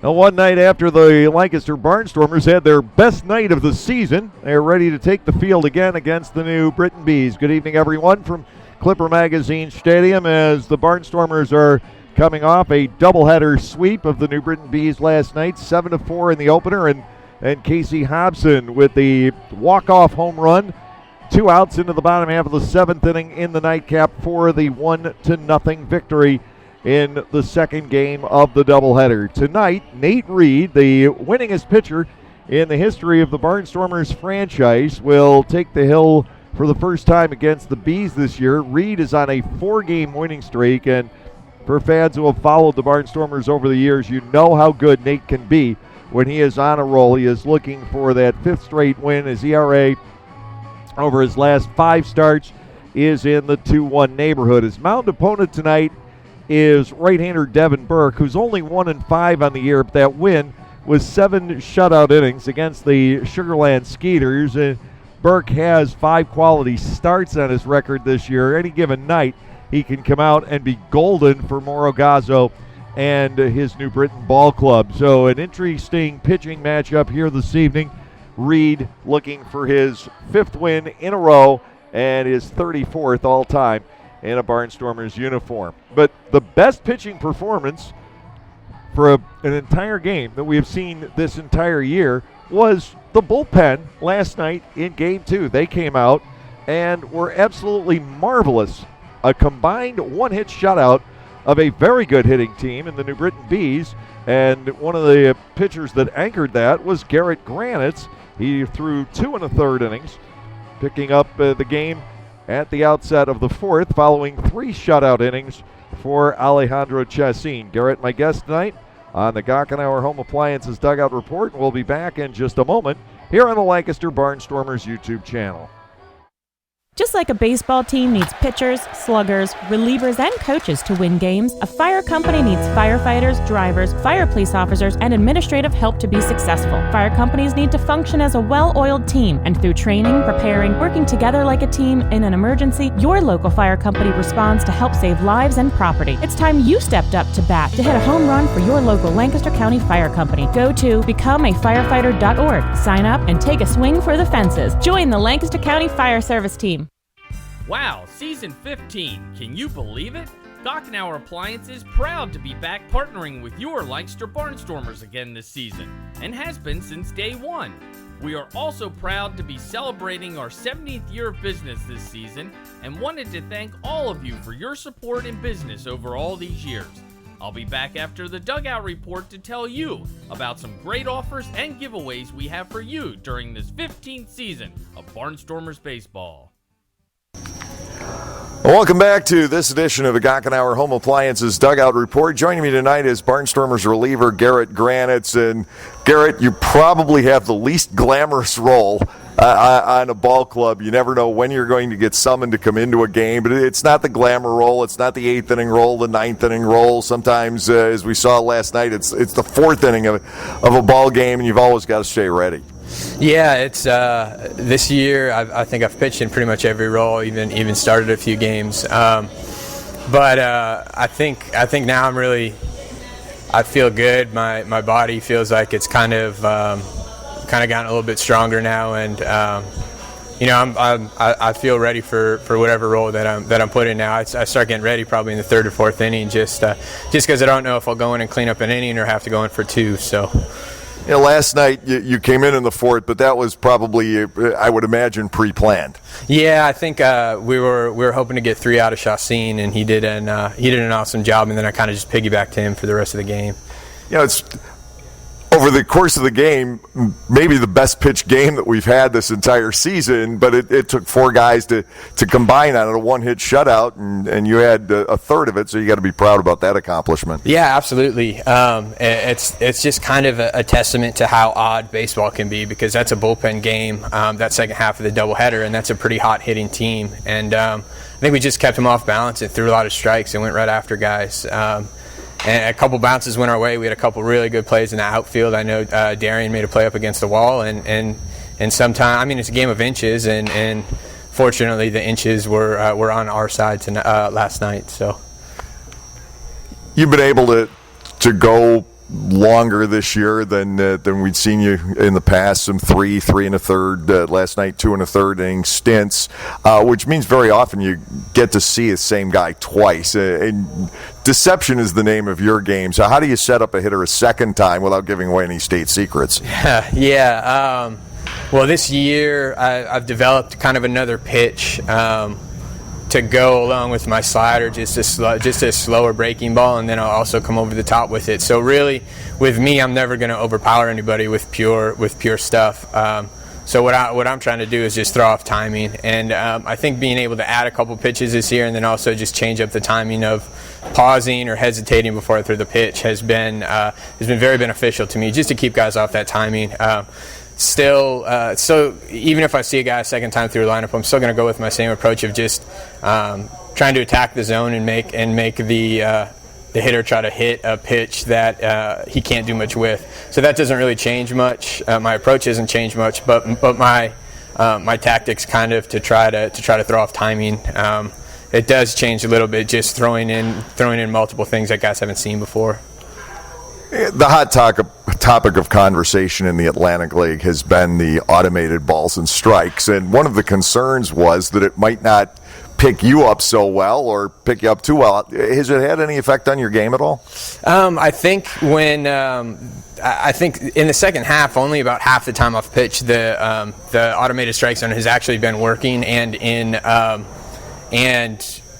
Now, one night after the Lancaster Barnstormers had their best night of the season, they're ready to take the field again against the New Britain Bees. Good evening, everyone, from Clipper Magazine Stadium as the Barnstormers are coming off a doubleheader sweep of the New Britain Bees last night, 7-4 in the opener, and Casey Hobson with the walk-off home run. 2 outs into the bottom half of the 7th inning in the nightcap for the 1-0 victory in the second game of the doubleheader. Tonight, Nate Reed, the winningest pitcher in the history of the Barnstormers franchise, will take the hill for the first time against the Bees this year. Reed is on a 4-game winning streak, and for fans who have followed the Barnstormers over the years, you know how good Nate can be when he is on a roll. He is looking for that 5th straight win. His ERA over his last 5 starts is in the 2-1 neighborhood. His mound opponent tonight is right-hander Devin Burke, who's only 1-5 on the year, but that win was 7 shutout innings against the Sugarland Skeeters. And Burke has 5 quality starts on his record this year. Any given night, he can come out and be golden for Mauro Gazzo and his New Britain Ball Club. So an interesting pitching matchup here this evening. Reed looking for his 5th win in a row and his 34th all-time in a Barnstormers uniform. But the best pitching performance for an entire game that we have seen this entire year was the bullpen last night in Game 2. They came out and were absolutely marvelous. A combined 1-hit shutout of a very good hitting team in the New Britain Bees, and one of the pitchers that anchored that was Garrett Granitz. He threw 2 1/3 innings, picking up the game at the outset of the 4th, following 3 shutout innings for Alejandro Chassin. Garrett, my guest tonight on the Gockenauer Home Appliances Dugout Report, and we'll be back in just a moment here on the Lancaster Barnstormers YouTube channel. Just like a baseball team needs pitchers, sluggers, relievers, and coaches to win games, a fire company needs firefighters, drivers, fire police officers, and administrative help to be successful. Fire companies need to function as a well-oiled team, and through training, preparing, working together like a team in an emergency, your local fire company responds to help save lives and property. It's time you stepped up to bat to hit a home run for your local Lancaster County Fire Company. Go to becomeafirefighter.org, sign up, and take a swing for the fences. Join the Lancaster County Fire Service team. Wow, season 15, can you believe it? Gockenauer Appliance is proud to be back partnering with your Lancaster Barnstormers again this season, and has been since day one. We are also proud to be celebrating our 70th year of business this season, and wanted to thank all of you for your support in business over all these years. I'll be back after the Dugout Report to tell you about some great offers and giveaways we have for you during this 15th season of Barnstormers Baseball. Welcome back to this edition of the Gockenauer Home Appliances Dugout Report. Joining me tonight is Barnstormers reliever Garrett Granitz. And Garrett, you probably have the least glamorous role on a ball club. You never know when you're going to get summoned to come into a game, but it's not the glamour role. It's not the 8th inning role, the 9th inning role. Sometimes, as we saw last night, it's the 4th inning of a ball game, and you've always got to stay ready. Yeah, it's this year. I think I've pitched in pretty much every role, even started a few games. But I think now I feel good. My body feels like it's kind of gotten a little bit stronger now, and I feel ready for whatever role that I'm put in now. I start getting ready probably in the 3rd or 4th inning, just because I don't know if I'll go in and clean up an inning or have to go in for 2. So. You know, last night you came in the 4th, but that was probably, I would imagine, pre-planned. Yeah, I think we were hoping to get 3 out of Chassin, and he did an awesome job, and then I kind of just piggybacked to him for the rest of the game. You know, it's over the course of the game, maybe the best pitch game that we've had this entire season, but it took 4 guys to combine on it, a 1-hit shutout, and you had a third of it, so you got to be proud about that accomplishment. Yeah, absolutely. It's just kind of a testament to how odd baseball can be, because that's a bullpen game, that second half of the doubleheader, and that's a pretty hot hitting team. And I think we just kept them off balance and threw a lot of strikes and went right after guys. And a couple bounces went our way. We had a couple really good plays in the outfield. I know Darian made a play up against the wall, and sometimes, I mean, it's a game of inches, and fortunately the inches were on our side last night. So you've been able to go longer this year than we'd seen you in the past. Some 3 1/3, last night 2 1/3 inning stints, which means very often you get to see the same guy twice. And deception is the name of your game. So how do you set up a hitter a second time without giving away any state secrets? Well, this year I've developed kind of another pitch to go along with my slider, just a slower breaking ball, and then I'll also come over the top with it. So really, with me, I'm never going to overpower anybody with pure stuff. So what I'm trying to do is just throw off timing, and I think being able to add a couple pitches this year, and then also just change up the timing of pausing or hesitating before I throw the pitch has been very beneficial to me, just to keep guys off that timing. So even if I see a guy a second time through a lineup, I'm still going to go with my same approach of just trying to attack the zone and make the hitter try to hit a pitch that he can't do much with. So that doesn't really change much. My approach hasn't changed much, but my tactics kind of to try to throw off timing. It does change a little bit, just throwing in multiple things that guys haven't seen before. The hot topic of conversation in the Atlantic League has been the automated balls and strikes, and one of the concerns was that it might not pick you up so well or pick you up too well. Has it had any effect on your game at all? I think I think in the second half, only about half the time off pitch, the automated strike zone has actually been working and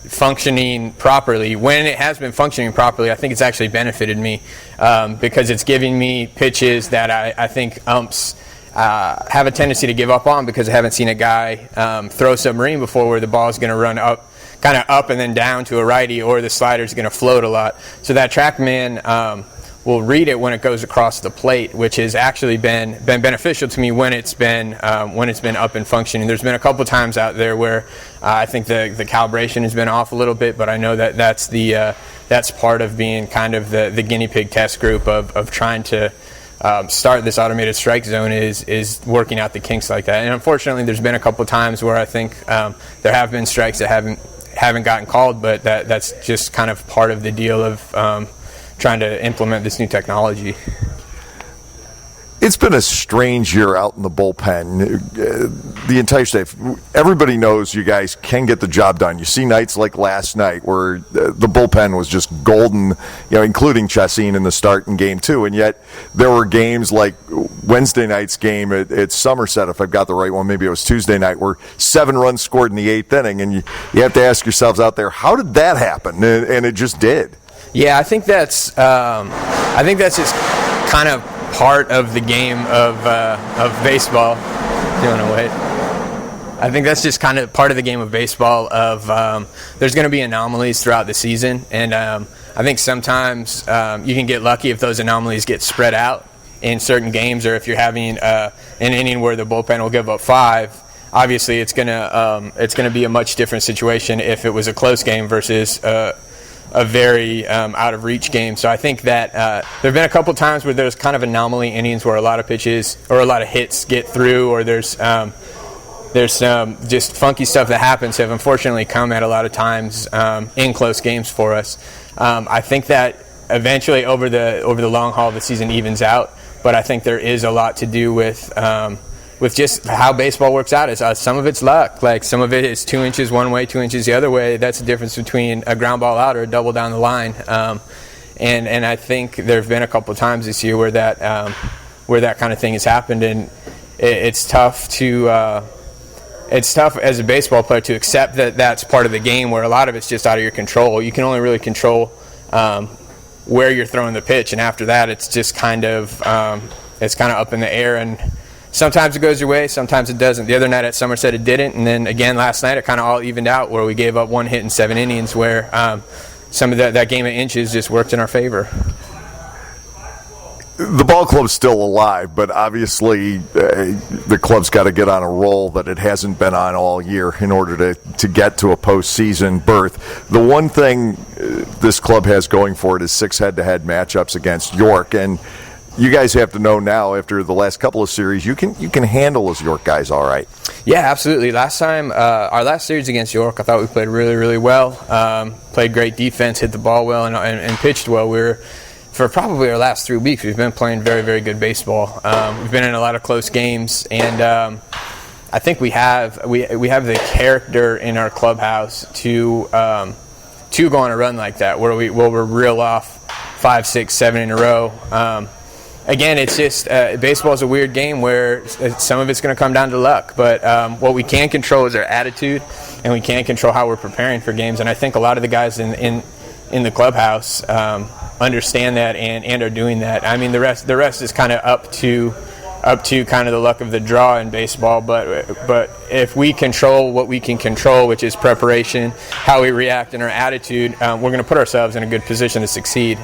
functioning properly. When it has been functioning properly, I think it's actually benefited me because it's giving me pitches that I think umps have a tendency to give up on, because I haven't seen a guy throw submarine before where the ball is going to run up and then down to a righty, or the slider is going to float a lot. So that TrackMan will read it when it goes across the plate, which has actually been beneficial to me when it's been up and functioning. There's been a couple times out there where I think the calibration has been off a little bit, but I know that's part of being kind of the guinea pig test group of trying to start this automated strike zone is working out the kinks like that. And unfortunately, there's been a couple times where I think there have been strikes that haven't gotten called, but that's just kind of part of the deal of trying to implement this new technology. It's been a strange year out in the bullpen. The entire staff, everybody knows you guys can get the job done. You see nights like last night where the bullpen was just golden, including Chassin in the start in Game 2, and yet there were games like Wednesday night's game at Somerset, if I've got the right one, maybe it was Tuesday night, where 7 runs scored in the 8th inning, and you have to ask yourselves out there, how did that happen? And it just did. Yeah, I think that's just kind of part of the game of baseball. I think that's just kind of part of the game of baseball. There's going to be anomalies throughout the season, and I think sometimes you can get lucky if those anomalies get spread out in certain games, or if you're having an inning where the bullpen will give up 5. Obviously, it's going to be a much different situation if it was a close game versus a very out of reach game. So I think that there have been a couple times where there's kind of anomaly innings where a lot of pitches or a lot of hits get through, or there's some just funky stuff that happens have unfortunately come at a lot of times in close games for us. I think that eventually over the long haul the season evens out, but I think there is a lot to do with just how baseball works out. Some of it's luck. Like, some of it is 2 inches one way, 2 inches the other way. That's the difference between a ground ball out or a double down the line. And I think there have been a couple of times this year where that kind of thing has happened, and it's tough as a baseball player to accept that that's part of the game, where a lot of it's just out of your control. You can only really control where you're throwing the pitch, and after that, it's just kind of up in the air. And sometimes it goes your way, sometimes it doesn't. The other night at Somerset it didn't, and then again last night it kind of all evened out, where we gave up 1 hit in 7 innings, where some of that game of inches just worked in our favor. The ball club's still alive, but obviously the club's got to get on a roll that it hasn't been on all year in order to get to a postseason berth. The one thing this club has going for it is 6 head-to-head matchups against York, and you guys have to know now, after the last couple of series, you can handle those York guys all right. Yeah, absolutely. Last time, our last series against York, I thought we played really, really well. Played great defense, hit the ball well, and pitched well. We were for probably our last 3 weeks, we've been playing very, very good baseball. We've been in a lot of close games, and I think we have the character in our clubhouse to go on a run like that, where we're reel off 5, 6, 7 in a row. Again, it's just baseball is a weird game where some of it's going to come down to luck. But what we can control is our attitude, and we can control how we're preparing for games. And I think a lot of the guys in the clubhouse understand that and are doing that. I mean, the rest is kind of up to kind of the luck of the draw in baseball, but if we control what we can control, which is preparation, how we react, and our attitude, we're going to put ourselves in a good position to succeed.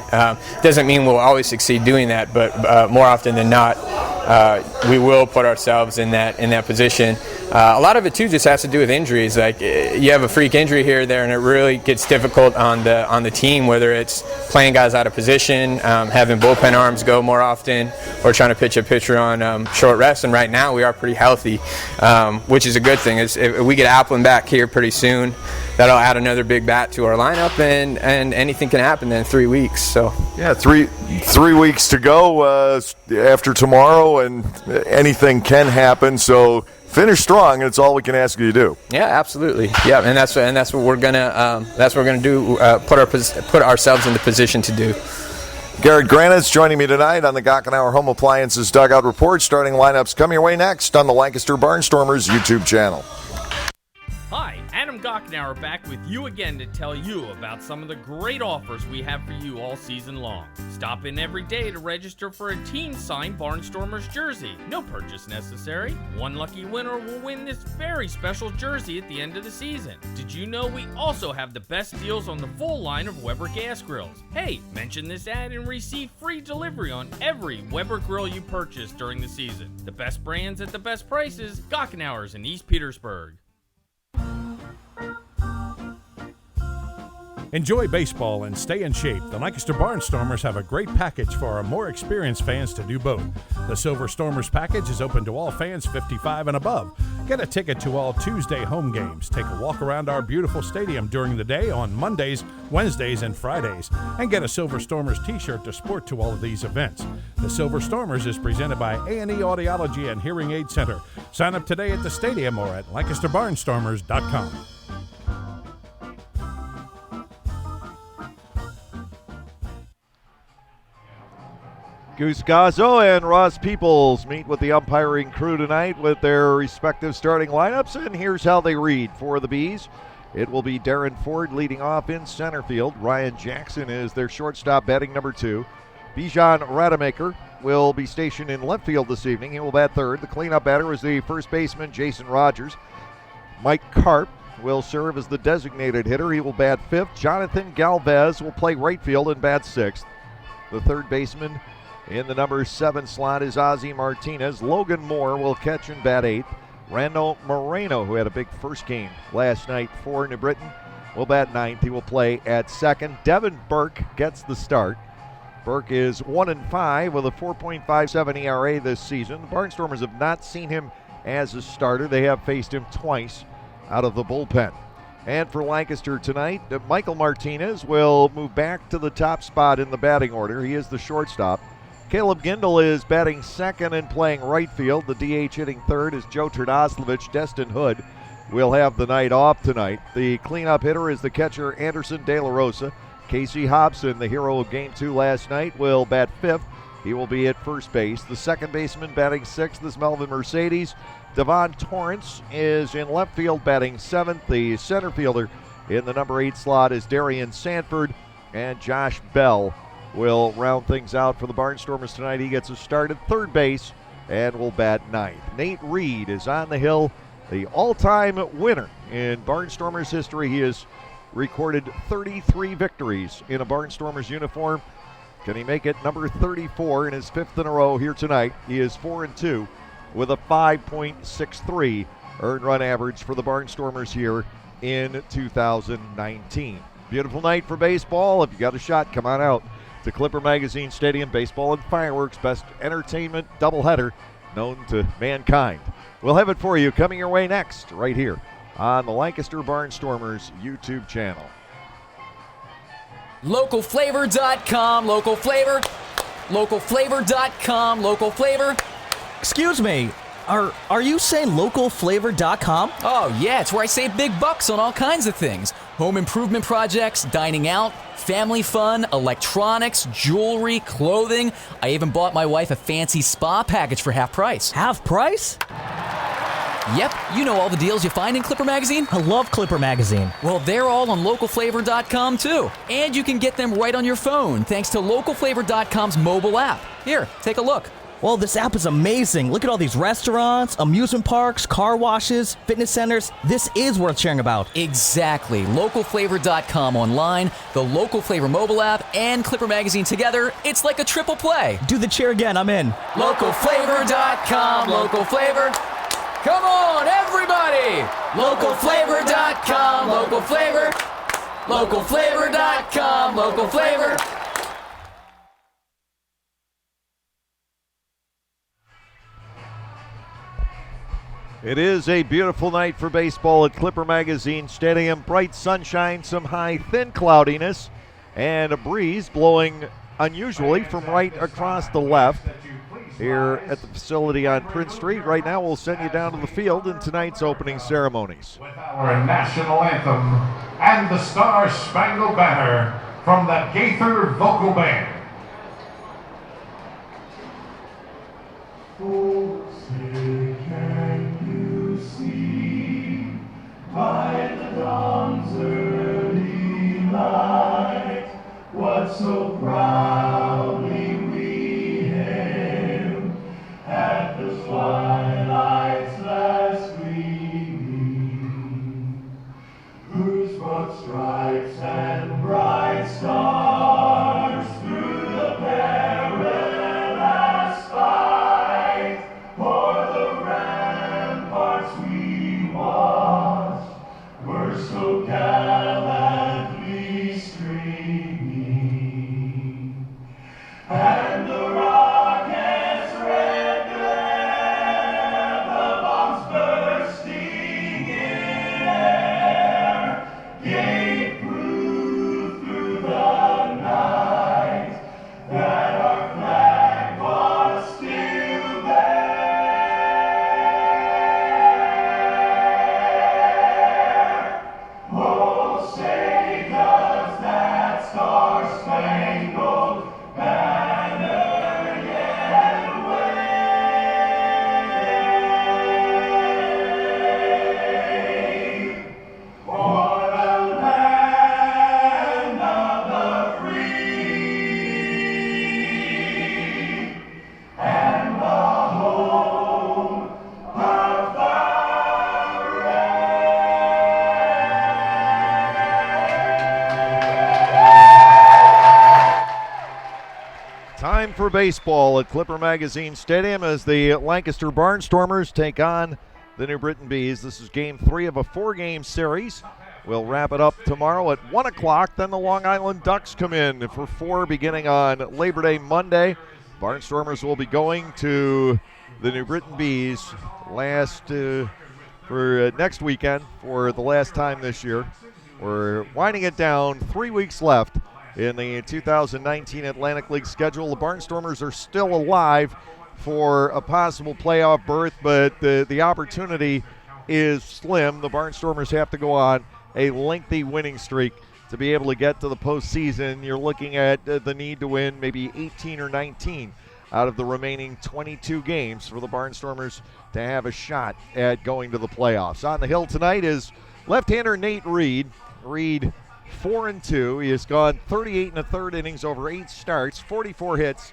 Doesn't mean we'll always succeed doing that, but more often than not, we will put ourselves in that position. A lot of it too just has to do with injuries. Like, you have a freak injury here or there, and it really gets difficult on the team, whether it's playing guys out of position, having bullpen arms go more often, or trying to pitch a pitcher on short rest. And right now we are pretty healthy, which is a good thing. If we get Applin back here pretty soon, that'll add another big bat to our lineup, and anything can happen in 3 weeks. So yeah, three weeks to go after tomorrow, and anything can happen. So finish strong, and it's all we can ask you to do. Yeah, absolutely. Yeah, and that's what we're gonna do. Put ourselves in the position to do. Garrett Granitz joining me tonight on the Gockenauer Home Appliances Dugout Report. Starting lineups coming your way next on the Lancaster Barnstormers YouTube channel. Hi, Adam Gockenauer back with you again to tell you about some of the great offers we have for you all season long. Stop in every day to register for a team-signed Barnstormers jersey. No purchase necessary. One lucky winner will win this very special jersey at the end of the season. Did you know we also have the best deals on the full line of Weber gas grills? Hey, mention this ad and receive free delivery on every Weber grill you purchase during the season. The best brands at the best prices. Gockenauer's in East Petersburg. Enjoy baseball and stay in shape. The Lancaster Barnstormers have a great package for our more experienced fans to do both. The Silver Stormers package is open to all fans 55 and above. Get a ticket to all Tuesday home games. Take a walk around our beautiful stadium during the day on Mondays, Wednesdays, and Fridays. And get a Silver Stormers t-shirt to sport to all of these events. The Silver Stormers is presented by A&E Audiology and Hearing Aid Center. Sign up today at the stadium or at LancasterBarnstormers.com. Goose Gazzo and Ross Peoples meet with the umpiring crew tonight with their respective starting lineups, and here's how they read for the Bees. It will be Darren Ford leading off in center field. Ryan Jackson is their shortstop, batting number 2. Bijan Rademacher will be stationed in left field this evening. He will bat third. The cleanup batter is the first baseman, Jason Rogers. Mike Karp will serve as the designated hitter. He will bat fifth. Jonathan Galvez will play right field and bat sixth. The third baseman in the number 7 slot is Ozzie Martinez. Logan Moore will catch and bat 8th. Randall Moreno, who had a big first game last night for New Britain, will bat 9th. He will play at second. Devin Burke gets the start. Burke is 1-5 with a 4.57 ERA this season. The Barnstormers have not seen him as a starter. They have faced him twice out of the bullpen. And for Lancaster tonight, Michael Martinez will move back to the top spot in the batting order. He is the shortstop. Caleb Gindel is batting second and playing right field. The DH hitting third is Joe Terdoslavich. Destin Hood will have the night off tonight. The cleanup hitter is the catcher Anderson De La Rosa. Casey Hobson, the hero of Game 2 last night, will bat fifth. He will be at first base. The second baseman batting sixth is Melvin Mercedes. Devon Torrance is in left field batting seventh. The center fielder in the number 8 slot is Darian Sanford. And Josh Bell will round things out for the Barnstormers tonight. He gets a start at third base and will bat ninth. Nate Reed is on the hill, the all-time winner in Barnstormers history. He has recorded 33 victories in a Barnstormers uniform. Can he make it number 34 in his 5th in a row here tonight? He is 4-2 with a 5.63 earned run average for the Barnstormers here in 2019. Beautiful night for baseball. If you got a shot, come on out to Clipper Magazine Stadium. Baseball and fireworks, best entertainment doubleheader known to mankind. We'll have it for you coming your way next right here on the Lancaster Barnstormers YouTube channel. Localflavor.com, local flavor. Localflavor.com, local flavor. Excuse me, are you saying localflavor.com? Oh yeah, it's where I save big bucks on all kinds of things. Home improvement projects, dining out, family fun, electronics, jewelry, clothing. I even bought my wife a fancy spa package for half price. Half price? Yep, you know all the deals you find in Clipper Magazine. I love Clipper Magazine. Well, they're all on localflavor.com too. And you can get them right on your phone thanks to localflavor.com's mobile app. Here, take a look. Well, this app is amazing. Look at all these restaurants, amusement parks, car washes, fitness centers. This is worth sharing about. Exactly. Localflavor.com online, the Local Flavor mobile app, and Clipper Magazine together. It's like a triple play. Do the cheer again. I'm in. Localflavor.com, local flavor. Come on, everybody! Localflavor.com, local flavor. Localflavor.com, local flavor. It is a beautiful night for baseball at Clipper Magazine Stadium. Bright sunshine, some high, thin cloudiness, and a breeze blowing unusually from right across the left here at the facility on Prince Street. Right now, we'll send you down to the field in tonight's opening ceremonies. With our national anthem and the Star-Spangled Banner from the Gaither Vocal Band. Oh, say can you see by the dawn's early light what so proudly we hailed at the twilight's last gleaming, whose broad stripes and bright stars through the perilous fight o'er the ramparts we watched were so gallantly streaming, and the rocket's red glare, the bombs bursting in air, gave proof through the night that our flag was still there. Oh, say does that star-spangled banner yet wave for the land of the free and the home of the Time for baseball at Clipper Magazine Stadium as the Lancaster Barnstormers take on the New Britain Bees. This is game 3 of a 4-game series. We'll wrap it up tomorrow at 1 o'clock. Then the Long Island Ducks come in for 4 beginning on Labor Day Monday. Barnstormers will be going to the New Britain Bees for next weekend for the last time this year. We're winding it down, 3 weeks left in the 2019 Atlantic League schedule. The Barnstormers are still alive for a possible playoff berth, but the opportunity is slim. The Barnstormers have to go on a lengthy winning streak to be able to get to the postseason. You're looking at the need to win maybe 18 or 19 out of the remaining 22 games for the Barnstormers to have a shot at going to the playoffs. On the hill tonight is left-hander Nate Reed. Reed 4-2. He has gone 38 1/3 innings over 8 starts, 44 hits,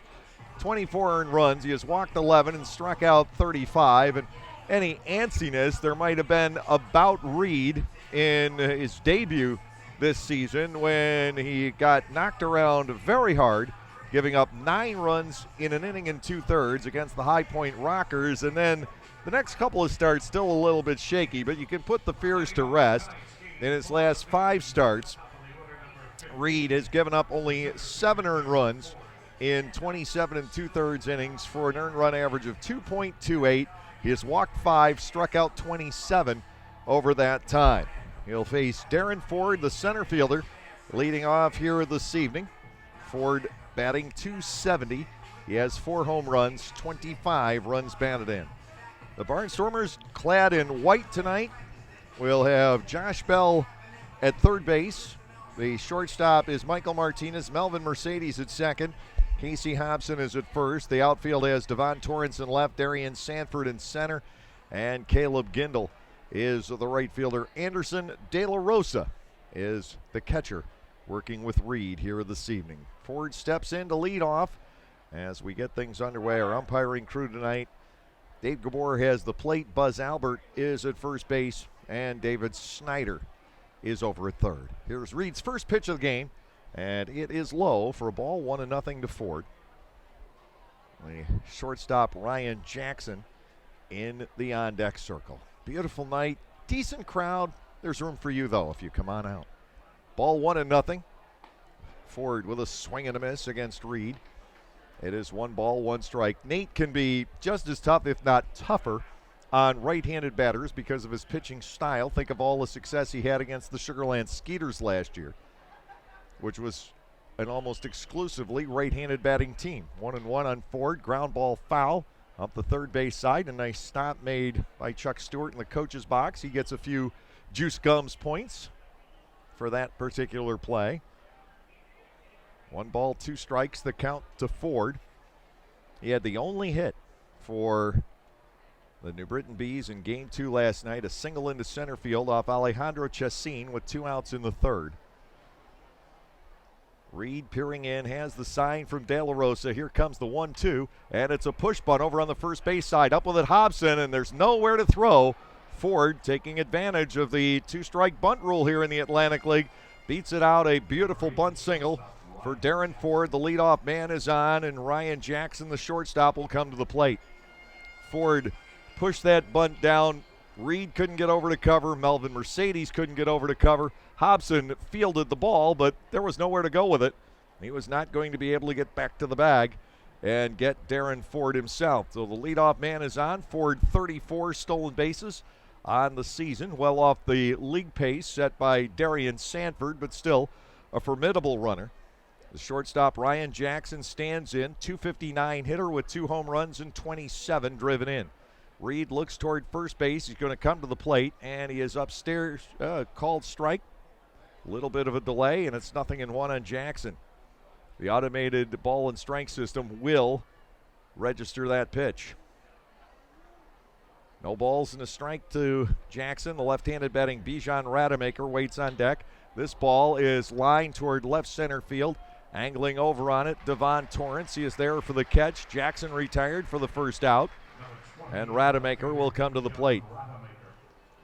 24 earned runs. He has walked 11 and struck out 35. And any antsiness there might have been about Reed in his debut this season when he got knocked around very hard, giving up 9 runs in an inning and 2/3 against the High Point Rockers. And then the next couple of starts still a little bit shaky, but you can put the fears to rest. In his last 5 starts, Reed has given up only 7 earned runs in 27 2/3 innings for an earned run average of 2.28. He has walked 5, struck out 27 over that time. He'll face Darren Ford, the center fielder, leading off here this evening. Ford batting .270. He has 4 home runs, 25 runs batted in. The Barnstormers clad in white tonight. We'll have Josh Bell at third base. The shortstop is Michael Martinez. Melvin Mercedes at second. Casey Hobson is at first. The outfield has Devon Torrance in left, Darian Sanford in center, and Caleb Gindel is the right fielder. Anderson De La Rosa is the catcher, working with Reed here this evening. Ford steps in to lead off as we get things underway. Our umpiring crew tonight, Dave Gabor has the plate, Buzz Albert is at first base, and David Snyder is over at third. Here's Reed's first pitch of the game, and it is low for a ball, 1-0 to Ford. The shortstop, Ryan Jackson, in the on-deck circle. Beautiful night, decent crowd. There's room for you, though, if you come on out. Ball 1-0. Ford with a swing and a miss against Reed. It is 1 ball, 1 strike. Nate can be just as tough, if not tougher, on right-handed batters because of his pitching style. Think of all the success he had against the Sugar Land Skeeters last year, which was an almost exclusively right-handed batting team. 1-1 on Ford. Ground ball foul up the third base side. A nice stop made by Chuck Stewart in the coach's box. He gets a few Juice Gums points for that particular play. 1 ball, 2 strikes, the count to Ford. He had the only hit for the New Britain Bees in Game 2 last night, a single into center field off Alejandro Chacin with 2 outs in the third. Reed peering in, has the sign from De La Rosa. Here comes the 1-2, and it's a push bunt over on the first base side. Up with it, Hobson, and there's nowhere to throw. Ford taking advantage of the 2-strike bunt rule here in the Atlantic League. Beats it out, a beautiful bunt single for Darren Ford. The leadoff man is on, and Ryan Jackson, the shortstop, will come to the plate. Ford pushed that bunt down. Reed couldn't get over to cover. Melvin Mercedes couldn't get over to cover. Hobson fielded the ball, but there was nowhere to go with it. He was not going to be able to get back to the bag and get Darren Ford himself. So the leadoff man is on. Ford 34 stolen bases on the season, well off the league pace set by Darian Sanford, but still a formidable runner. The shortstop, Ryan Jackson, stands in. .259 hitter with 2 home runs and 27 driven in. Reed looks toward first base. He's going to come to the plate, and he is upstairs. Called strike. A little bit of a delay, and it's 0-1 on Jackson. The automated ball and strike system will register that pitch. No balls and a strike to Jackson. The left-handed batting Bijan Rademacher waits on deck. This ball is lined toward left center field. Angling over on it, Devon Torrance. He is there for the catch. Jackson retired for the first out. And Rademacher will come to the plate.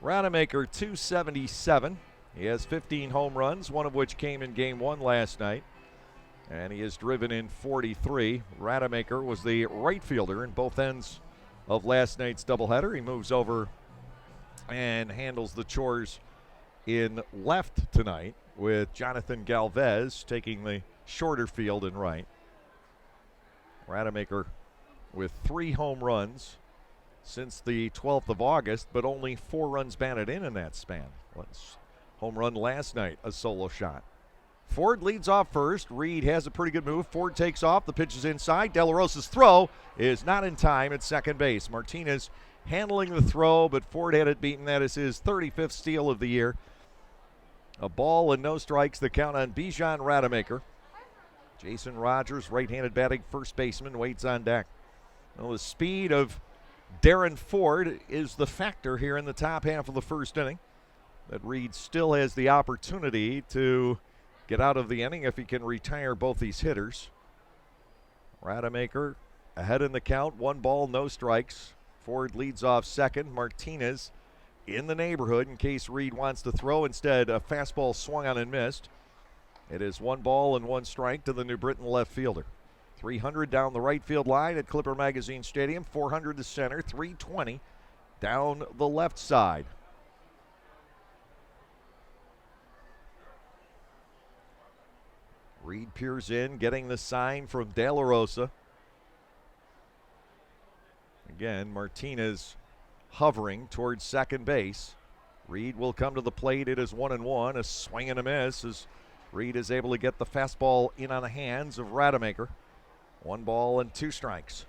Rademacher, .277. He has 15 home runs, one of which came in Game 1 last night. And he has driven in 43. Rademacher was the right fielder in both ends of last night's doubleheader. He moves over and handles the chores in left tonight, with Jonathan Galvez taking the shorter field in right. Rademacher with 3 home runs since the 12th of August, but only 4 runs batted in that span. Home run last night, a solo shot. Ford leads off first. Reed has a pretty good move. Ford takes off. The pitch is inside. De La Rosa's throw is not in time at second base. Martinez handling the throw, but Ford had it beaten. That is his 35th steal of the year. A ball and no strikes. The count on Bijan Rademacher. Jason Rogers, right-handed batting first baseman, waits on deck. Well, the speed of Darren Ford is the factor here in the top half of the first inning. That Reed still has the opportunity to get out of the inning if he can retire both these hitters. Rademacher ahead in the count, 1 ball, no strikes. Ford leads off second. Martinez in the neighborhood in case Reed wants to throw. Instead, a fastball swung on and missed. It is 1 ball and 1 strike to the New Britain left fielder. 300 down the right field line at Clipper Magazine Stadium, 400 to center, 320 down the left side. Reed peers in, getting the sign from De La Rosa. Again, Martinez hovering towards second base. Reed will come to the plate. It is 1-1. A swing and a miss as Reed is able to get the fastball in on the hands of Rademacher. 1 ball and 2 strikes.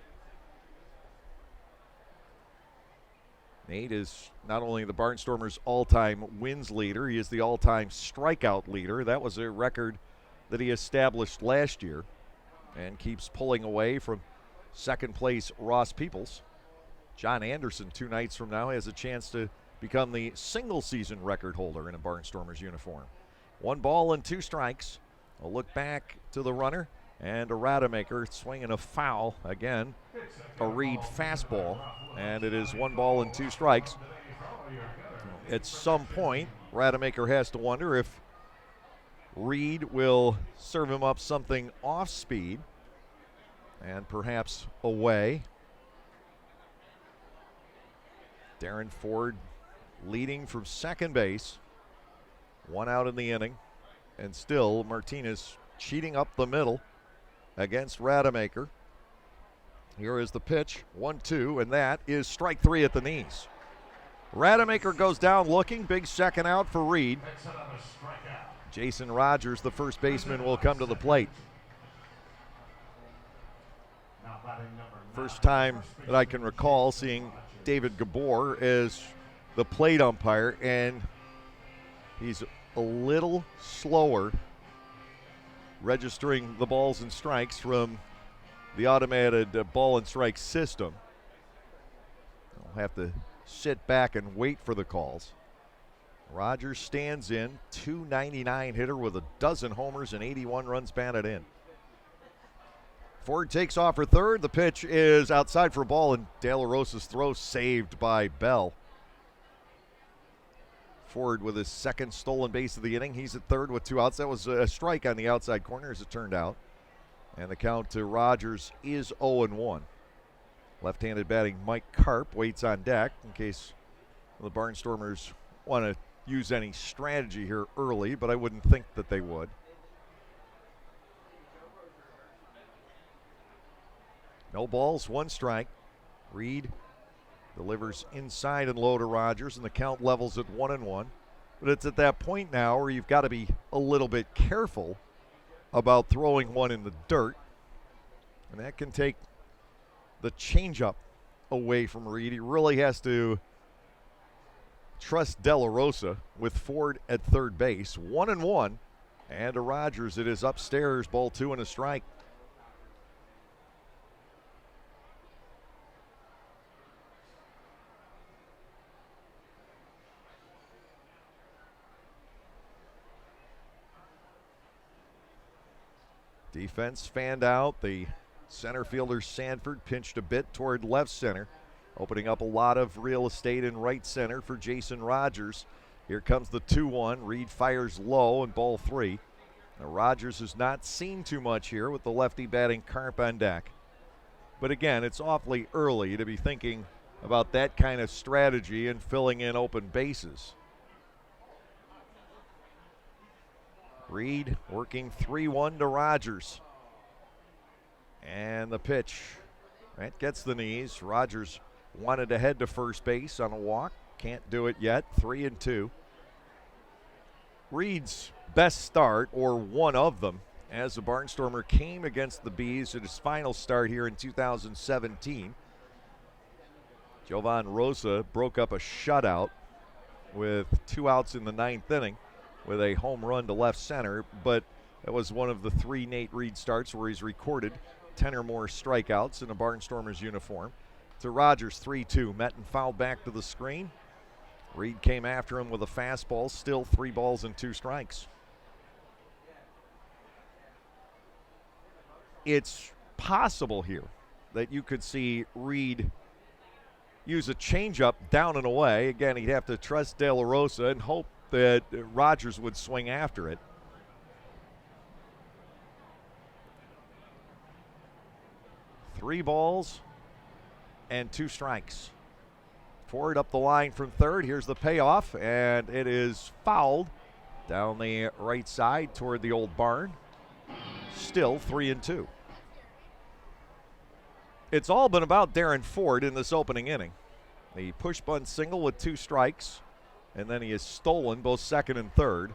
Nate is not only the Barnstormers' all-time wins leader, he is the all-time strikeout leader. That was a record that he established last year and keeps pulling away from second place Ross Peoples. John Anderson 2 nights from now has a chance to become the single-season record holder in a Barnstormers uniform. 1 ball and 2 strikes. A look back to the runner, and a Rademacher swinging a foul. Again, a Reed fastball, and it is 1 ball and 2 strikes. At some point, Rademacher has to wonder if Reed will serve him up something off speed and perhaps away. Darren Ford leading from second base. 1 out in the inning, and still Martinez cheating up the middle against Rademacher. Here is the pitch, 1-2, and that is strike 3 at the knees. Rademacher goes down looking, big second out for Reed. Jason Rogers, the first baseman, will come to the plate. First time that I can recall seeing David Gabor as the plate umpire, and he's a little slower registering the balls and strikes from the automated ball and strike system. I'll have to sit back and wait for the calls. Rogers stands in, .299 hitter with a dozen homers and 81 runs batted in. Ford takes off for third. The pitch is outside for a ball, and De La Rosa's throw saved by Bell. Ford with his second stolen base of the inning. He's at third with 2 outs. That was a strike on the outside corner, as it turned out. And the count to Rogers is 0-1. Left-handed batting Mike Karp waits on deck in case the Barnstormers want to use any strategy here early, but I wouldn't think that they would. No balls, 1 strike. Reed delivers inside and low to Rogers, and the count levels at 1-1. But it's at that point now where you've got to be a little bit careful about throwing one in the dirt. And that can take the changeup away from Reed. He really has to trust De La Rosa with Ford at third base. 1-1. And to Rogers, it is upstairs, ball 2 and a strike. Defense fanned out. The center fielder Sanford pinched a bit toward left center, opening up a lot of real estate in right center for Jason Rogers. Here comes the 2-1. Reed fires low and ball 3. Now Rogers has not seen too much here with the lefty batting Karp on deck. But again, it's awfully early to be thinking about that kind of strategy and filling in open bases. Reed working 3-1 to Rogers. And the pitch, that gets the knees. Rogers wanted to head to first base on a walk. Can't do it yet, 3-2. Reed's best start, or one of them, as a Barnstormer came against the Bees at his final start here in 2017. Jovan Rosa broke up a shutout with 2 outs in the 9th inning with a home run to left center, but that was one of the 3 Nate Reed starts where he's recorded 10 or more strikeouts in a Barnstormers uniform. To Rogers, 3-2. Metten fouled back to the screen. Reed came after him with a fastball, still 3 balls and 2 strikes. It's possible here that you could see Reed use a changeup down and away. Again, he'd have to trust De La Rosa and hope that Rogers would swing after it. Three balls and 2 strikes. Ford up the line from third. Here's the payoff, and it is fouled down the right side toward the old barn. Still 3-2. It's all been about Darren Ford in this opening inning. The push bunt single with 2 strikes, and then he has stolen both second and third.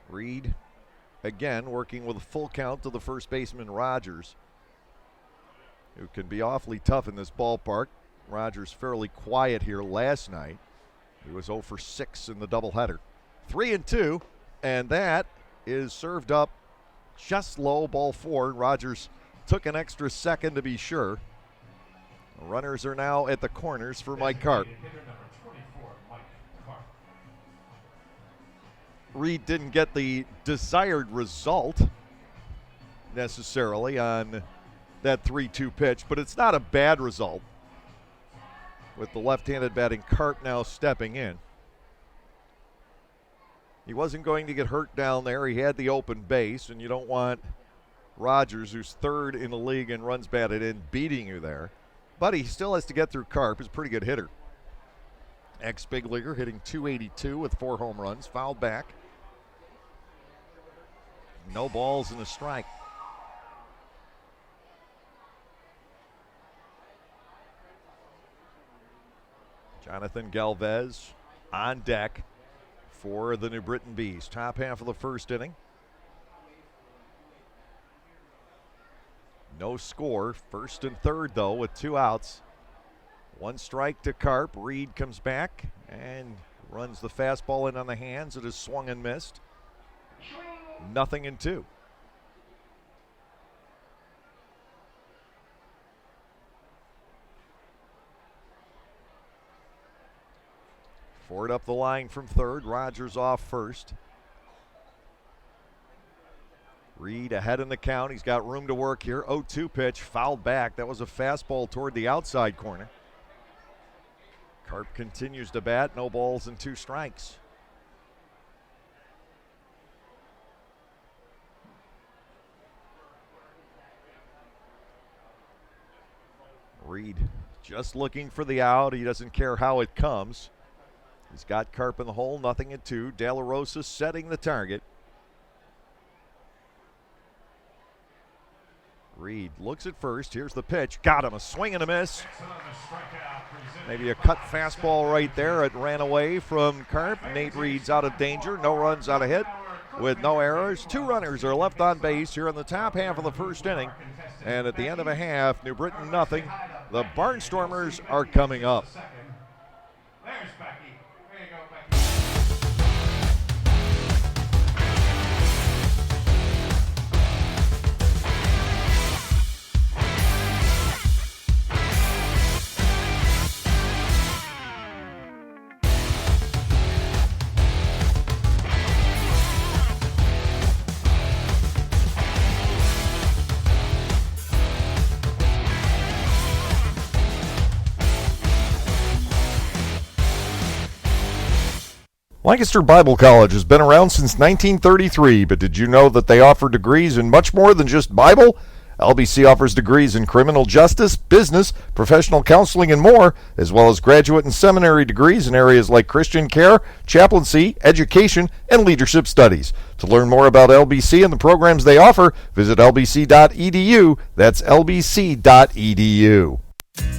Reed again working with a full count to the first baseman Rogers, who can be awfully tough in this ballpark. Rogers fairly quiet here last night. He was 0 for 6 in the doubleheader. 3-2, and that is served up just low, ball 4. Rogers took an extra second to be sure. The runners are now at the corners for Mike Carp. Reed didn't get the desired result necessarily on that 3-2 pitch, but it's not a bad result with the left-handed batting Carp now stepping in. He wasn't going to get hurt down there. He had the open base, and you don't want Rogers, who's third in the league in runs batted in, beating you there. But he still has to get through Carp. He's a pretty good hitter. Ex-big leaguer hitting .282 with 4 home runs. Fouled back. No balls and a strike. Jonathan Galvez on deck for the New Britain Bees. Top half of the first inning. No score. First and third, though, with 2 outs. 1 strike to Carp. Reed comes back and runs the fastball in on the hands. It is swung and missed. 0-2. Ford up the line from third. Rogers off first. Reed ahead in the count. He's got room to work here. 0-2 pitch, fouled back. That was a fastball toward the outside corner. Carp continues to bat. No balls and 2 strikes. Reed just looking for the out. He doesn't care how it comes. He's got Carp in the hole, 0-2. De La Rosa setting the target. Reed looks at first. Here's the pitch. Got him. A swing and a miss. Maybe a cut fastball right there. It ran away from Carp. Nate Reed's out of danger. No runs out of hit with no errors. 2 runners are left on base here in the top half of the first inning. And at the end of a half, New Britain nothing. The Barnstormers are coming up. There's Becky. There you go, Becky. Lancaster Bible College has been around since 1933, but did you know that they offer degrees in much more than just Bible? LBC offers degrees in criminal justice, business, professional counseling, and more, as well as graduate and seminary degrees in areas like Christian care, chaplaincy, education, and leadership studies. To learn more about LBC and the programs they offer, visit lbc.edu. That's lbc.edu.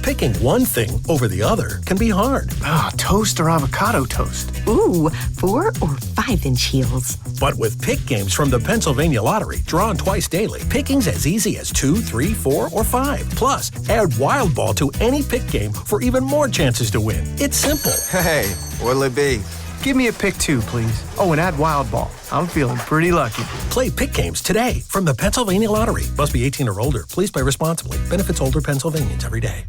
Picking one thing over the other can be hard. Toast or avocado toast? Ooh, 4 or 5-inch heels. But with Pick Games from the Pennsylvania Lottery, drawn twice daily, picking's as easy as 2, 3, 4, or 5. Plus, add Wild Ball to any Pick game for even more chances to win. It's simple. Hey, what'll it be? Give me a pick 2, please. Oh, and add Wild Ball. I'm feeling pretty lucky. Play Pick Games today from the Pennsylvania Lottery. Must be 18 or older. Please play responsibly. Benefits older Pennsylvanians every day.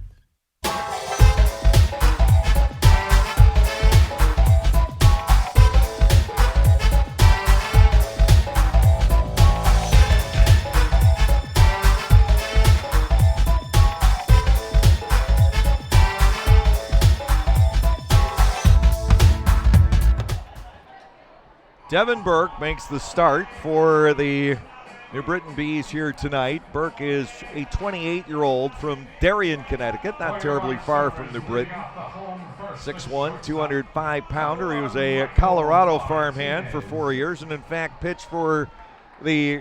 Devin Burke makes the start for the New Britain Bees here tonight. Burke is a 28-year-old from Darien, Connecticut, not terribly far from New Britain. 6'1", 205-pounder. He was a Colorado farmhand for 4 years and, in fact, pitched for the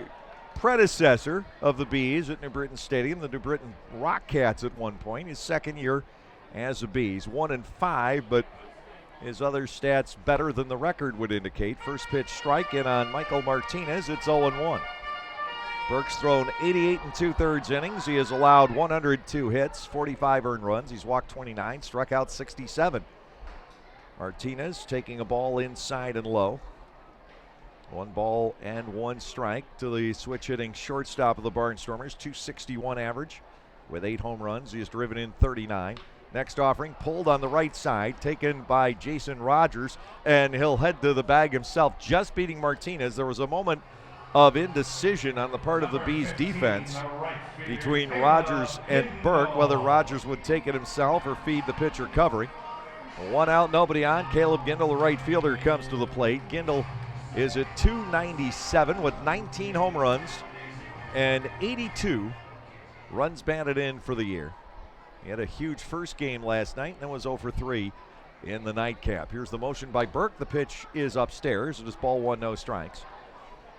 predecessor of the Bees at New Britain Stadium, the New Britain Rockcats at one point. His second year as a Bees. 1-5, but his other stats better than the record would indicate. First pitch strike in on Michael Martinez. It's 0-1. Burke's thrown 88 2/3 innings. He has allowed 102 hits, 45 earned runs. He's walked 29, struck out 67. Martinez taking a ball inside and low. 1 ball and 1 strike to the switch hitting shortstop of the Barnstormers. .261 average with 8 home runs. He has driven in 39. Next offering pulled on the right side, taken by Jason Rogers, and he'll head to the bag himself, just beating Martinez. There was a moment of indecision on the part of the Bees defense between Rogers and Burke, whether Rogers would take it himself or feed the pitcher covering. 1 out, nobody on. Caleb Gindel, the right fielder, comes to the plate. Gindel is at .297 with 19 home runs and 82 runs batted in for the year. He had a huge first game last night and then was 0 for 3 in the nightcap. Here's the motion by Burke. The pitch is upstairs. It is ball 1, no strikes.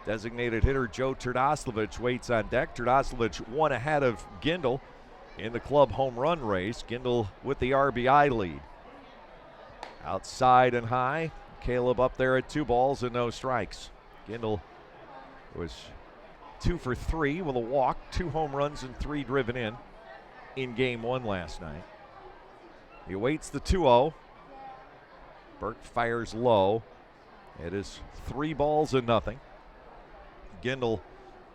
Designated hitter Joe Turdoslavich waits on deck. Turdoslavich 1 ahead of Gindel in the club home run race. Gindel with the RBI lead. Outside and high. Caleb up there at 2 balls and no strikes. Gindel was 2 for 3 with a walk, 2 home runs and 3 driven in game 1 last night. He awaits the 2-0. Burke fires low. It is 3 balls and nothing. Gindel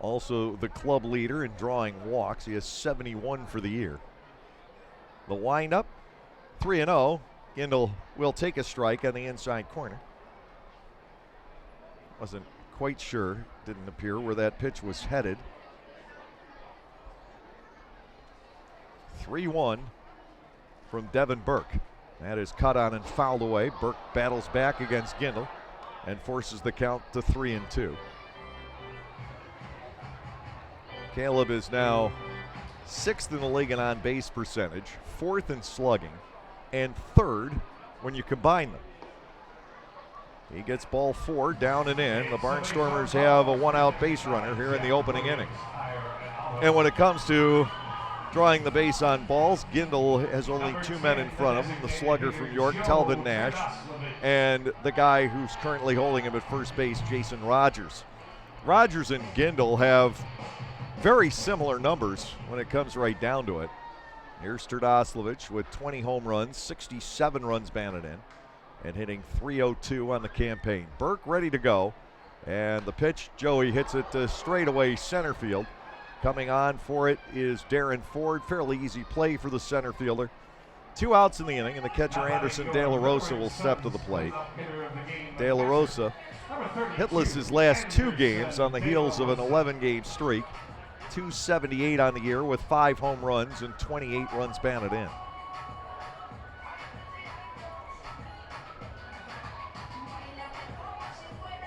also the club leader in drawing walks. He has 71 for the year. The windup, 3-0. Gindel will take a strike on the inside corner. Wasn't quite sure, didn't appear where that pitch was headed. 3-1 from Devin Burke. That is cut on and fouled away. Burke battles back against Gindel and forces the count to 3-2. Caleb is now 6th in the league in on-base percentage, 4th in slugging, and 3rd when you combine them. He gets ball 4 down and in. The Barnstormers have a 1-out base runner here in the opening inning. And when it comes to drawing the base on balls, Gindel has only 2 men in front of him, the slugger from York, Telvin Nash, and the guy who's currently holding him at first base, Jason Rogers. Rogers and Gindel have very similar numbers when it comes right down to it. Here's Turdoslavich with 20 home runs, 67 runs batted in, and hitting .302 on the campaign. Burke ready to go, and the pitch, Joey hits it to straightaway center field. Coming on for it is Darren Ford. Fairly easy play for the center fielder. 2 outs in the inning, and the catcher Anderson De La Rosa will step to the plate. De La Rosa hitless his last 2 games on the heels of an 11-game streak. .278 on the year with 5 home runs and 28 runs batted in.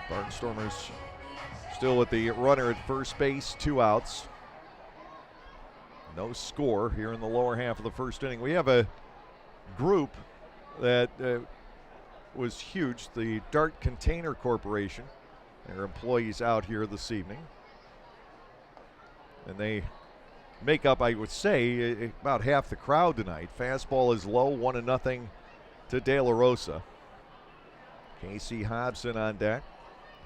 Barnstormers still with the runner at first base, 2 outs. No score here in the lower half of the first inning. We have a group that was huge, the Dart Container Corporation. Their employees out here this evening. And they make up, I would say, about half the crowd tonight. Fastball is low, 1-0 to De La Rosa. Casey Hobson on deck.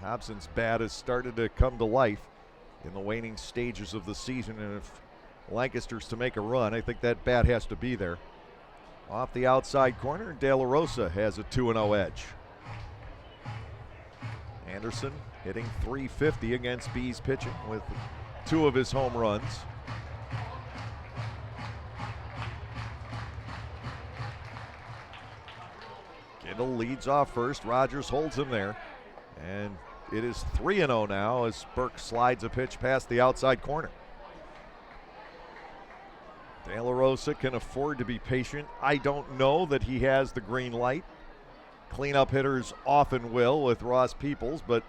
Hobson's bat has started to come to life in the waning stages of the season, and if Lancaster's to make a run, I think that bat has to be there. Off the outside corner, De La Rosa has a 2-0 edge. Anderson hitting .350 against Bees pitching with 2 of his home runs. Gindel leads off first. Rogers holds him there. And it is 3-0 now as Burke slides a pitch past the outside corner. De La Rosa can afford to be patient. I don't know that he has the green light. Cleanup hitters often will with Ross Peoples, but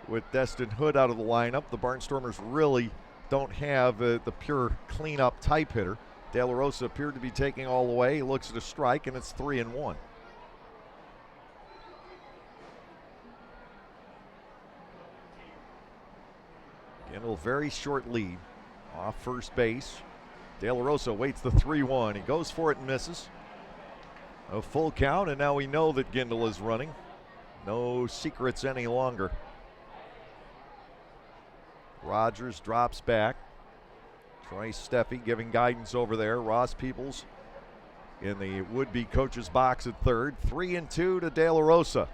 with Destin Hood out of the lineup, the Barnstormers really don't have the pure cleanup type hitter. De La Rosa appeared to be taking all the way. He looks at a strike, and it's 3-1. Gindel, very short lead off first base. De La Rosa waits the 3-1. He goes for it and misses. A full count, and now we know that Gindel is running. No secrets any longer. Rogers drops back. Troy Steffi giving guidance over there. Ross Peoples in the would-be coach's box at third. 3-2 to De La Rosa.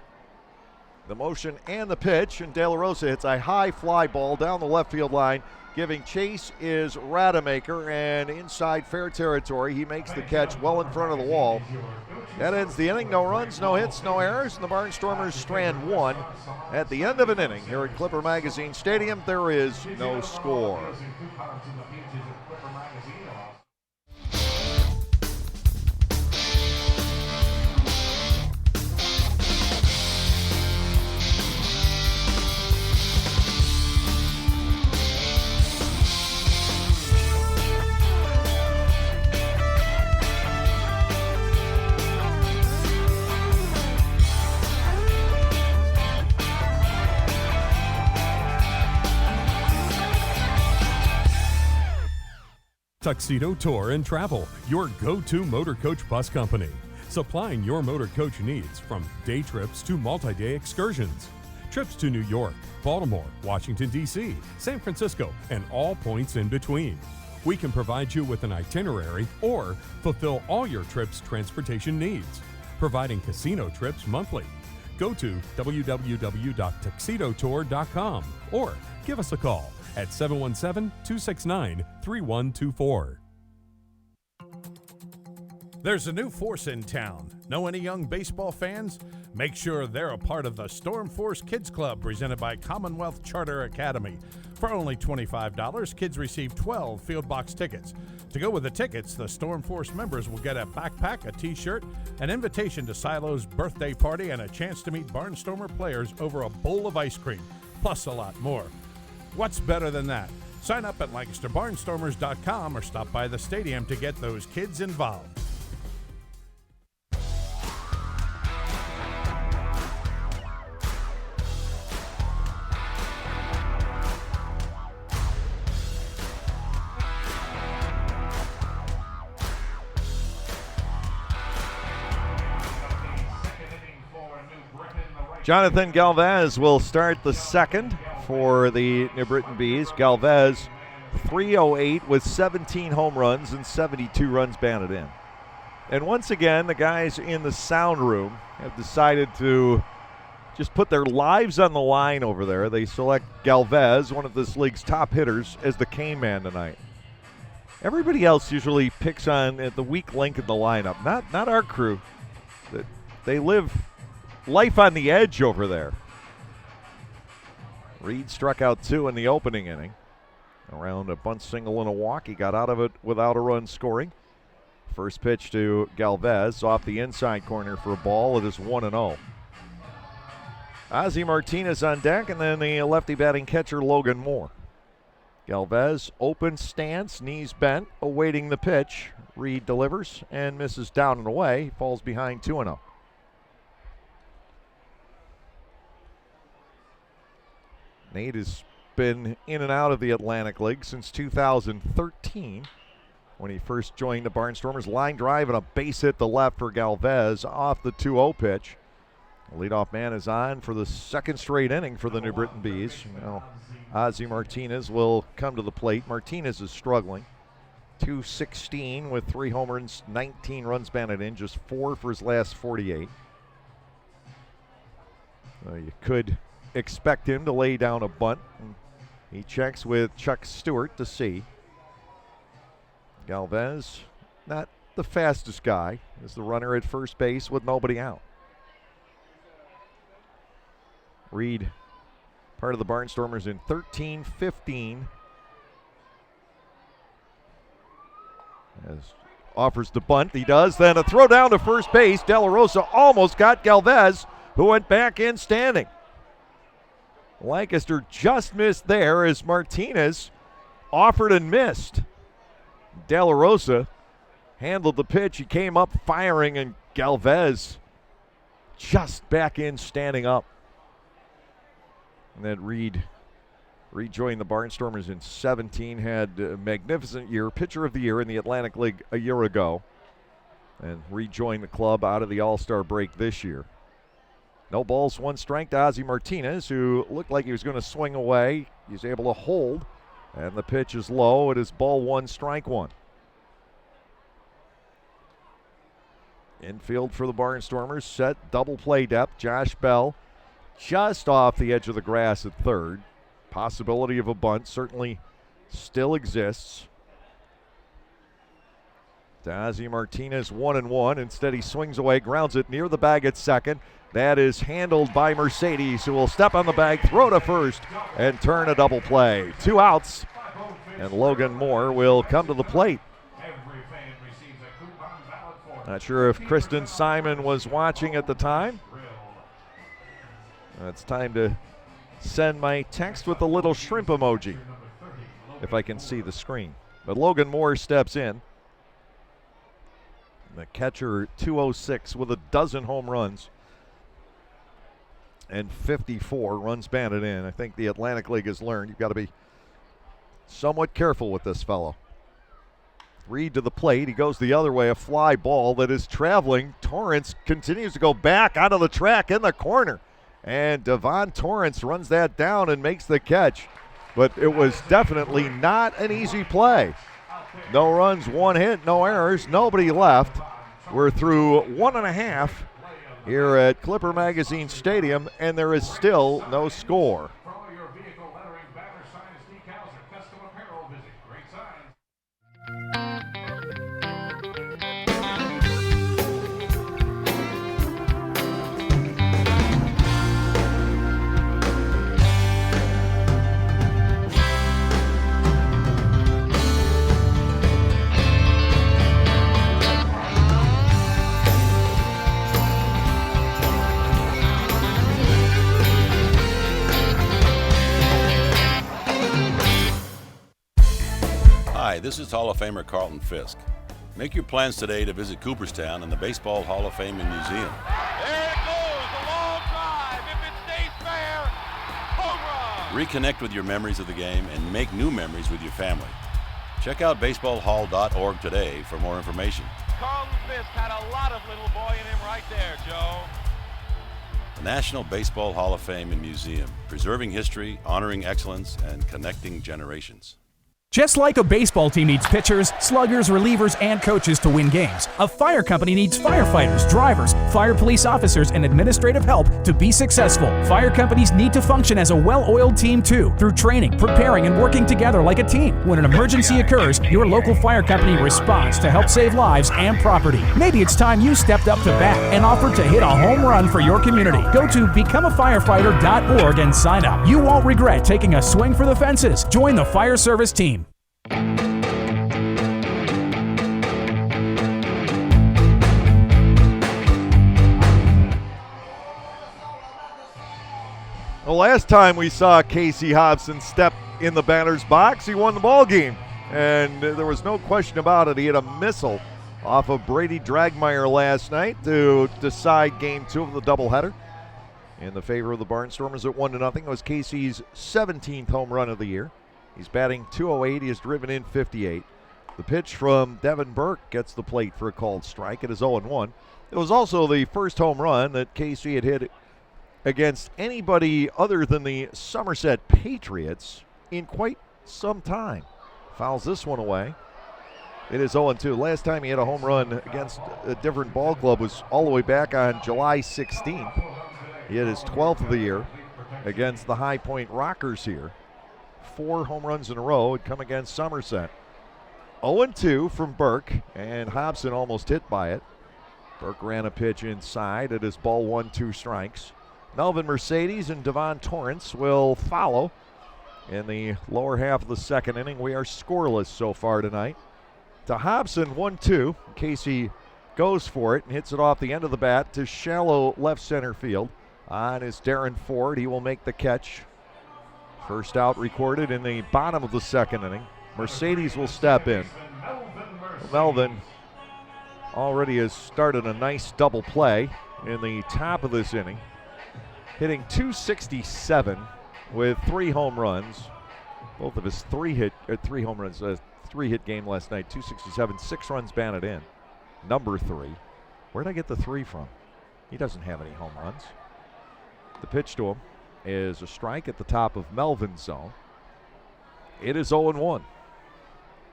The motion and the pitch, and De La Rosa hits a high fly ball down the left field line. Giving chase is Rademacher, and inside fair territory, he makes the catch well in front of the wall. That ends the inning. No runs, no hits, no errors, and the Barnstormers strand one. At the end of an inning here at Clipper Magazine Stadium, there is no score. Tuxedo Tour and Travel, your go-to motor coach bus company. Supplying your motor coach needs from day trips to multi-day excursions. Trips to New York, Baltimore, Washington, D.C., San Francisco, and all points in between. We can provide you with an itinerary or fulfill all your trip's transportation needs. Providing casino trips monthly. Go to www.tuxedotour.com or give us a call at 717-269-3124. There's a new force in town. Know any young baseball fans? Make sure they're a part of the Storm Force Kids Club presented by Commonwealth Charter Academy. For only $25, kids receive 12 field box tickets. To go with the tickets, the Storm Force members will get a backpack, a t-shirt, an invitation to Silo's birthday party, and a chance to meet Barnstormer players over a bowl of ice cream, plus a lot more. What's better than that? Sign up at LancasterBarnstormers.com or stop by the stadium to get those kids involved. Jonathan Galvez will start the second for the New Britain Bees. Galvez, .308 with 17 home runs and 72 runs batted in. And once again, the guys in the sound room have decided to just put their lives on the line over there. They select Galvez, one of this league's top hitters, as the cane man tonight. Everybody else usually picks on the weak link in the lineup. Not our crew. They live life on the edge over there. Reed struck out 2 in the opening inning. Around a bunt single and a walk. He got out of it without a run scoring. First pitch to Galvez off the inside corner for a ball. It is 1-0. Ozzie Martinez on deck, and then the lefty batting catcher Logan Moore. Galvez, open stance, knees bent, awaiting the pitch. Reed delivers and misses down and away. He falls behind 2-0. Nate has been in and out of the Atlantic League since 2013 when he first joined the Barnstormers. Line drive and a base hit to left for Galvez off the 2-0 pitch. The leadoff man is on for the second straight inning for the New Britain Bees. Now, Ozzie Martinez will come to the plate. Martinez is struggling. .216 with 3 homers, 19 runs batted in, just 4 for his last 48. You could expect him to lay down a bunt. He checks with Chuck Stewart to see. Galvez, not the fastest guy, is the runner at first base with nobody out. Reed, part of the Barnstormers in 13-15. As offers the bunt, he does. Then a throw down to first base. De La Rosa almost got Galvez, who went back in standing. Lancaster just missed there as Martinez offered and missed. De La Rosa handled the pitch. He came up firing, and Galvez just back in standing up. And then Reed rejoined the Barnstormers in 17, had a magnificent year, pitcher of the year in the Atlantic League a year ago. and rejoin the club out of the All-Star break this year. No balls, 1 strike to Ozzie Martinez, who looked like he was going to swing away. He's able to hold, and the pitch is low. It is ball 1, strike 1. Infield for the Barnstormers, set double play depth. Josh Bell just off the edge of the grass at third. Possibility of a bunt certainly still exists. Ozzie Martinez 1-1. Instead, he swings away, grounds it near the bag at second. That is handled by Mercedes, who will step on the bag, throw to first, and turn a double play. 2 outs, and Logan Moore will come to the plate. Not sure if Kristen Simon was watching at the time. It's time to send my text with a little shrimp emoji, if I can see the screen. But Logan Moore steps in. The catcher, 206 with a dozen home runs and 54 runs batted in. I think the Atlantic League has learned you've got to be somewhat careful with this fellow. Reed to the plate. He goes the other way, a fly ball that is traveling. Torrance continues to go back out of the track in the corner. And Devon Torrance runs that down and makes the catch. But it was definitely not an easy play. No runs, 1 hit, no errors, nobody left. We're through 1.5 here at Clipper Magazine Stadium, and there is still no score. Hi, this is Hall of Famer Carlton Fisk. Make your plans today to visit Cooperstown and the Baseball Hall of Fame and Museum. There it goes, a long drive. If it stays fair, home run. Reconnect with your memories of the game and make new memories with your family. Check out baseballhall.org today for more information. Carlton Fisk had a lot of little boy in him right there, Joe. The National Baseball Hall of Fame and Museum, preserving history, honoring excellence, and connecting generations. Just like a baseball team needs pitchers, sluggers, relievers, and coaches to win games, a fire company needs firefighters, drivers, fire police officers, and administrative help to be successful. Fire companies need to function as a well-oiled team too, through training, preparing, and working together like a team. When an emergency occurs, your local fire company responds to help save lives and property. Maybe it's time you stepped up to bat and offered to hit a home run for your community. Go to becomeafirefighter.org and sign up. You won't regret taking a swing for the fences. Join the fire service team. The last time we saw Casey Hobson step in the batter's box, he won the ball game, and there was no question about it. He had a missile off of Brady Dragmeyer last night to decide Game 2 of the doubleheader in the favor of the Barnstormers at 1-0. It was Casey's 17th home run of the year. He's batting .208. He has driven in 58. The pitch from Devin Burke gets the plate for a called strike. It is 0-1. It was also the first home run that Casey had hit against anybody other than the Somerset Patriots in quite some time. Fouls this one away. It is 0-2. Last time he had a home run against a different ball club was all the way back on July 16th. He had his 12th of the year against the High Point Rockers here. 4 home runs in a row had come against Somerset. 0-2 from Burke, and Hobson almost hit by it. Burke ran a pitch inside. It is ball 1, 2 strikes. Melvin Mercedes and Devon Torrance will follow in the lower half of the second inning. We are scoreless so far tonight. To Hobson, 1-2. Casey goes for it and hits it off the end of the bat to shallow left center field. On is Darren Ford. He will make the catch. First out recorded in the bottom of the second inning. Mercedes will step in. Melvin already has started a nice double play in the top of this inning, hitting .267 with 3 home runs. Both of his 3 home runs, 3-hit game last night, .267, 6 runs batted in. number 3. Where'd I get the 3 from? He doesn't have any home runs. The pitch to him is a strike at the top of Melvin's zone. It is 0-1.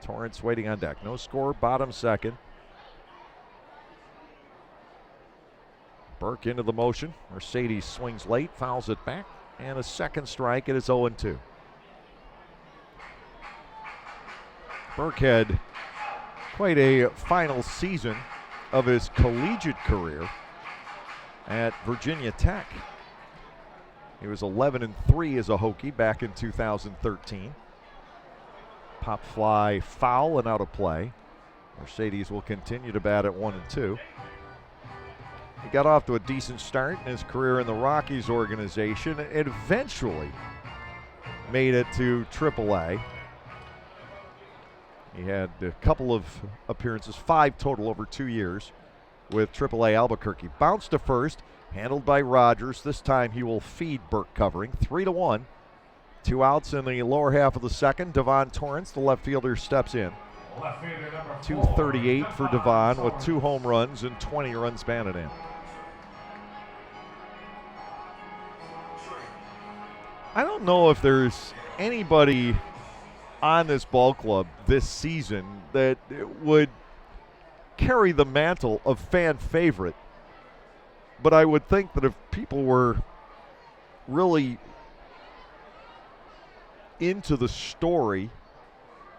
Torrance waiting on deck. No score, bottom second. Burke into the motion. Mercedes swings late, fouls it back, and a second strike. It is 0-2. Burke had quite a final season of his collegiate career at Virginia Tech. He was 11-3 as a Hokie back in 2013. Pop fly foul and out of play. Mercedes will continue to bat at 1-2. He got off to a decent start in his career in the Rockies organization and eventually made it to AAA. He had a couple of appearances, 5 total over 2 years with AAA Albuquerque. Bounced to first, handled by Rogers. This time he will feed Burke covering. 3-1. 2 outs in the lower half of the second. Devon Torrance, the left fielder, steps in. 238 for Devon with 2 home runs and 20 runs batted in. I don't know if there's anybody on this ball club this season that would carry the mantle of fan favorite, but I would think that if people were really into the story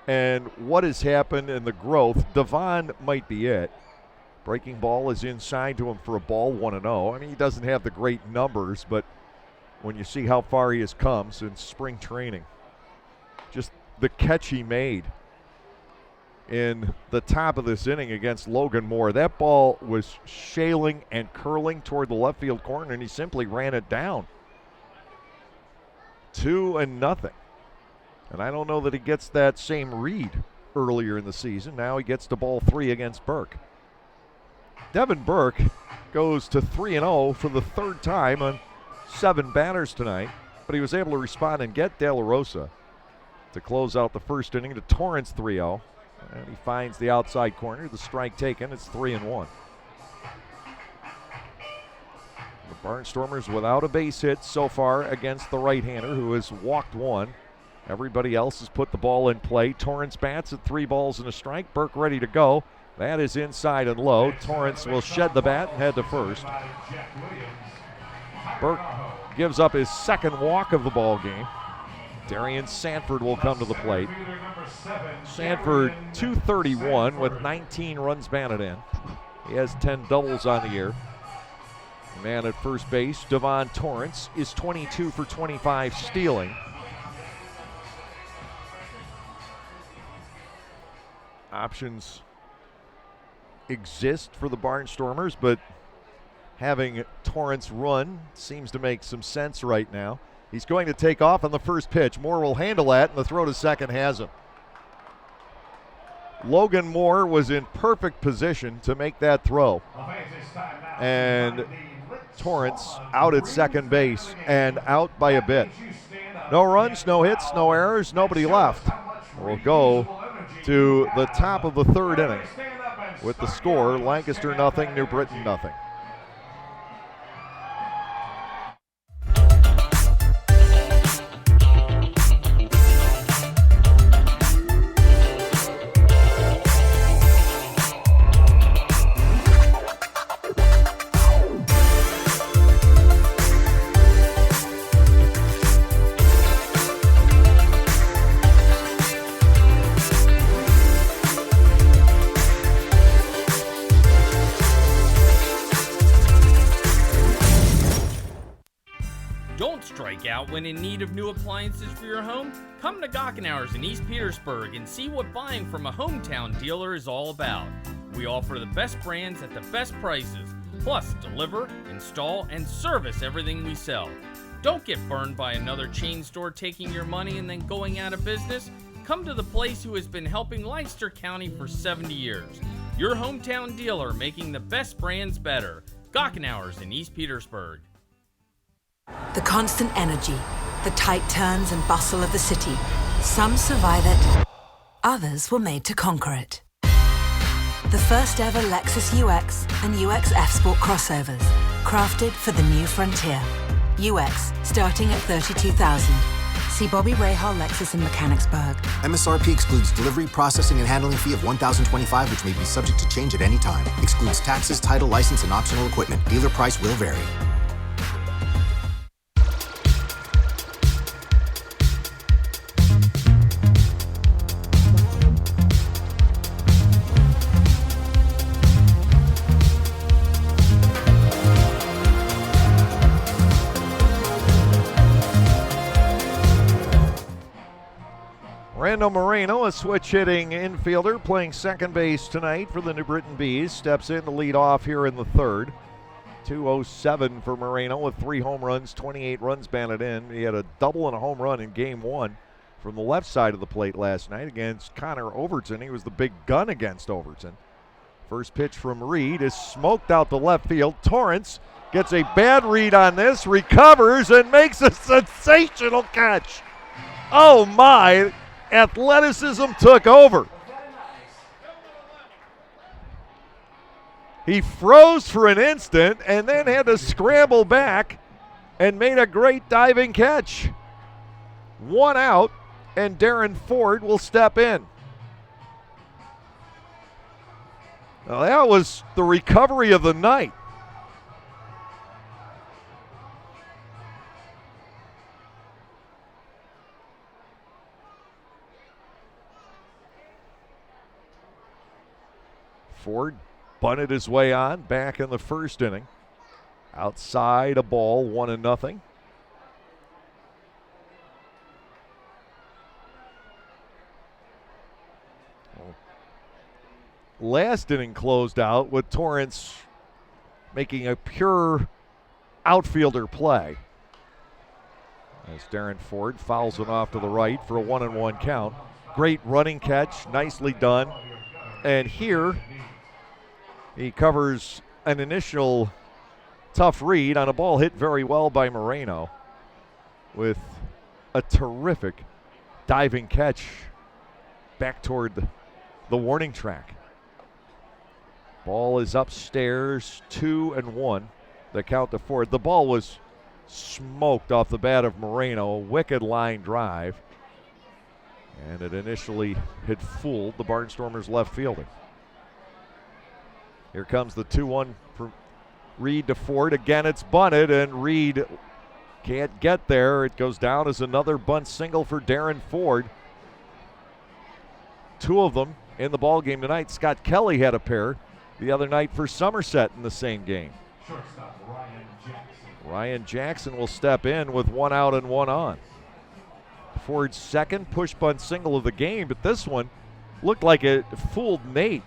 and what has happened and the growth, Devon might be it. Breaking ball is inside to him for a ball, 1-0. I mean, he doesn't have the great numbers, but when you see how far he has come since spring training, just the catch he made in the top of this inning against Logan Moore. That ball was shailing and curling toward the left field corner, and he simply ran it down. 2-0. And I don't know that he gets that same read earlier in the season. Now he gets to ball 3 against Burke. Devin Burke goes to 3-0 for the 3rd time on 7 batters tonight, but he was able to respond and get De La Rosa to close out the first inning to Torrance 3-0. And he finds the outside corner. The strike taken. It's 3-1. The Barnstormers without a base hit so far against the right-hander, who has walked 1. Everybody else has put the ball in play. Torrance bats at 3 balls and a strike. Burke ready to go. That is inside and low. Torrance will shed the bat and head to first. Burke gives up his 2nd walk of the ball game. Darian Sanford will come to the plate. Sanford, 231 with 19 runs batted in. He has 10 doubles on the year. The man at first base, Devon Torrance, is 22 for 25 stealing. Options exist for the Barnstormers, but having Torrance run seems to make some sense right now. He's going to take off on the first pitch. Moore will handle that, and the throw to second has him. Logan Moore was in perfect position to make that throw. And Torrance out at second base and out by a bit. No runs, no hits, no errors, nobody left. We'll go to the top of the 3rd inning with the score, Lancaster 0, New Britain 0. Out when in need of new appliances for your home? Come to Gockenauer's in East Petersburg and see what buying from a hometown dealer is all about. We offer the best brands at the best prices, plus deliver, install, and service everything we sell. Don't get burned by another chain store taking your money and then going out of business. Come to the place who has been helping Leicester County for 70 years. Your hometown dealer making the best brands better. Gockenauer's in East Petersburg. The constant energy, the tight turns and bustle of the city. Some survive it, others were made to conquer it. The first ever Lexus UX and UX F Sport crossovers, crafted for the new frontier. UX starting at $32,000. See Bobby Rahal Lexus in Mechanicsburg. MSRP excludes delivery, processing, and handling fee of $1,025, which may be subject to change at any time. Excludes taxes, title, license, and optional equipment. Dealer price will vary. Randall Moreno, a switch-hitting infielder, playing second base tonight for the New Britain Bees, steps in to lead off here in the third. 207 for Moreno with 3 home runs, 28 runs batted in. He had a double and a home run in Game 1 from the left side of the plate last night against Connor Overton. He was the big gun against Overton. First pitch from Reed is smoked out to left field. Torrance gets a bad read on this, recovers, and makes a sensational catch. Oh my! Athleticism took over. He froze for an instant and then had to scramble back and made a great diving catch. 1 out, and Darren Ford will step in. Now that was the recovery of the night. Ford bunted his way on back in the first inning. Outside a ball, 1-0. Last inning closed out with Torrance making a pure outfielder play. As Darren Ford fouls it off to the right for a 1-1 count. Great running catch, nicely done. And here, he covers an initial tough read on a ball hit very well by Moreno with a terrific diving catch back toward the warning track. Ball is upstairs, 2-1. The count to Ford. The ball was smoked off the bat of Moreno, a wicked line drive. And it initially had fooled the Barnstormers left fielder. Here comes the 2-1 from Reed to Ford. Again, it's bunted, and Reed can't get there. It goes down as another bunt single for Darren Ford. 2 of them in the ball game tonight. Scott Kelly had a pair the other night for Somerset in the same game. Shortstop Ryan Jackson. Ryan Jackson will step in with 1 out and 1 on. Ford's second push bunt single of the game, but this one looked like it fooled Nate.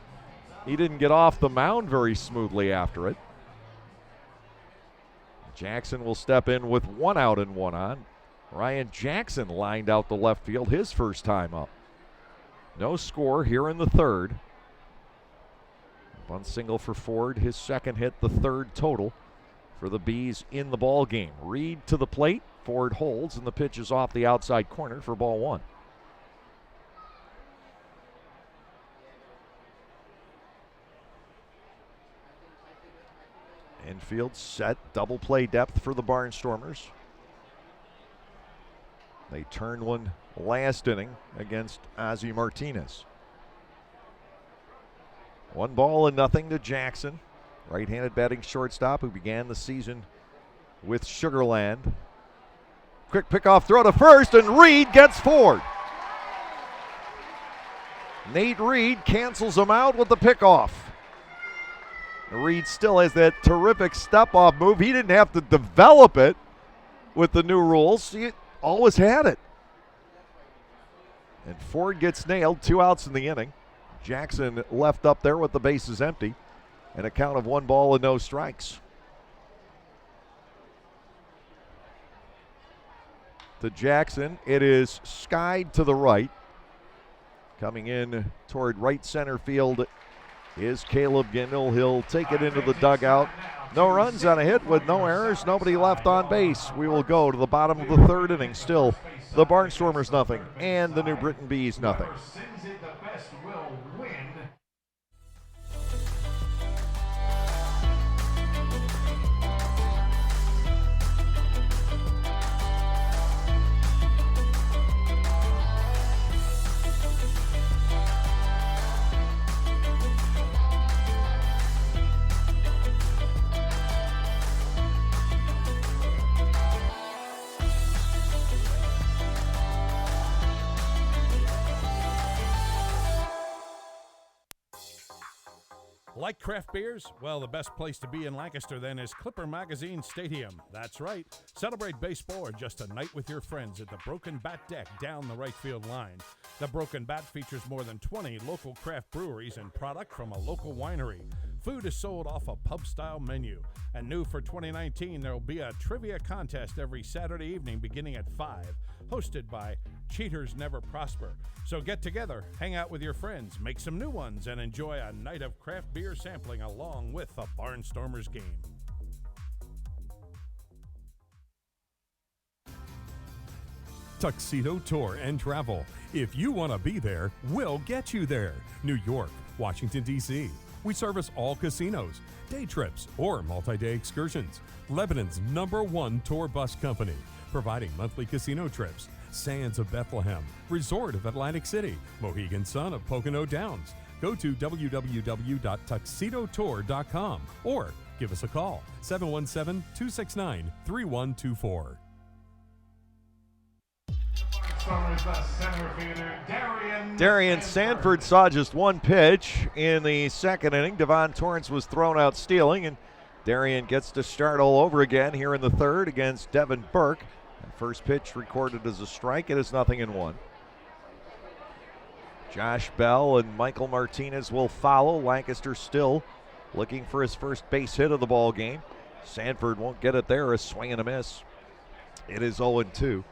He didn't get off the mound very smoothly after it. Jackson will step in with 1 out and 1 on. Ryan Jackson lined out the left field his first time up. No score here in the third. Bunt single for Ford, his second hit, the third total for the Bees in the ball game. Reed to the plate, Ford holds, and the pitch is off the outside corner for ball 1. Infield set, double play depth for the Barnstormers. They turned one last inning against Ozzie Martinez. 1-0 to Jackson, right-handed batting shortstop who began the season with Sugarland. Quick pickoff throw to first, and Reed gets Ford. Nate Reed cancels him out with the pickoff. Reed still has that terrific step-off move. He didn't have to develop it with the new rules. He always had it. And Ford gets nailed, 2 outs in the inning. Jackson left up there with the bases empty and a count of 1 and no strikes. To Jackson, it is skied to the right. Coming in toward right center field is Caleb Gindel. He'll take it into the dugout. No runs on a hit with no errors, nobody left on base. We will go to the bottom of the third inning. Still the Barnstormers nothing and the New Britain Bees nothing. Like craft beers? Well, the best place to be in Lancaster then is Clipper Magazine Stadium. That's right. Celebrate baseball or just a night with your friends at the Broken Bat Deck down the right field line. The Broken Bat features more than 20 local craft breweries and product from a local winery. Food is sold off a pub-style menu. And new for 2019, there will be a trivia contest every Saturday evening beginning at 5, hosted by Cheaters Never Prosper. So get together, hang out with your friends, make some new ones, and enjoy a night of craft beer sampling along with a Barnstormers game. Tuxedo Tour and Travel. If you want to be there, we'll get you there. New York, Washington, D.C. We service all casinos, day trips, or multi-day excursions. Lebanon's #1 tour bus company, providing monthly casino trips. Sands of Bethlehem, Resort of Atlantic City, Mohegan Sun of Pocono Downs. Go to www.tuxedotour.com or give us a call, 717-269-3124. Darian Sanford saw just one pitch in the second inning. Devon Torrance was thrown out stealing, and Darian gets to start all over again here in the third against Devin Burke. First pitch recorded as a strike. It is 0-1. Josh Bell and Michael Martinez will follow. Lancaster still looking for his first base hit of the ball game. Sanford won't get it there. A swing and a miss. It is 0-2.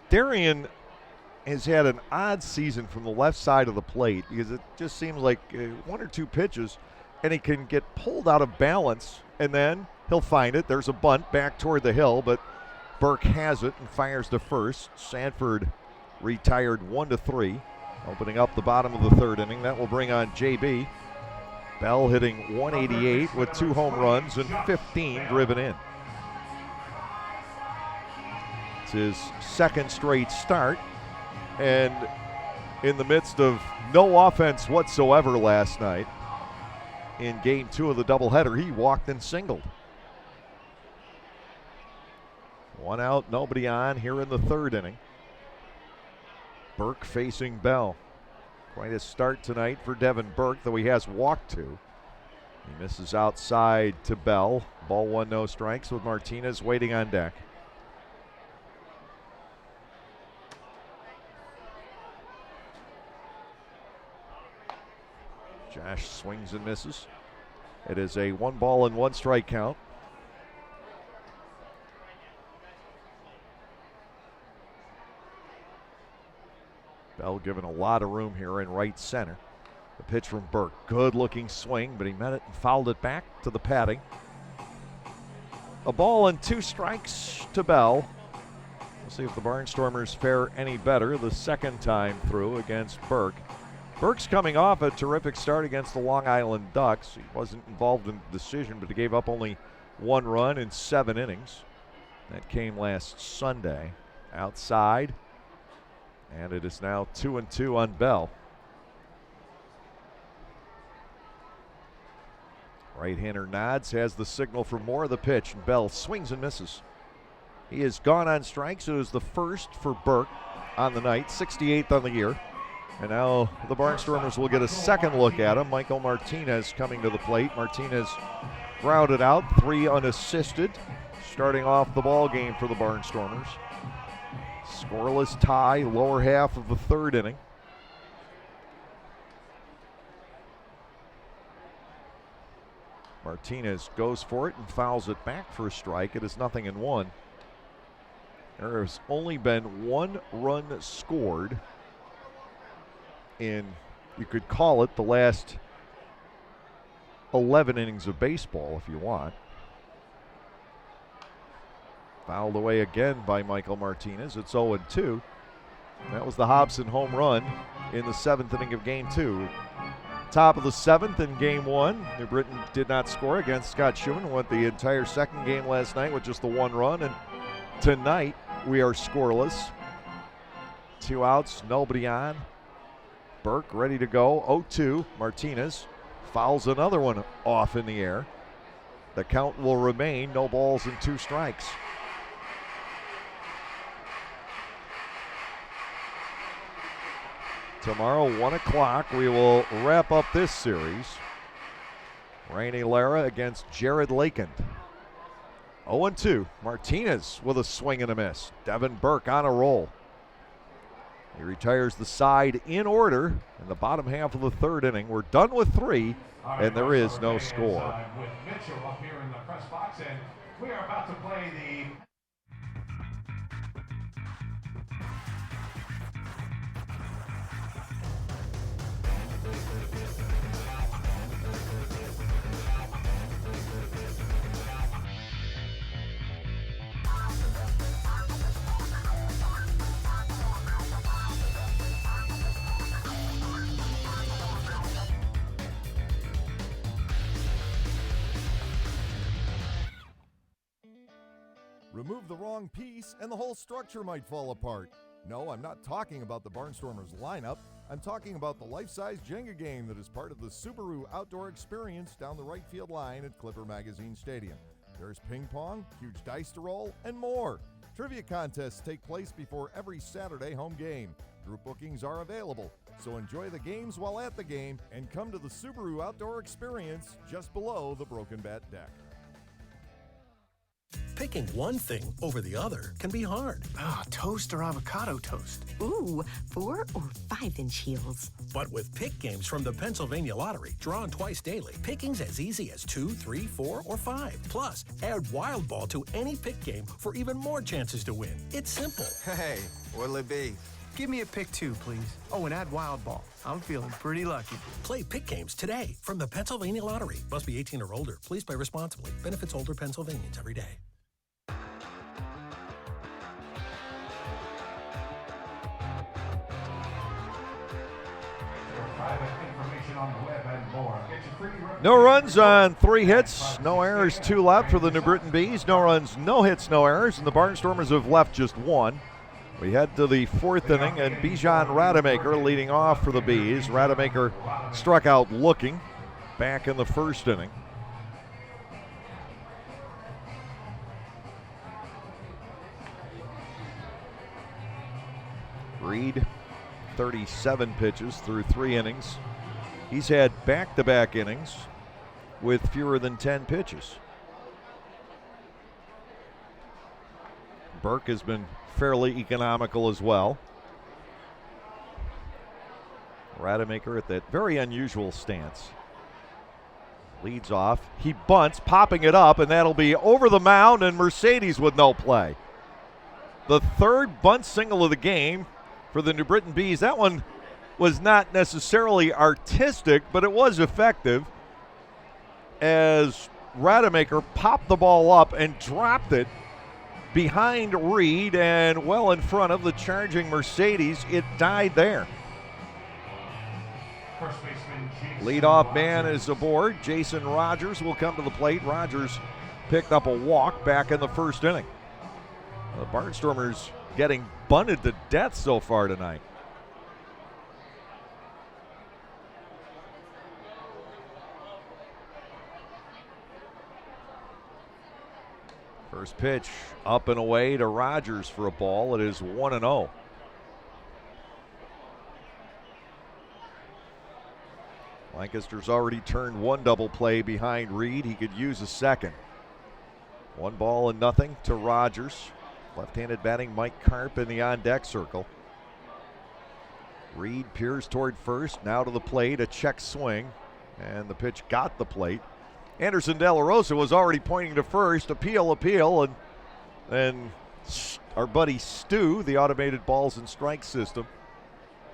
Darian has had an odd season from the left side of the plate because it just seems like one or two pitches and he can get pulled out of balance and then he'll find it. There's a bunt back toward the hill, but Burke has it and fires to first. Sanford retired 1-3, opening up the bottom of the third inning. That will bring on JB. Bell hitting 188 with 2 home runs and 15 driven in. It's his second straight start, and in the midst of no offense whatsoever last night, in game 2 of the doubleheader, he walked and singled. 1 out, nobody on here in the third inning. Burke facing Bell. Quite a start tonight for Devin Burke, though he has walked 2. He misses outside to Bell. Ball 1, no strikes with Martinez waiting on deck. Josh swings and misses. It is a 1-1 strike count. Bell given a lot of room here in right center. The pitch from Burke. Good looking swing, but he met it and fouled it back to the padding. A ball and 2 strikes to Bell. We'll see if the Barnstormers fare any better the second time through against Burke. Burke's coming off a terrific start against the Long Island Ducks. He wasn't involved in the decision, but he gave up only 1 run in 7 innings. That came last Sunday. Outside. And it is now 2-2 on Bell. Right-hander nods, has the signal for more of the pitch, and Bell swings and misses. He has gone on strikes. It was the first for Burke on the night, 68th on the year. And now the Barnstormers will get a second look at him. Michael Martinez coming to the plate. Martinez grounded out, 3 unassisted, starting off the ball game for the Barnstormers. Scoreless tie, lower half of the third inning. Martinez goes for it and fouls it back for a strike. It is 0-1. There has only been 1 run scored in, you could call it, the last 11 innings of baseball if you want. Fouled away again by Michael Martinez. It's 0-2. That was the Hobson home run in the 7th inning of game 2. Top of the 7th in game 1. New Britain did not score against Scott Schumann. Went the entire second game last night with just the 1 run. And tonight we are scoreless. 2 outs, nobody on. Burke ready to go. 0-2. Martinez fouls another one off in the air. The count will remain no balls and 2 strikes. Tomorrow, 1 o'clock, we will wrap up this series. Rainey Lara against Jared Lakend. 0-2. Martinez with a swing and a miss. Devin Burke on a roll. He retires the side in order in the bottom half of the third inning. We're done with 3, and there is no score. With Mitchell up here in the press box, and we are about to play the Remove the wrong piece and the whole structure might fall apart. No, I'm not talking about the Barnstormers lineup. I'm talking about the life-size Jenga game that is part of the Subaru Outdoor Experience down the right field line at Clipper Magazine Stadium. There's ping pong, huge dice to roll, and more. Trivia contests take place before every Saturday home game. Group bookings are available, so enjoy the games while at the game and come to the Subaru Outdoor Experience just below the Broken Bat deck. Picking one thing over the other can be hard. Toast or avocado toast? Ooh, 4 or 5-inch heels. But with pick games from the Pennsylvania Lottery, drawn twice daily, picking's as easy as 2, 3, 4, or 5. Plus, add Wild Ball to any pick game for even more chances to win. It's simple. Hey, what'll it be? Give me a pick 2, please. Oh, and add Wild Ball. I'm feeling pretty lucky. Play pick games today from the Pennsylvania Lottery. Must be 18 or older. Please play responsibly. Benefits older Pennsylvanians every day. No runs on 3 hits, no errors, 2 left for the New Britain Bees. No runs, no hits, no errors, and the Barnstormers have left just 1. We head to the 4th inning, and Bijan Rademacher leading off for the Bees. Rademacher struck out looking back in the 1st inning. Reed, 37 pitches through 3 innings. He's had back-to-back innings with fewer than 10 pitches. Burke has been fairly economical as well. Rademacher at that very unusual stance. Leads off. He bunts, popping it up, and that'll be over the mound, and Mercedes with no play. The 3rd bunt single of the game for the New Britain Bees. That one was not necessarily artistic, but it was effective as Rademacher popped the ball up and dropped it behind Reed and well in front of the charging Mercedes. It died there. Leadoff man is aboard. Jason Rogers will come to the plate. Rogers picked up a walk back in the 1st inning. The Barnstormers getting bunted to death so far tonight. First pitch up and away to Rogers for a ball. It is 1-0. Lancaster's already turned 1 double play behind Reed. He could use a second. 1-0 to Rogers. Left-handed batting Mike Karp in the on-deck circle. Reed peers toward first, now to the plate, a check swing, and the pitch got the plate. Anderson De La Rosa was already pointing to first, appeal, and our buddy Stu, the automated balls and strikes system,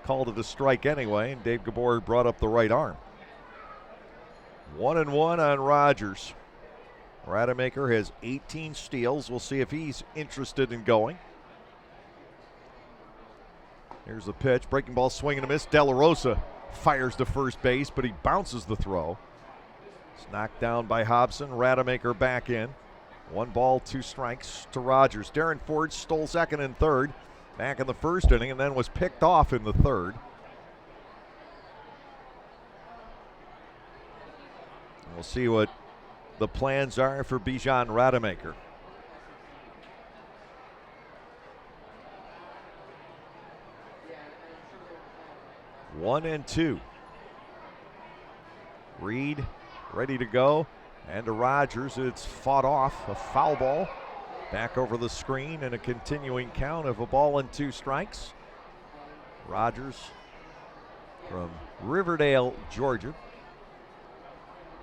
called it a strike anyway, and Dave Gabor brought up the right arm. 1-1 on Rogers. Rademacher has 18 steals. We'll see if he's interested in going. Here's the pitch. Breaking ball, swing and a miss. De La Rosa fires to first base, but he bounces the throw. It's knocked down by Hobson. Rademacher back in. 1 ball, 2 strikes to Rogers. Darren Ford stole 2nd and 3rd back in the 1st inning and then was picked off in the 3rd. We'll see what the plans are for Bijan Rademacher. One and two. Reed ready to go. And to Rogers, it's fought off, a foul ball. Back over the screen and a continuing count of a ball and 2 strikes. Rogers from Riverdale, Georgia.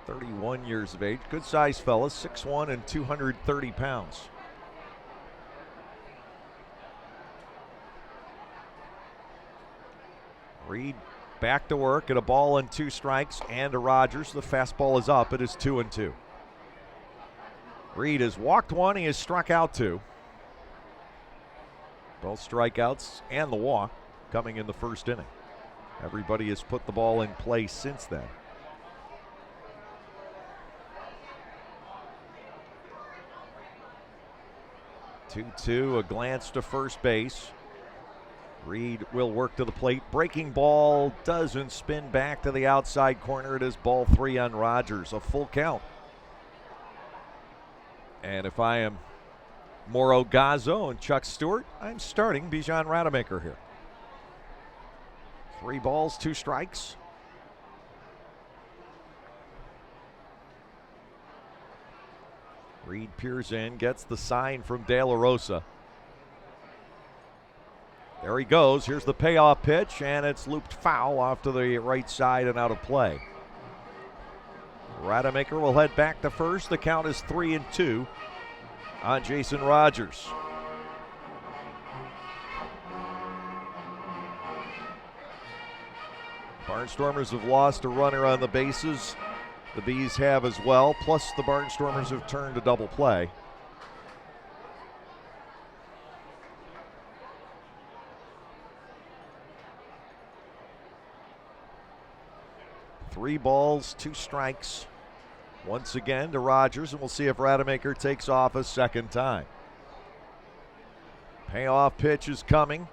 31 years of age. Good-sized fella, 6'1" and 230 pounds. Reed back to work at a ball and 2 strikes, and to Rogers. The fastball is up. It is 2-2. Reed has walked 1. He has struck out 2. Both strikeouts and the walk coming in the first inning. Everybody has put the ball in play since then. Two, a glance to first base. Reed will work to the plate. Breaking ball doesn't spin back to the outside corner. It is ball 3 on Rogers. A full count. And if I am Mauro Gazzo and Chuck Stewart, I'm starting Bijan Rademacher here. 3 balls, 2 strikes. Reed peers in, gets the sign from De La Rosa. There he goes. Here's the payoff pitch, and it's looped foul off to the right side and out of play. Rademacher will head back to first. The count is 3-2 on Jason Rogers. Barnstormers have lost a runner on the bases. The Bees have as well, plus the Barnstormers have turned a double play. Three balls, 2 strikes. Once again to Rogers, and we'll see if Rademacher takes off a second time. Payoff pitch is coming.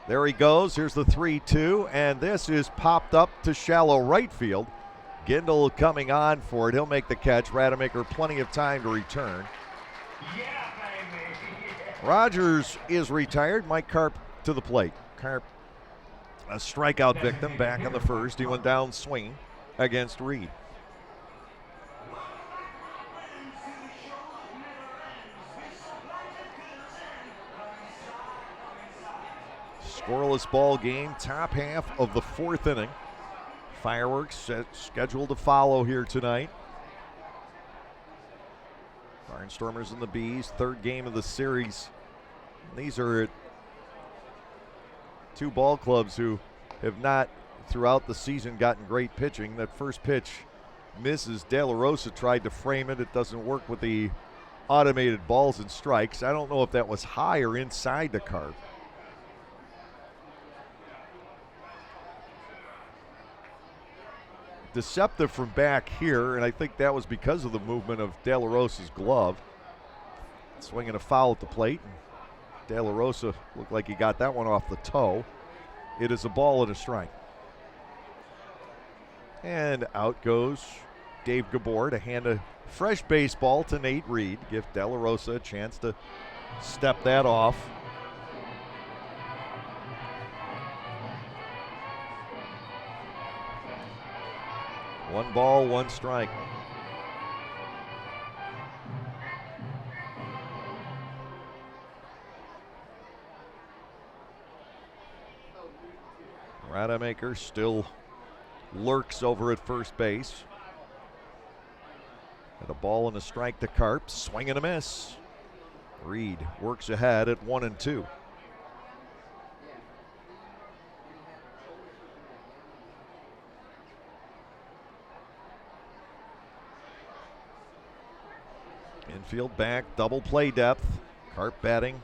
There he goes. Here's the 3-2, and this is popped up to shallow right field. Gindel coming on for it. He'll make the catch. Rademacher plenty of time to return. Rogers is retired. Mike Carp to the plate. Carp, a strikeout victim back in the first. He went down swinging against Reed. Scoreless ball game, top half of the 4th inning. Fireworks scheduled to follow here tonight. Barnstormers and the Bees, 3rd game of the series. These are 2 ball clubs who have not, throughout the season, gotten great pitching. That first pitch misses. De La Rosa tried to frame it. It doesn't work with the automated balls and strikes. I don't know if that was high or inside the Carp. Deceptive from back here, and I think that was because of the movement of De La Rosa's glove. Swinging a foul at the plate. De La Rosa looked like he got that one off the toe. It is a ball and a strike. And out goes Dave Gabor to hand a fresh baseball to Nate Reed. Give De La Rosa a chance to step that off. One ball, 1 strike. Rademacher still lurks over at first base. And a ball and a strike to Carp. Swing and a miss. Reed works ahead at 1-2. Infield back, double play depth. Carp batting.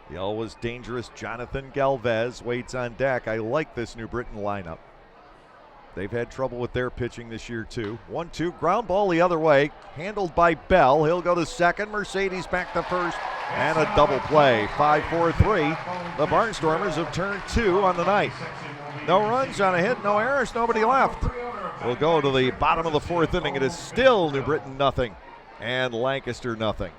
The always dangerous Jonathan Galvez waits on deck. I like this New Britain lineup. They've had trouble with their pitching this year too. 1-2, ground ball the other way, handled by Bell. He'll go to second. Mercedes back to first, and a double play. 5-4-3. The Barnstormers have turned 2 on the night. No runs on a hit, no errors, nobody left. We'll go to the bottom of the 4th inning. It is still New Britain nothing and Lancaster nothing.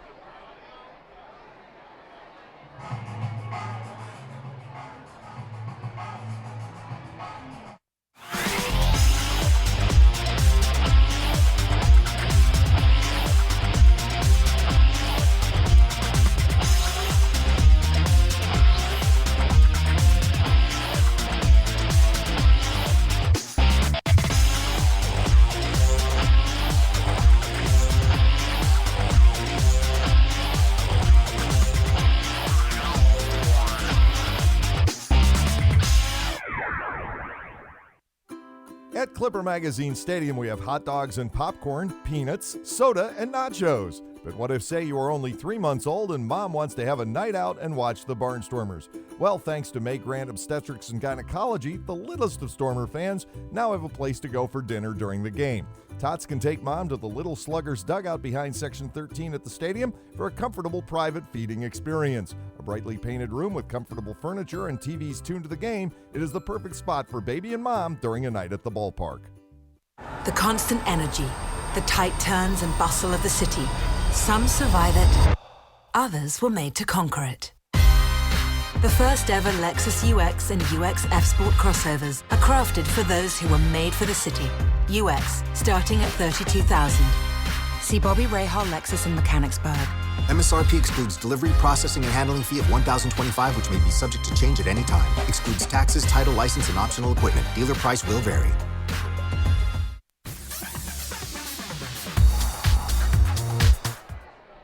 Clipper Magazine Stadium, we have hot dogs and popcorn, peanuts, soda, and nachos. But what if, say, you are only 3 months old and mom wants to have a night out and watch the Barnstormers? Well, thanks to May Grant Obstetrics and Gynecology, the littlest of Stormer fans now have a place to go for dinner during the game. Tots can take mom to the Little Sluggers dugout behind Section 13 at the stadium for a comfortable private feeding experience. A brightly painted room with comfortable furniture and TVs tuned to the game, it is the perfect spot for baby and mom during a night at the ballpark. The constant energy, the tight turns and bustle of the city. Some survive it, others were made to conquer it. The first ever Lexus UX and UX F Sport crossovers are crafted for those who were made for the city. UX, starting at $32,000. See Bobby Rahal Lexus in Mechanicsburg. MSRP excludes delivery, processing, and handling fee of $1,025, which may be subject to change at any time. Excludes taxes, title, license, and optional equipment. Dealer price will vary.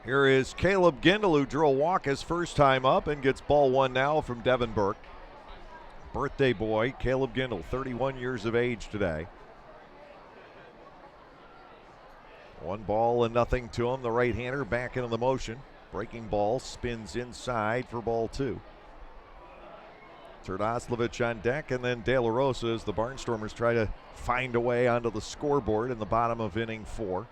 Here is Caleb Gindel, who drew a walk his first time up and gets ball one now from Devin Burke. Birthday boy, Caleb Gindel, 31 years of age today. 1-0 to him. The right-hander back into the motion. Breaking ball, spins inside for ball two. Terdoslavich on deck, and then De La Rosa as the Barnstormers try to find a way onto the scoreboard in the bottom of inning 4.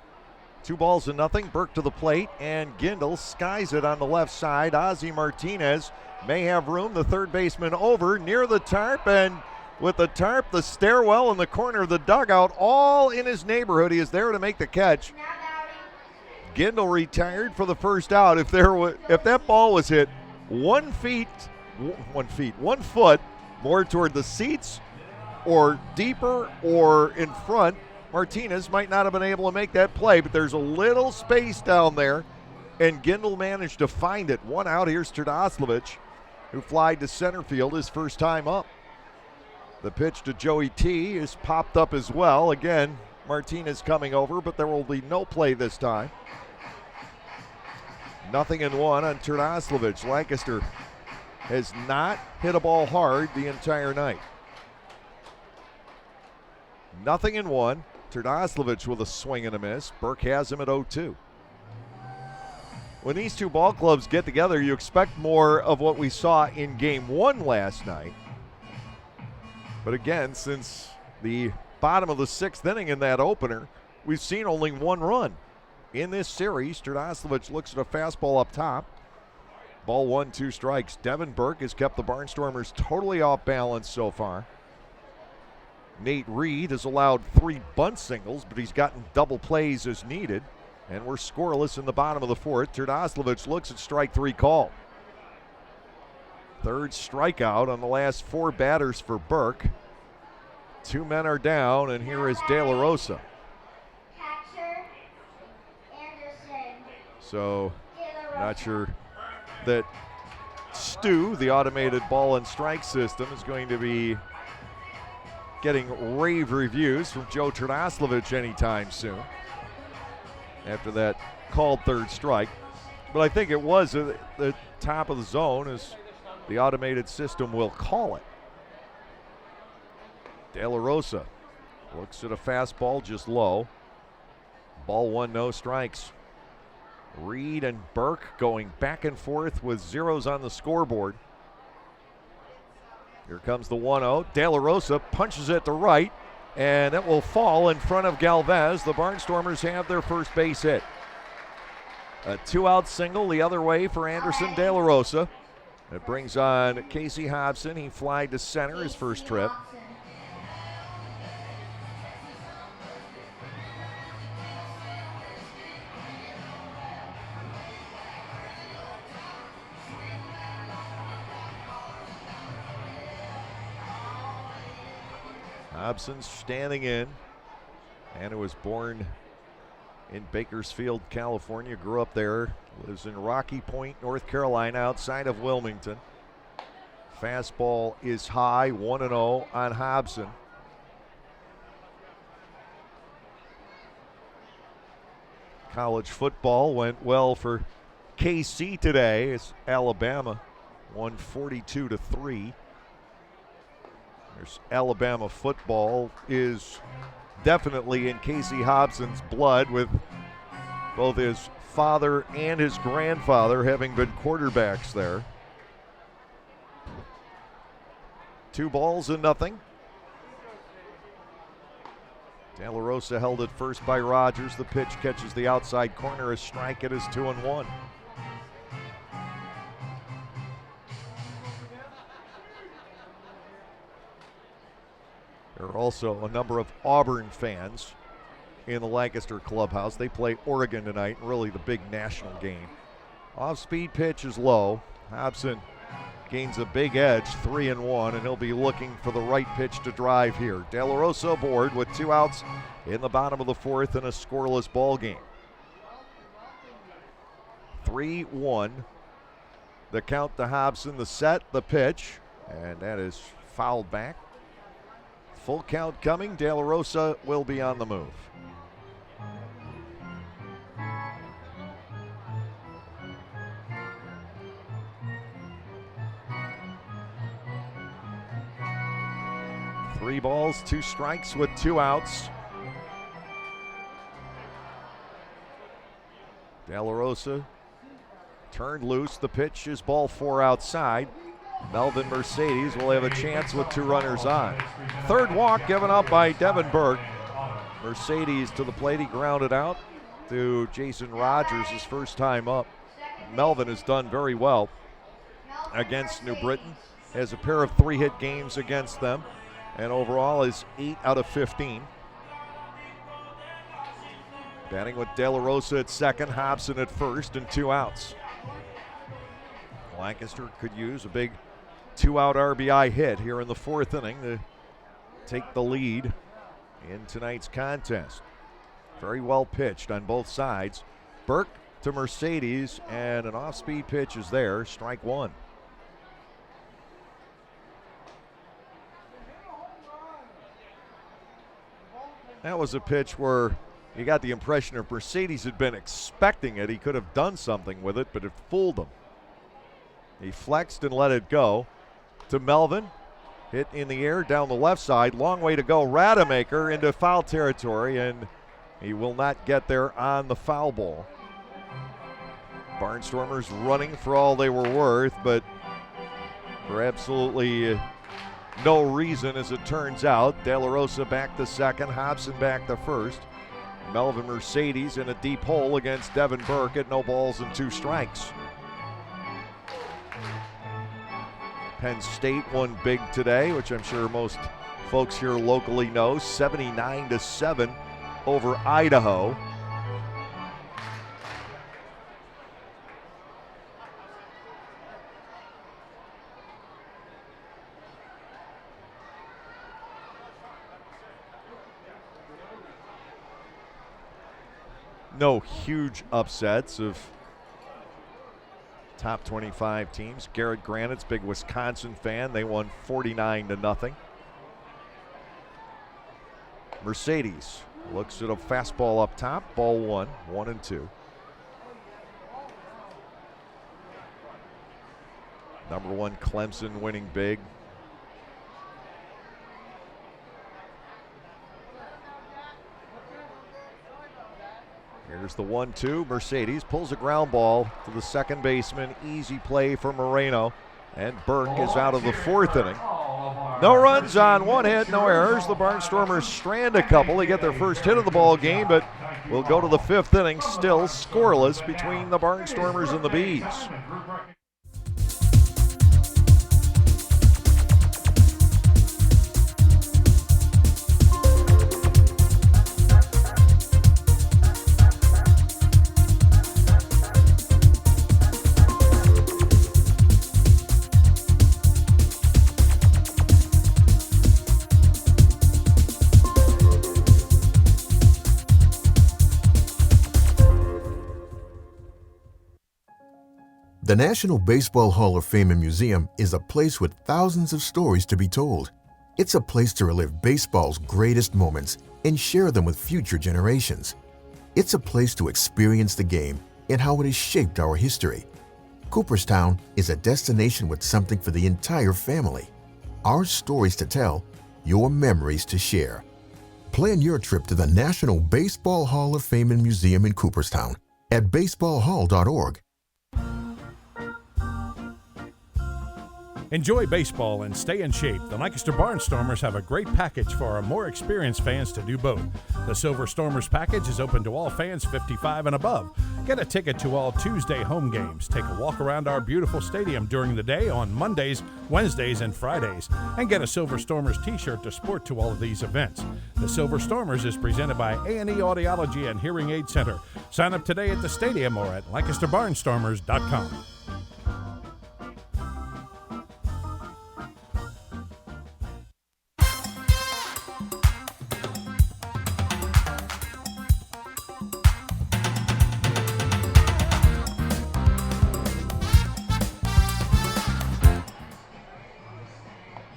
2-0. Burke to the plate, and Gindel skies it on the left side. Ozzie Martinez may have room. The third baseman over near the tarp, and with the tarp, the stairwell, in the corner of the dugout, all in his neighborhood. He is there to make the catch. Gindel retired for the first out. If that ball was hit 1 foot more toward the seats or deeper or in front, Martinez might not have been able to make that play, but there's a little space down there, and Gindel managed to find it. 1 out. Here's Terdoslavich, who flied to center field his first time up. The pitch to Joey T is popped up as well. Again, Martinez coming over, but there will be no play this time. 0-1 on Terdoslavich. Lancaster has not hit a ball hard the entire night. 0-1. Terdoslavich with a swing and a miss. Burke has him at 0-2. When these two ball clubs get together, you expect more of what we saw in Game 1 last night. But again, since the bottom of the 6th inning in that opener, we've seen only 1 run. In this series, Terdoslavich looks at a fastball up top. Ball 1, 2 strikes. Devin Burke has kept the Barnstormers totally off balance so far. Nate Reed has allowed 3 bunt singles, but he's gotten double plays as needed. And we're scoreless in the bottom of the 4th. Terdoslavich looks at strike 3 call. Third strikeout on the last 4 batters for Burke. 2 men are down, and here is De La Rosa. So, not sure that Stu, the automated ball and strike system, is going to be getting rave reviews from Joe Terdoslavich anytime soon after that called third strike. But I think it was at the top of the zone, as the automated system will call it. De La Rosa looks at a fastball just low. Ball 1, no strikes. Reed and Burke going back and forth with zeros on the scoreboard. Here comes the 1-0. De La Rosa punches it to right, and it will fall in front of Galvez. The Barnstormers have their first base hit. A 2-out single the other way for Anderson De La Rosa. It brings on Casey Hobson. He flied to center his first trip. Hobson's standing in, and who was born in Bakersfield, California, grew up there, lives in Rocky Point, North Carolina, outside of Wilmington. Fastball is high, 1-0 on Hobson. College football went well for KC today. It's Alabama won 42-3. There's Alabama football is definitely in Casey Hobson's blood, with both his father and his grandfather having been quarterbacks there. 2-0. De La Rosa held it first by Rogers. The pitch catches the outside corner. A strike. It is 2-1. There are also a number of Auburn fans in the Lancaster clubhouse. They play Oregon tonight, really the big national game. Off-speed pitch is low. Hobson gains a big edge, 3-1, and he'll be looking for the right pitch to drive here. De La Rosa aboard with 2 outs in the bottom of the 4th in a scoreless ball game. 3-1. The count to Hobson, the set, the pitch, and that is fouled back. Full count coming. De La Rosa will be on the move. Three balls, 2 strikes with 2 outs. De La Rosa turned loose. The pitch is ball 4 outside. Melvin Mercedes will have a chance with 2 runners on. 3rd walk given up by Devin Burke. Mercedes to the plate. He grounded out to Jason Rogers his first time up. Melvin has done very well against New Britain. Has a pair of 3-hit games against them, and overall is 8 out of 15. Batting with De La Rosa at second, Hobson at first, and 2 outs. Lancaster could use a big 2-out RBI hit here in the 4th inning to take the lead in tonight's contest. Very well pitched on both sides. Burke to Mercedes, and an off-speed pitch is there, strike 1. That was a pitch where you got the impression if Mercedes had been expecting it, he could have done something with it, but it fooled him. He flexed and let it go to Melvin. Hit in the air down the left side. Long way to go. Rademacher into foul territory, and he will not get there on the foul ball. Barnstormers running for all they were worth, but for absolutely no reason, as it turns out. De La Rosa back to second. Hobson back to first. Melvin Mercedes in a deep hole against Devin Burke at no balls and 2 strikes. Penn State won big today, which I'm sure most folks here locally know, 79-7 over Idaho. No huge upsets of top 25 teams. Garrett Granite's big Wisconsin fan. They won 49-0. Mercedes looks at a fastball up top. Ball 1, 1-2. Number 1 Clemson winning big. Here's the 1-2. Mercedes pulls a ground ball to the second baseman. Easy play for Moreno. And Burke is out of the 4th inning. No runs on 1 hit, no errors. The Barnstormers strand a couple. They get their first hit of the ball game, but we'll go to the 5th inning, still scoreless between the Barnstormers and the Bees. The National Baseball Hall of Fame and Museum is a place with thousands of stories to be told. It's a place to relive baseball's greatest moments and share them with future generations. It's a place to experience the game and how it has shaped our history. Cooperstown is a destination with something for the entire family. Our stories to tell, your memories to share. Plan your trip to the National Baseball Hall of Fame and Museum in Cooperstown at baseballhall.org. Enjoy baseball and stay in shape. The Lancaster Barnstormers have a great package for our more experienced fans to do both. The Silver Stormers package is open to all fans 55 and above. Get a ticket to all Tuesday home games. Take a walk around our beautiful stadium during the day on Mondays, Wednesdays, and Fridays. And get a Silver Stormers t-shirt to sport to all of these events. The Silver Stormers is presented by A&E Audiology and Hearing Aid Center. Sign up today at the stadium or at LancasterBarnstormers.com.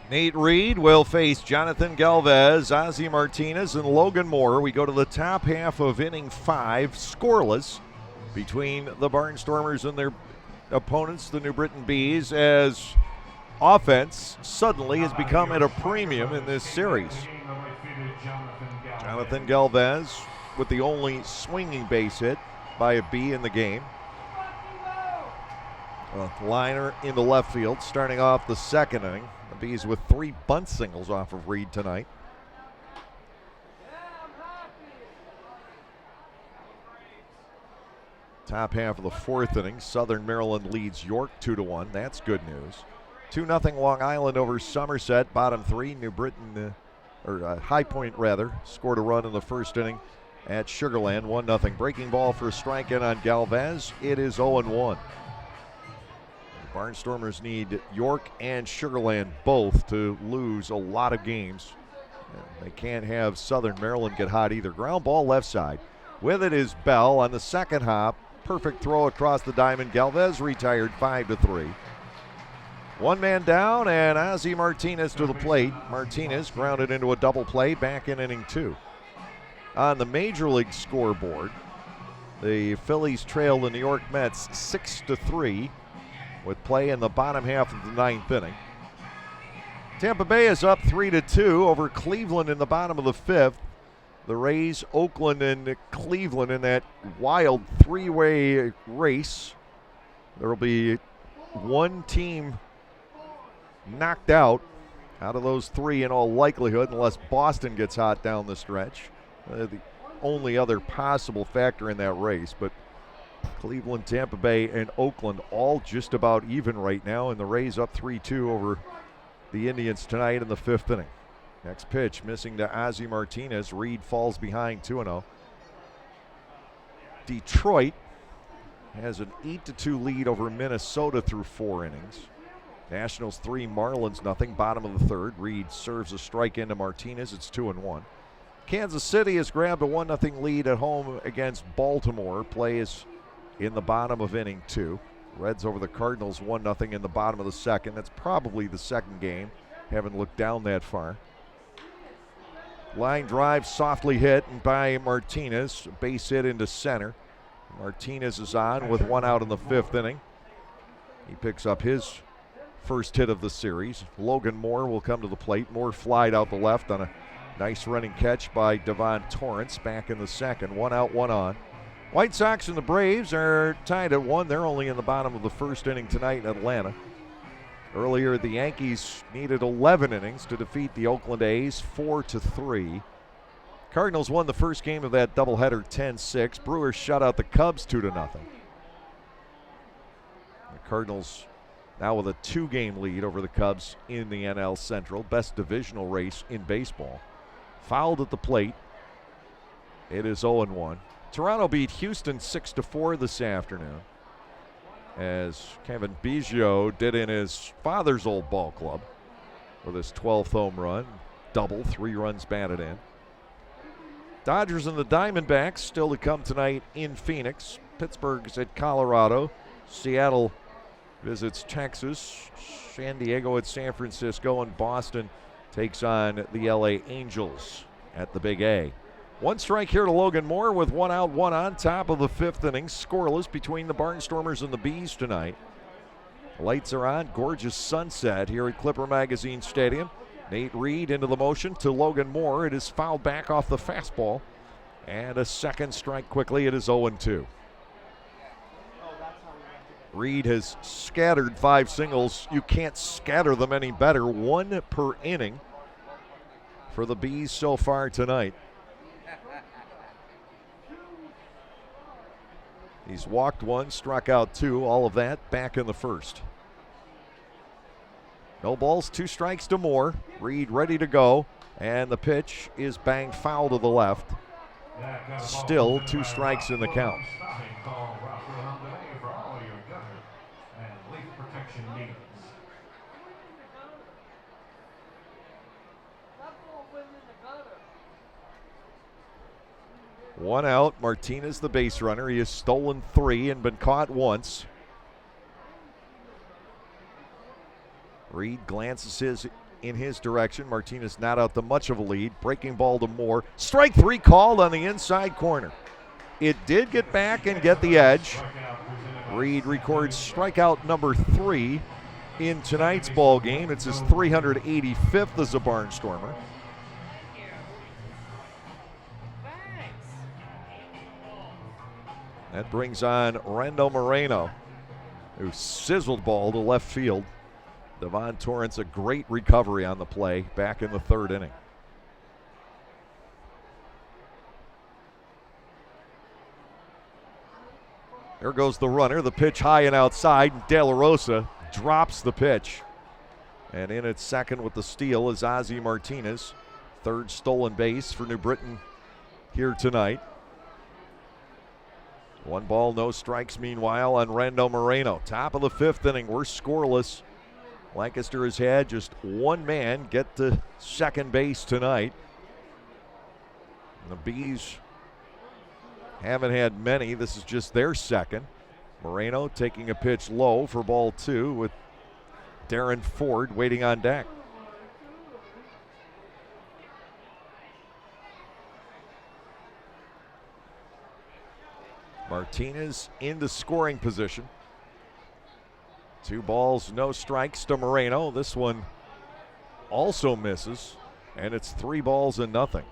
Nate Reed will face Jonathan Galvez, Ozzie Martinez, and Logan Moore. We go to the top half of inning 5, scoreless between the Barnstormers and their opponents, the New Britain Bees, as offense suddenly has become at a premium in this series. Jonathan Galvez with the only swinging base hit by a Bee in the game. A liner into left field starting off the second inning. The Bees with 3 bunt singles off of Reed tonight. Top half of the 4th inning, Southern Maryland leads York 2-1. That's good news. 2-0 Long Island over Somerset. Bottom 3, New Britain, High Point rather, scored a run in the 1st inning at Sugarland. 1-0. Breaking ball for a strikeout on Galvez. It is 0-1. Barnstormers need York and Sugarland both to lose a lot of games. They can't have Southern Maryland get hot either. Ground ball left side. With it is Bell on the second hop. Perfect throw across the diamond. Galvez retired 5-3. One man down, and Ozzie Martinez to the plate. Martinez grounded into a double play back in inning 2. On the Major League scoreboard, the Phillies trail the New York Mets 6-3. with play in the bottom half of the 9th inning. Tampa Bay is up 3-2 over Cleveland in the bottom of the 5th. The Rays, Oakland, and Cleveland in that wild 3-way race. There will be one team knocked out of those 3 in all likelihood, unless Boston gets hot down the stretch. The only other possible factor in that race, but Cleveland, Tampa Bay, and Oakland all just about even right now, and the Rays up 3-2 over the Indians tonight in the 5th inning. Next pitch missing to Ozzie Martinez. Reed falls behind 2-0. Detroit has an 8-2 lead over Minnesota through 4 innings. Nationals 3, Marlins nothing. Bottom of the 3rd. Reed serves a strike into Martinez. It's 2-1. Kansas City has grabbed a 1-0 lead at home against Baltimore. Play is in the bottom of inning 2. Reds over the Cardinals 1-0 in the bottom of the 2nd. That's probably the second game. Haven't looked down that far. Line drive softly hit by Martinez. Base hit into center. Martinez is on with 1 out in the 5th inning. He picks up his first hit of the series. Logan Moore will come to the plate. Moore flied out the left on a nice running catch by Devon Torrance back in the 2nd. 1 out, 1 on. White Sox and the Braves are tied at 1. They're only in the bottom of the 1st inning tonight in Atlanta. Earlier, the Yankees needed 11 innings to defeat the Oakland A's 4-3. Cardinals won the first game of that doubleheader 10-6. Brewers shut out the Cubs 2-0. The Cardinals now with a 2-game lead over the Cubs in the NL Central. Best divisional race in baseball. Fouled at the plate. It is 0-1. Toronto beat Houston 6-4 this afternoon, as Kevin Biggio did in his father's old ball club with his 12th home run, double, 3 runs batted in. Dodgers and the Diamondbacks still to come tonight in Phoenix. Pittsburgh's at Colorado. Seattle visits Texas. San Diego at San Francisco, and Boston takes on the LA Angels at the Big A. 1 strike here to Logan Moore with 1 out, 1 on. Top of the 5th inning. Scoreless between the Barnstormers and the Bees tonight. Lights are on. Gorgeous sunset here at Clipper Magazine Stadium. Nate Reed into the motion to Logan Moore. It is fouled back off the fastball. And a second strike quickly. It is 0-2. Reed has scattered 5 singles. You can't scatter them any better. 1 per inning for the Bees so far tonight. He's walked 1, struck out 2. All of that back in the first. No balls, 2 strikes to Moore. Reed ready to go. And the pitch is banged foul to the left. Still 2 strikes in the count. One out. Martinez, the base runner. He has stolen 3 and been caught once. Reed glances in his direction. Martinez not out to much of a lead. Breaking ball to Moore. Strike 3 called on the inside corner. It did get back and get the edge. Reed records strikeout number 3 in tonight's ball game. It's his 385th as a Barnstormer. That brings on Rendo Moreno, who sizzled ball to left field. Devon Torrance, a great recovery on the play back in the 3rd inning. There goes the runner. The pitch high and outside. De La Rosa drops the pitch. And in at second with the steal is Ozzie Martinez. 3rd stolen base for New Britain here tonight. 1 ball, no strikes meanwhile on Rendo Moreno. Top of the 5th inning. We're scoreless. Lancaster has had just 1 man get to second base tonight. And the Bees haven't had many. This is just their second. Moreno taking a pitch low for ball 2 with Darren Ford waiting on deck. Martinez into scoring position. 2 balls, no strikes to Moreno. This one also misses, and it's 3 balls and nothing.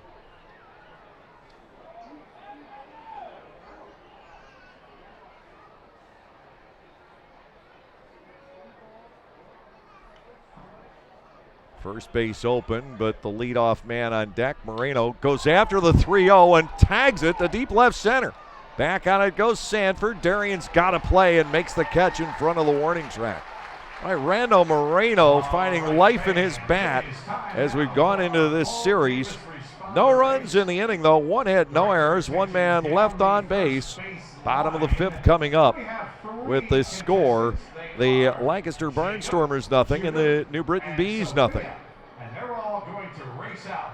First base open, but the leadoff man on deck, Moreno, goes after the 3-0 and tags it to deep left center. Back on it goes Sanford. Darian's got to play and makes the catch in front of the warning track. All right, Rendo Moreno finding life in his bat as we've gone into this series. No runs in the inning, though. 1 hit, no errors. 1 man left on base. Bottom of the 5th coming up with the score. The Lancaster Barnstormers nothing and the New Britain Bees nothing. And they're all going to race out.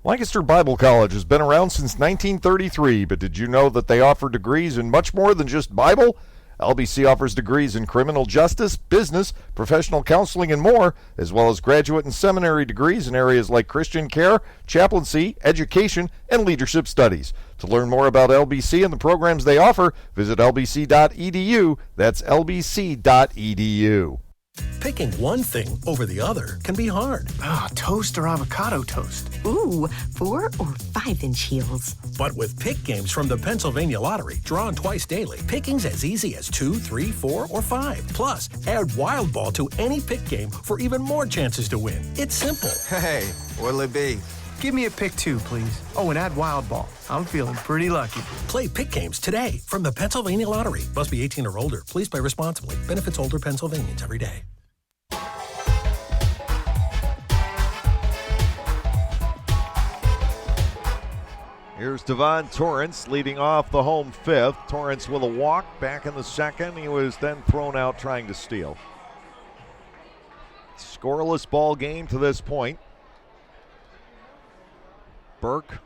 Lancaster Bible College has been around since 1933, but did you know that they offer degrees in much more than just Bible? LBC offers degrees in criminal justice, business, professional counseling, and more, as well as graduate and seminary degrees in areas like Christian care, chaplaincy, education, and leadership studies. To learn more about LBC and the programs they offer, visit lbc.edu. That's lbc.edu. Picking one thing over the other can be hard. Toast or avocado toast? Ooh, 4 or 5-inch heels. But with pick games from the Pennsylvania Lottery, drawn twice daily, picking's as easy as 2, 3, 4, or 5. Plus, add Wild Ball to any pick game for even more chances to win. It's simple. Hey, what'll it be? Give me a pick 2, please. Oh, and add Wild Ball. I'm feeling pretty lucky. Play pick games today from the Pennsylvania Lottery. Must be 18 or older. Please play responsibly. Benefits older Pennsylvanians every day. Here's Devon Torrance leading off the home fifth. Torrance with a walk back in the second. He was then thrown out trying to steal. Scoreless ball game to this point. Burke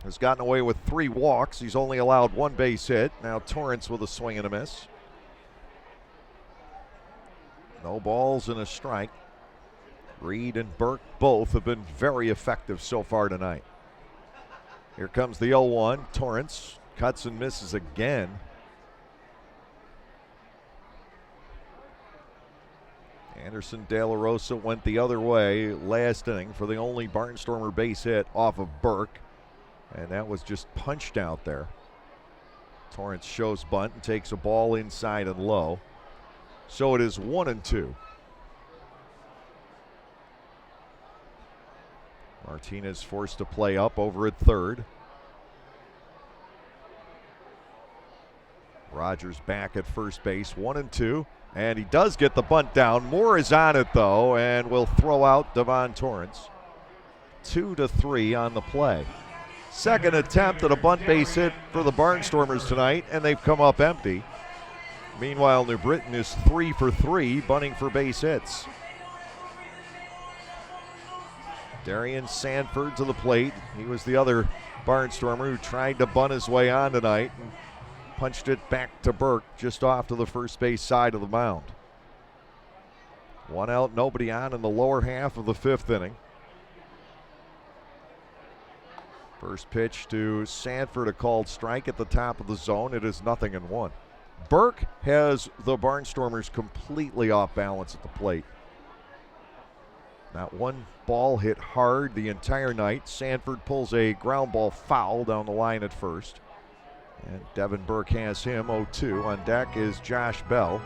has gotten away with 3 walks. He's only allowed 1 base hit. Now Torrance with a swing and a miss. No balls and a strike. Reed and Burke both have been very effective so far tonight. Here comes the 0-1. Torrance cuts and misses again. Anderson De La Rosa went the other way last inning for the only Barnstormer base hit off of Burke, and that was just punched out there. Torrance shows bunt and takes a ball inside and low. So it is 1-2. Martinez forced to play up over at third. Rogers back at first base, 1-2. And he does get the bunt down. Moore is on it, though, and will throw out Devon Torrance. 2-3 on the play. Second attempt at a bunt base hit for the Barnstormers tonight, and they've come up empty. Meanwhile, New Britain is 3 for 3, bunting for base hits. Darian Sanford to the plate. He was the other Barnstormer who tried to bunt his way on tonight and punched it back to Burke just off to the first base side of the mound. 1 out, nobody on in the lower half of the 5th inning. First pitch to Sanford, a called strike at the top of the zone. It is 0-1. Burke has the Barnstormers completely off balance at the plate. Not one ball hit hard the entire night. Sanford pulls a ground ball foul down the line at first. And Devin Burke has him 0-2. On deck is Josh Bell.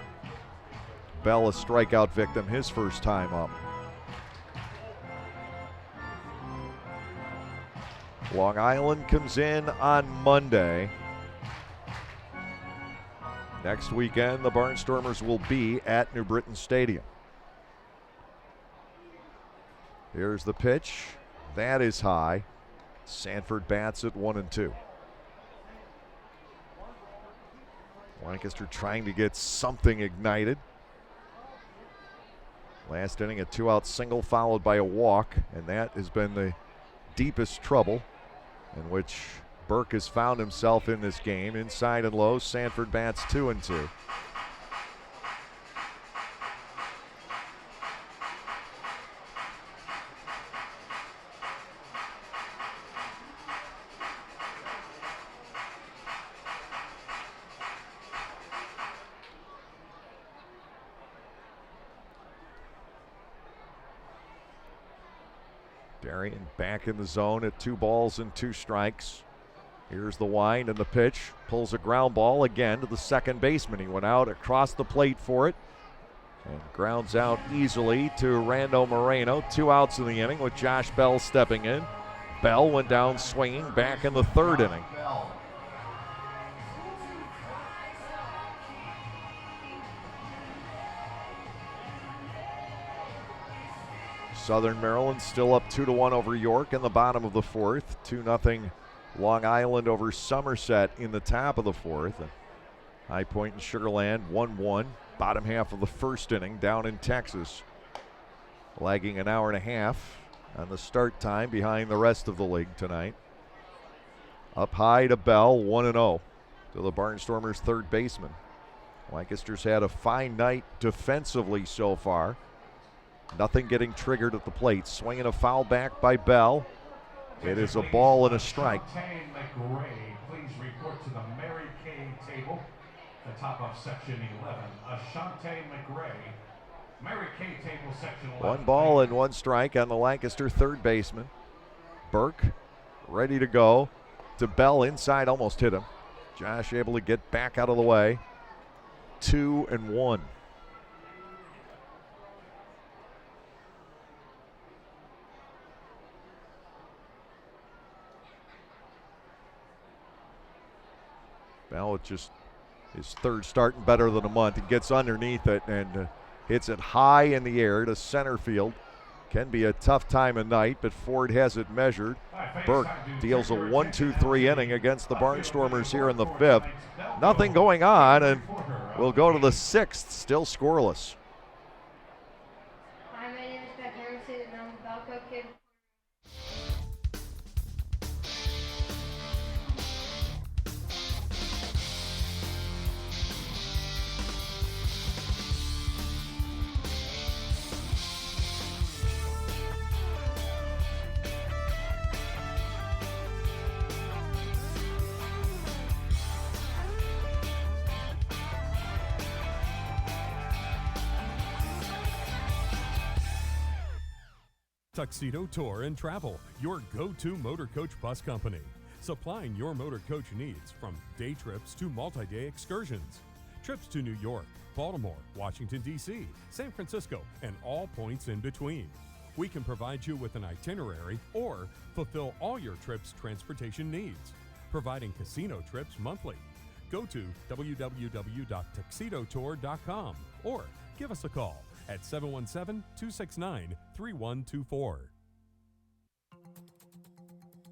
Bell, a strikeout victim his first time up. Long Island comes in on Monday. Next weekend, the Barnstormers will be at New Britain Stadium. Here's the pitch. That is high. Sanford bats at 1-2. Lancaster trying to get something ignited. Last inning, a 2-out single followed by a walk, and that has been the deepest trouble in which Burke has found himself in this game. Inside and low, Sanford bats 2-2. Darian back in the zone at 2 balls and 2 strikes. Here's the wind and the pitch. Pulls a ground ball again to the second baseman. He went out across the plate for it and grounds out easily to Rando Moreno. 2 outs in the inning with Josh Bell stepping in. Bell went down swinging back in the 3rd inning. Southern Maryland still up 2-1 over York in the bottom of the 4th. 2-0 Long Island over Somerset in the top of the 4th. High Point and Sugar Land 1-1. Bottom half of the 1st inning down in Texas. Lagging an hour and a half on the start time behind the rest of the league tonight. Up high to Bell, 1-0 to the Barnstormers' 3rd baseman. Lancaster's had a fine night defensively so far. Nothing getting triggered at the plate. Swinging a foul back by Bell. It is a ball and a strike. Ashante McRae, please report to the Mary Kay table, the top of section 11. Ashante McRae, Mary Kay table, section 11. 1 ball and 1 strike on the Lancaster 3rd baseman. Burke ready to go to Bell inside, almost hit him. Josh able to get back out of the way. 2-1. Bell with just his 3rd start and better than a month. He gets underneath it and hits it high in the air to center field. Can be a tough time of night, but Ford has it measured. Burke deals a 1-2-3 inning against the Barnstormers here in the 5th. Nothing going on, and we'll go to the 6th, still scoreless. Hi, my name is Beck Emerson, and I'm a Balco kid. Tuxedo Tour and Travel, your go-to motor coach bus company. Supplying your motor coach needs from day trips to multi-day excursions. Trips to New York, Baltimore, Washington, D.C., San Francisco, and all points in between. We can provide you with an itinerary or fulfill all your trips' transportation needs, providing casino trips monthly. Go to www.tuxedotour.com or give us a call at 717-269-3124.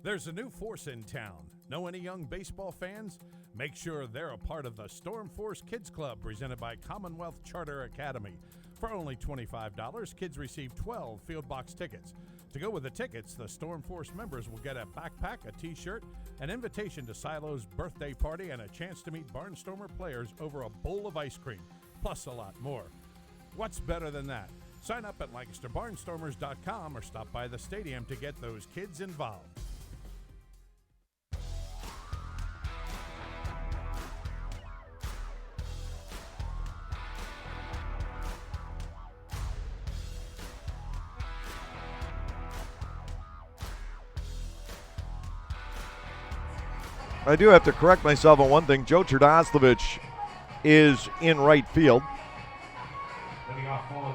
There's a new force in town. Know any young baseball fans? Make sure they're a part of the Storm Force Kids Club presented by Commonwealth Charter Academy. For only $25, kids receive 12 field box tickets. To go with the tickets, the Storm Force members will get a backpack, a t-shirt, an invitation to Silo's birthday party, and a chance to meet Barnstormer players over a bowl of ice cream, plus a lot more. What's better than that? Sign up at LancasterBarnstormers.com or stop by the stadium to get those kids involved. I do have to correct myself on one thing. Joe Turdoslavich is in right field.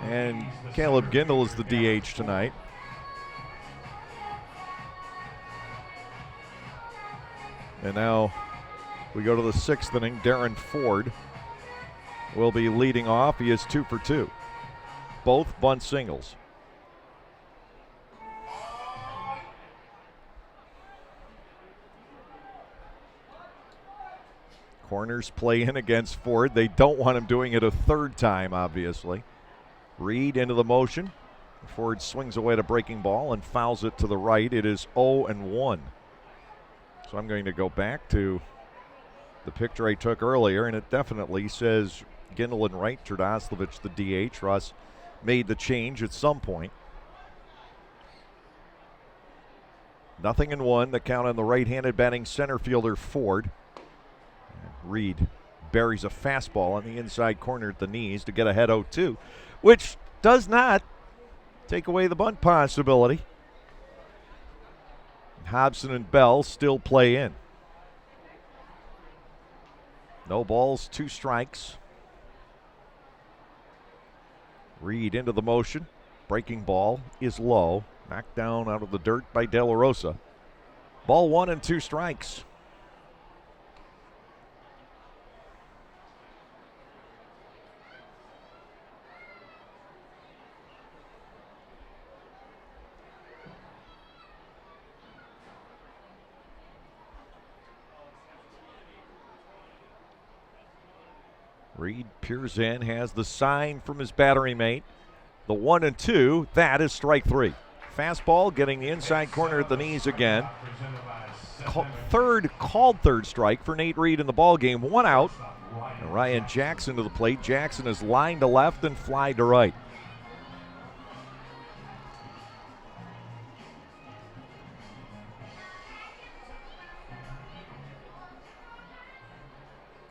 And Caleb Gindel is the DH tonight. And now we go to the 6th inning. Darren Ford will be leading off. He is 2 for 2. Both bunt singles. Corners play in against Ford. They don't want him doing it a third time, obviously. Reed into the motion. Ford swings away to breaking ball and fouls it to the right. It is 0-1. So I'm going to go back to the picture I took earlier, and it definitely says Gindel in right, Turdoslavich the DH. Russ made the change at some point. 0-1. The count on the right-handed batting center fielder Ford. Reed buries a fastball on the inside corner at the knees to get ahead 0-2, which does not take away the bunt possibility. Hobson and Bell still play in. No balls, 2 strikes. Reed into the motion. Breaking ball is low. Knocked down out of the dirt by De La Rosa. Ball 1 and 2 strikes. Reed peers in, has the sign from his battery mate. The 1-2, that is strike 3. Fastball getting the inside corner at the knees again. Called third strike for Nate Reed in the ball game. 1 out. And Ryan Jackson to the plate. Jackson is lined to left and fly to right.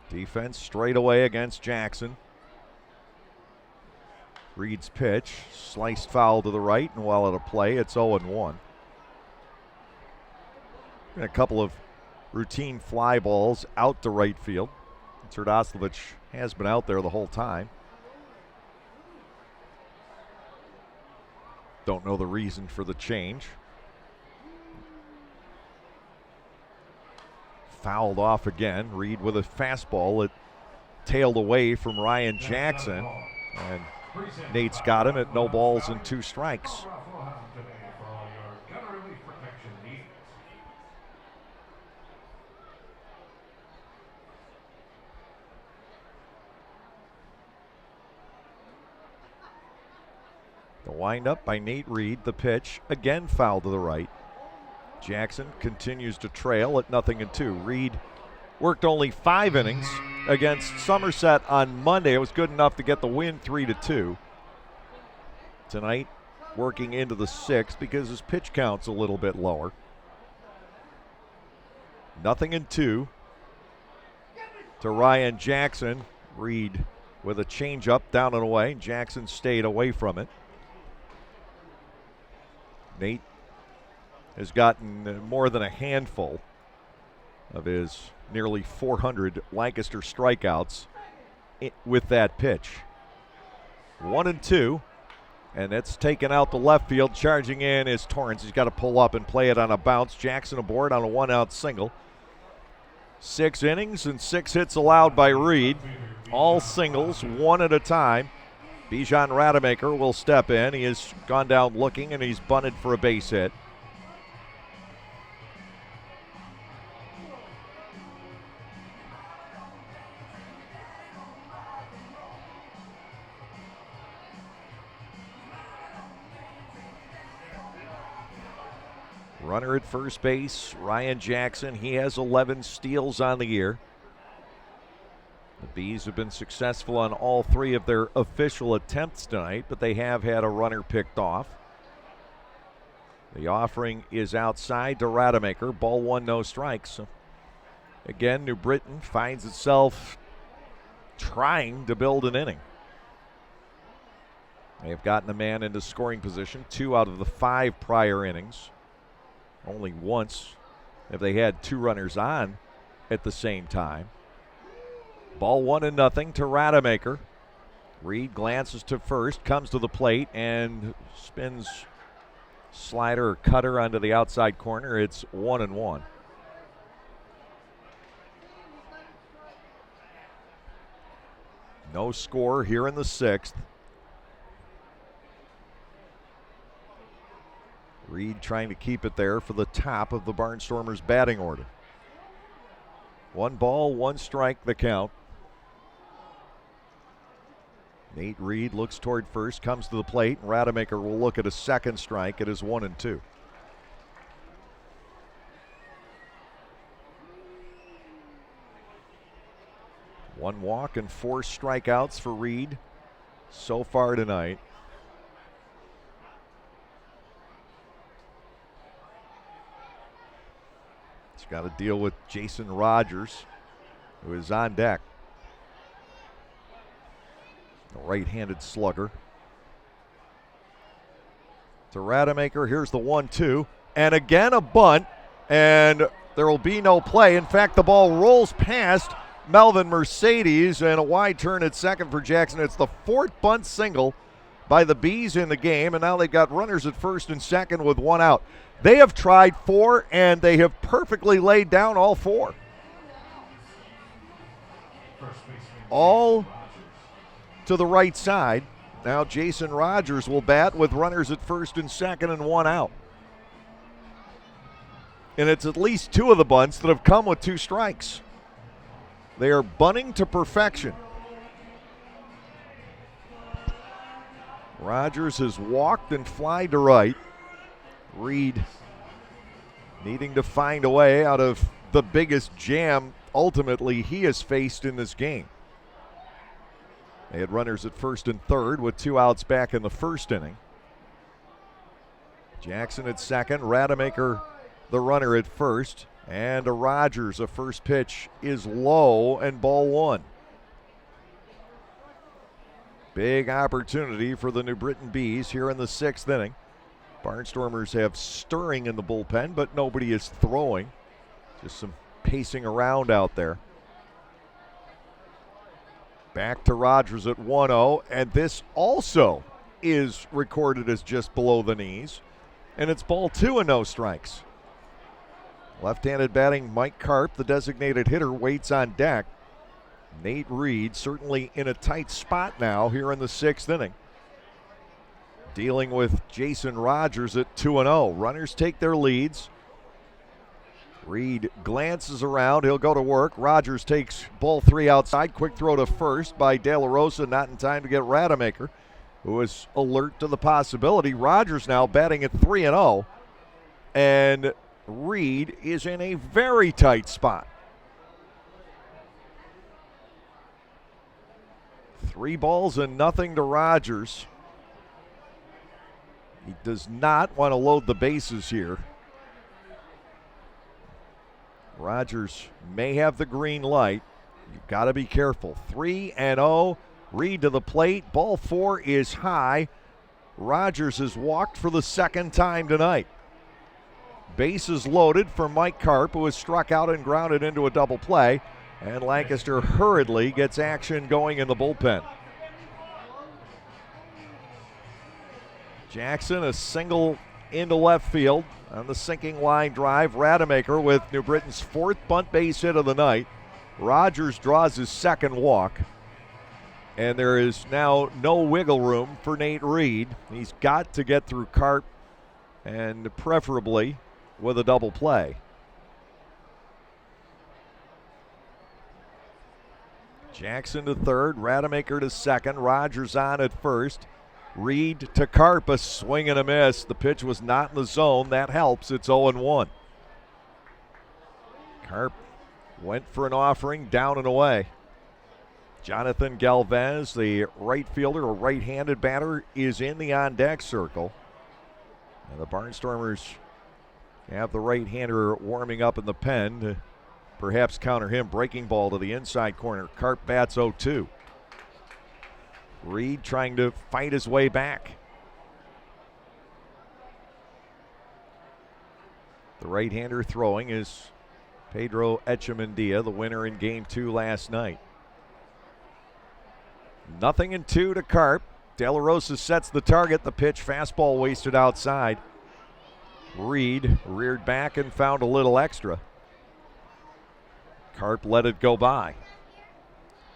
Defense straight away against Jackson. Reed's pitch, sliced foul to the right, and while at a play, it's 0-1. And a couple of routine fly balls out to right field. Turdoslavich has been out there the whole time. Don't know the reason for the change. Fouled off again. Reed with a fastball. It tailed away from Ryan Jackson. And Nate's got him at no balls and 2 strikes. The windup by Nate Reed. The pitch, again foul to the right. Jackson continues to trail at 0-2. Reed worked only 5 innings against Somerset on Monday. It was good enough to get the win 3-2. Tonight, working into the 6th because his pitch count's a little bit lower. 0-2 to Ryan Jackson. Reed with a changeup down and away. Jackson stayed away from it. Nate has gotten more than a handful of his nearly 400 Lancaster strikeouts with that pitch. 1-2, and it's taken out the left field. Charging in is Torrance. He's got to pull up and play it on a bounce. Jackson aboard on a 1-out single. 6 innings and 6 hits allowed by Reed. All singles, one at a time. Bijan Rademacher will step in. He has gone down looking, and he's bunted for a base hit. Runner at first base, Ryan Jackson. He has 11 steals on the year. The Bees have been successful on all 3 of their official attempts tonight, but they have had a runner picked off. The offering is outside to Rademacher. Ball 1, no strikes. So again, New Britain finds itself trying to build an inning. They have gotten a man into scoring position 2 out of the 5 prior innings. Only once have they had 2 runners on at the same time. Ball 1-0 to Rademacher. Reed glances to first, comes to the plate, and spins slider or cutter onto the outside corner. It's 1-1. No score here in the 6th. Reed trying to keep it there for the top of the Barnstormers batting order. 1 ball, 1 strike, the count. Nate Reed looks toward first, comes to the plate, and Rademacher will look at a second strike. It is 1-2. One walk and 4 strikeouts for Reed so far tonight. He's got to deal with Jason Rogers, who is on deck. The right-handed slugger. To Rademacher, here's the 1-2. And again a bunt, and there will be no play. In fact, the ball rolls past Melvin Mercedes, and a wide turn at second for Jackson. It's the 4th bunt single by the Bees in the game, and now they've got runners at first and second with 1 out. They have tried 4, and they have perfectly laid down all 4. All to the right side. Now Jason Rogers will bat with runners at first and second and 1 out. And it's at least 2 of the bunts that have come with 2 strikes. They are bunting to perfection. Rogers has walked and flied to right. Reed needing to find a way out of the biggest jam ultimately he has faced in this game. They had runners at first and third with 2 outs back in the first inning. Jackson at second, Rademacher the runner at first, and to Rogers, a first pitch is low and ball 1. Big opportunity for the New Britain Bees here in the 6th inning. Barnstormers have stirring in the bullpen, but nobody is throwing. Just some pacing around out there. Back to Rogers at 1-0, and this also is recorded as just below the knees. And it's ball 2 and no strikes. Left-handed batting Mike Karp, the designated hitter, waits on deck. Nate Reed certainly in a tight spot now here in the 6th inning. Dealing with Jason Rogers at 2-0. Runners take their leads. Reed glances around. He'll go to work. Rogers takes ball 3 outside. Quick throw to first by De La Rosa. Not in time to get Rademacher. who is alert to the possibility. Rogers now batting at 3-0, and Reed is in a very tight spot. 3-0 to Rogers. He does not want to load the bases here. Rogers may have the green light. You've got to be careful. 3-0. Reed to the plate. Ball 4 is high. Rogers has walked for the second time tonight. Bases loaded for Mike Karp, who has struck out and grounded into a double play. And Lancaster hurriedly gets action going in the bullpen. Jackson, a single into left field on the sinking line drive. Rademacher with New Britain's 4th bunt base hit of the night. Rogers draws his second walk. And there is now no wiggle room for Nate Reed. He's got to get through Karp, and preferably with a double play. Jackson to third, Rademacher to second, Rogers on at first. Reed to Karp, a swing and a miss. The pitch was not in the zone. That helps. It's 0-1. Karp went for an offering, down and away. Jonathan Galvez, the right fielder, a right-handed batter, is in the on-deck circle. And the Barnstormers have the right-hander warming up in the pen to perhaps counter him. Breaking ball to the inside corner. Karp bats 0-2. Reed trying to fight his way back. The right-hander throwing is Pedro Echemendia, the winner in Game 2 last night. 0-2 to Karp. De La Rosa sets the target. The pitch, fastball wasted outside. Reed reared back and found a little extra. Karp let it go by.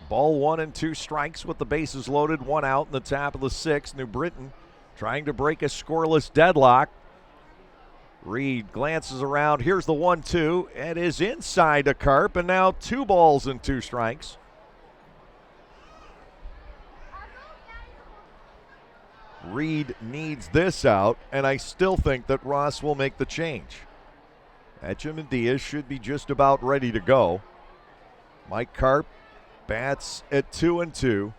Ball 1 and 2 strikes with the bases loaded, 1 out in the top of the 6th. New Britain trying to break a scoreless deadlock. Reed glances around. Here's the 1-2. It is inside to Karp, and now 2 balls and 2 strikes. Reed needs this out, and I still think that Ross will make the change. Echemendia should be just about ready to go. Mike Karp bats at 2-2.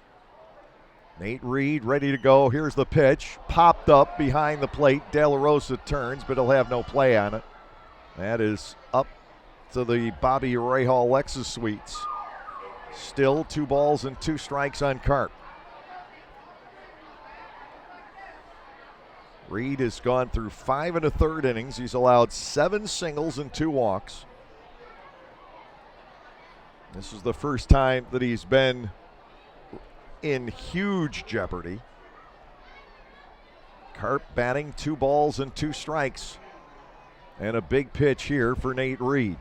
Nate Reed ready to go. Here's the pitch. Popped up behind the plate. De La Rosa turns, but he'll have no play on it. That is up to the Bobby Rahal Lexus Suites. Still 2 balls and 2 strikes on Karp. Reed has gone through 5 1/3 innings. He's allowed 7 singles and 2 walks. This is the first time that he's been in huge jeopardy. Karp batting 2 balls and 2 strikes. And a big pitch here for Nate Reed.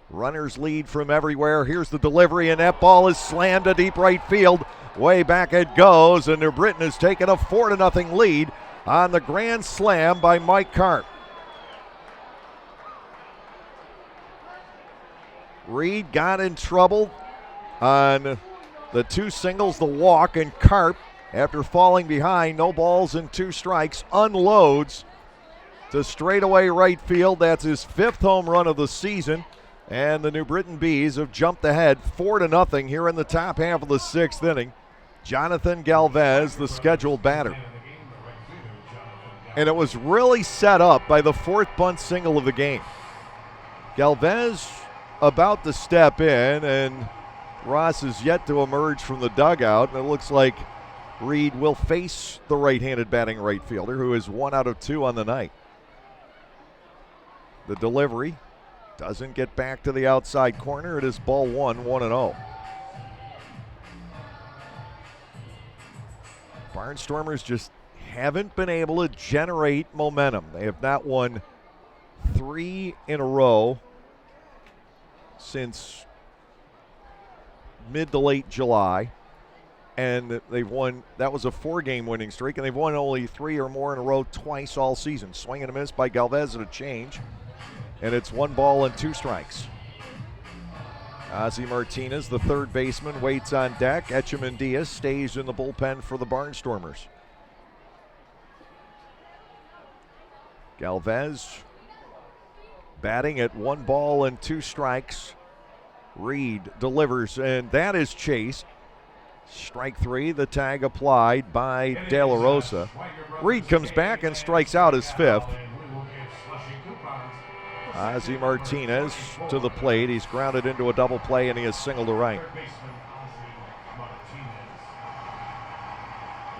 Runners lead from everywhere. Here's the delivery, and that ball is slammed to deep right field. Way back it goes, and New Britain has taken a 4-0 lead on the grand slam by Mike Karp. Reed got in trouble on the 2 singles, the walk, and Karp, after falling behind, no balls and 2 strikes, unloads to straightaway right field. That's his 5th home run of the season, and the New Britain Bees have jumped ahead 4-0 here in the top half of the 6th inning. Jonathan Galvez, the scheduled batter. And it was really set up by the 4th bunt single of the game. Galvez about to step in, and Ross is yet to emerge from the dugout. And it looks like Reed will face the right-handed batting right fielder, who is 1 out of 2 on the night. The delivery doesn't get back to the outside corner. It is ball 1, 1-0. Barnstormers just haven't been able to generate momentum. They have not won 3 in a row since mid to late July. And they've won, that was a 4-game winning streak, and they've won only 3 or more in a row twice all season. Swing and a miss by Galvez at a change, and it's 1 ball and 2 strikes. Ozzie Martinez, the third baseman, waits on deck. Echemendia stays in the bullpen for the Barnstormers. Galvez batting at 1 ball and 2 strikes. Reed delivers, and that is chased. Strike 3, the tag applied by De La Rosa. Reed comes back and strikes out his 5th. Ozzie Martinez to the plate. He's grounded into a double play, and he is single to right.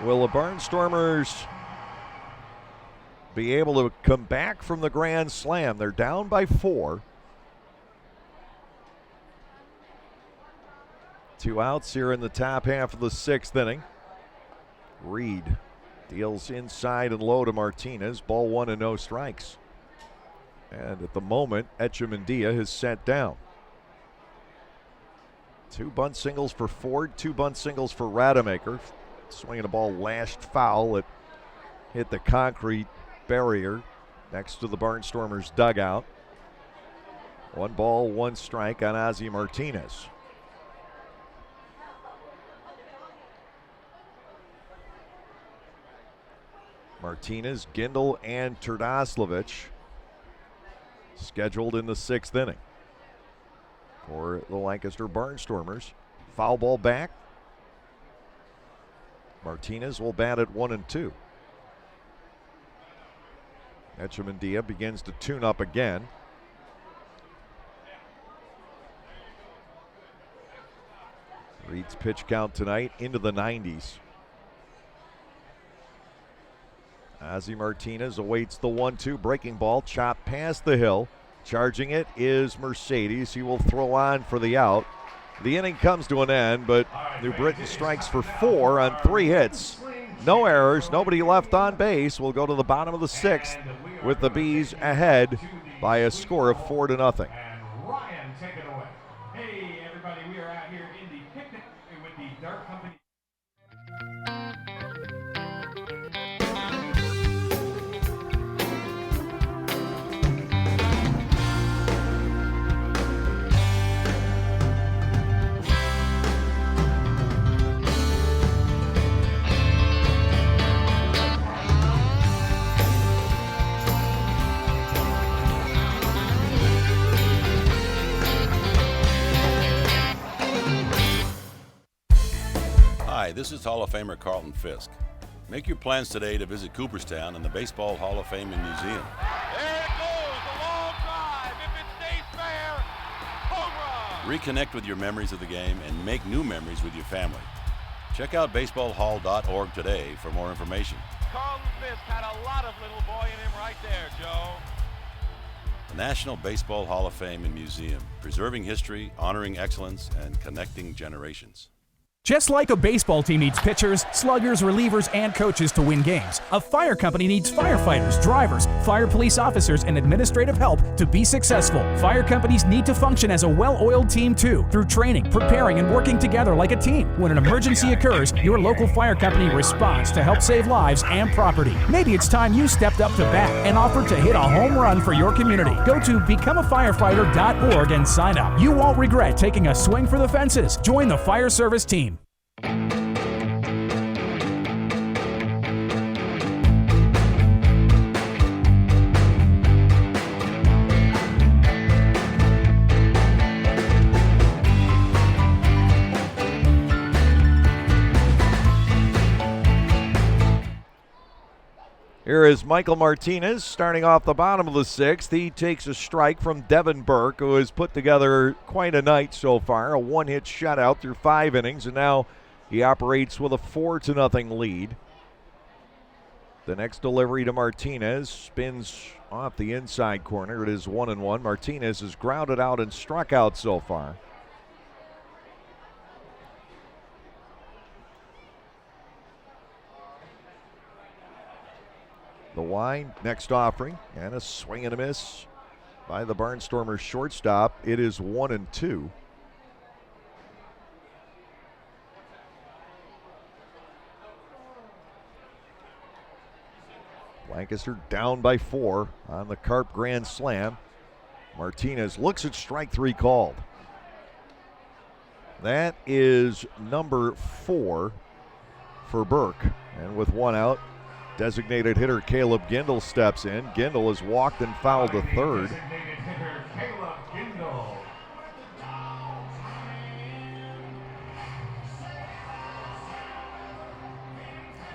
Will the Barnstormers be able to come back from the grand slam? They're down by 4. 2 outs here in the top half of the 6th inning. Reed deals inside and low to Martinez. Ball 1 and no strikes. And at the moment, Echemendia has sat down. 2 bunt singles for Ford, 2 bunt singles for Rademacher. Swinging a ball lashed foul. It hit the concrete barrier next to the Barnstormers dugout. 1 ball, 1 strike on Ozzie Martinez. Martinez, Gindel, and Turdoslavich scheduled in the 6th inning for the Lancaster Barnstormers. Foul ball back. Martinez will bat at 1 and 2. Echemendia begins to tune up again. Reed's pitch count tonight into the 90s. Ozzie Martinez awaits the 1-2 breaking ball, chopped past the hill. Charging it is Mercedes. He will throw on for the out. The inning comes to an end, but New Britain strikes for 4 on 3 hits. No errors, nobody left on base. We'll go to the bottom of the 6th with the Bees ahead by a score of 4-0. Ryan, take it away. Hey, everybody, we are out here in the picnic with the Dart Company. Hi, this is Hall of Famer Carlton Fisk. Make your plans today to visit Cooperstown and the Baseball Hall of Fame and Museum. There it goes, the long drive. If it stays fair, home run. Reconnect with your memories of the game and make new memories with your family. Check out baseballhall.org today for more information. Carlton Fisk had a lot of little boy in him right there, Joe. The National Baseball Hall of Fame and Museum, preserving history, honoring excellence, and connecting generations. Just like a baseball team needs pitchers, sluggers, relievers, and coaches to win games, a fire company needs firefighters, drivers, fire police officers, and administrative help to be successful. Fire companies need to function as a well-oiled team too, through training, preparing, and working together like a team. When an emergency occurs, your local fire company responds to help save lives and property. Maybe it's time you stepped up to bat and offered to hit a home run for your community. Go to becomeafirefighter.org and sign up. You won't regret taking a swing for the fences. Join the fire service team. Here is Michael Martinez starting off the bottom of the 6th. He takes a strike from Devin Burke, who has put together quite a night so far. A 1-hit shutout through 5 innings, and now he operates with a 4-0 lead. The next delivery to Martinez spins off the inside corner. It is 1-1. Martinez has grounded out and struck out so far. The wind, next offering, and a swing and a miss by the Barnstormers shortstop. It is 1-2. Lancaster down by 4 on the Carp grand slam. Martinez looks at strike 3 called. That is number 4 for Burke. And with 1 out, Designated hitter Caleb Gindel steps in. Gindel has walked and fouled the third. Designated hitter Caleb Gindel.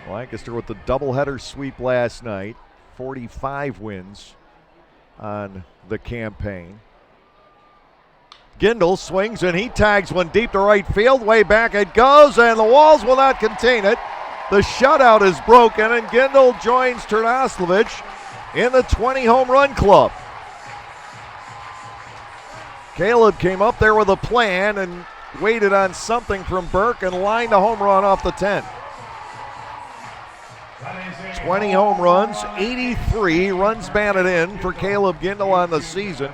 Lancaster with the doubleheader sweep last night. 45 wins on the campaign. Gindel swings and he tags one deep to right field. Way back it goes, and the walls will not contain it. The shutout is broken, and Gindel joins Terdoslavich in the 20 home run club. Caleb came up there with a plan and waited on something from Burke and lined a home run off the 10. 20 home runs, 83 runs batted in for Caleb Gindel on the season.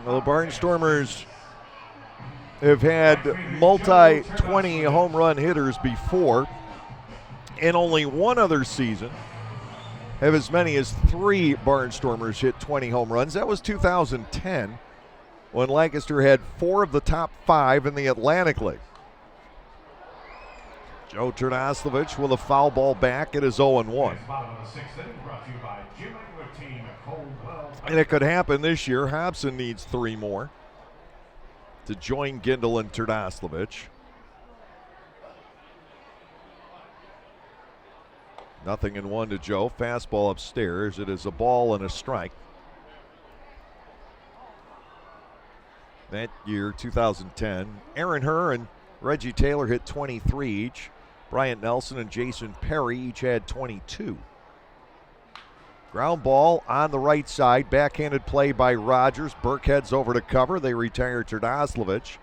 Well, the Barnstormers have had multi-20 home run hitters before. In only one other season, have as many as 3 Barnstormers hit 20 home runs. That was 2010, when Lancaster had 4 of the top 5 in the Atlantic League. Joe Terdoslavich with a foul ball back. It is 0-1. And it could happen this year. Hobson needs 3 more to join Gindel and Terdoslavich. 0-1 to Joe. Fastball upstairs. It is a ball and a strike. That year, 2010, Aaron Herr and Reggie Taylor hit 23 each. Bryant Nelson and Jason Perry each had 22. Ground ball on the right side. Backhanded play by Rogers. Burke heads over to cover. They retire Terdoslavich.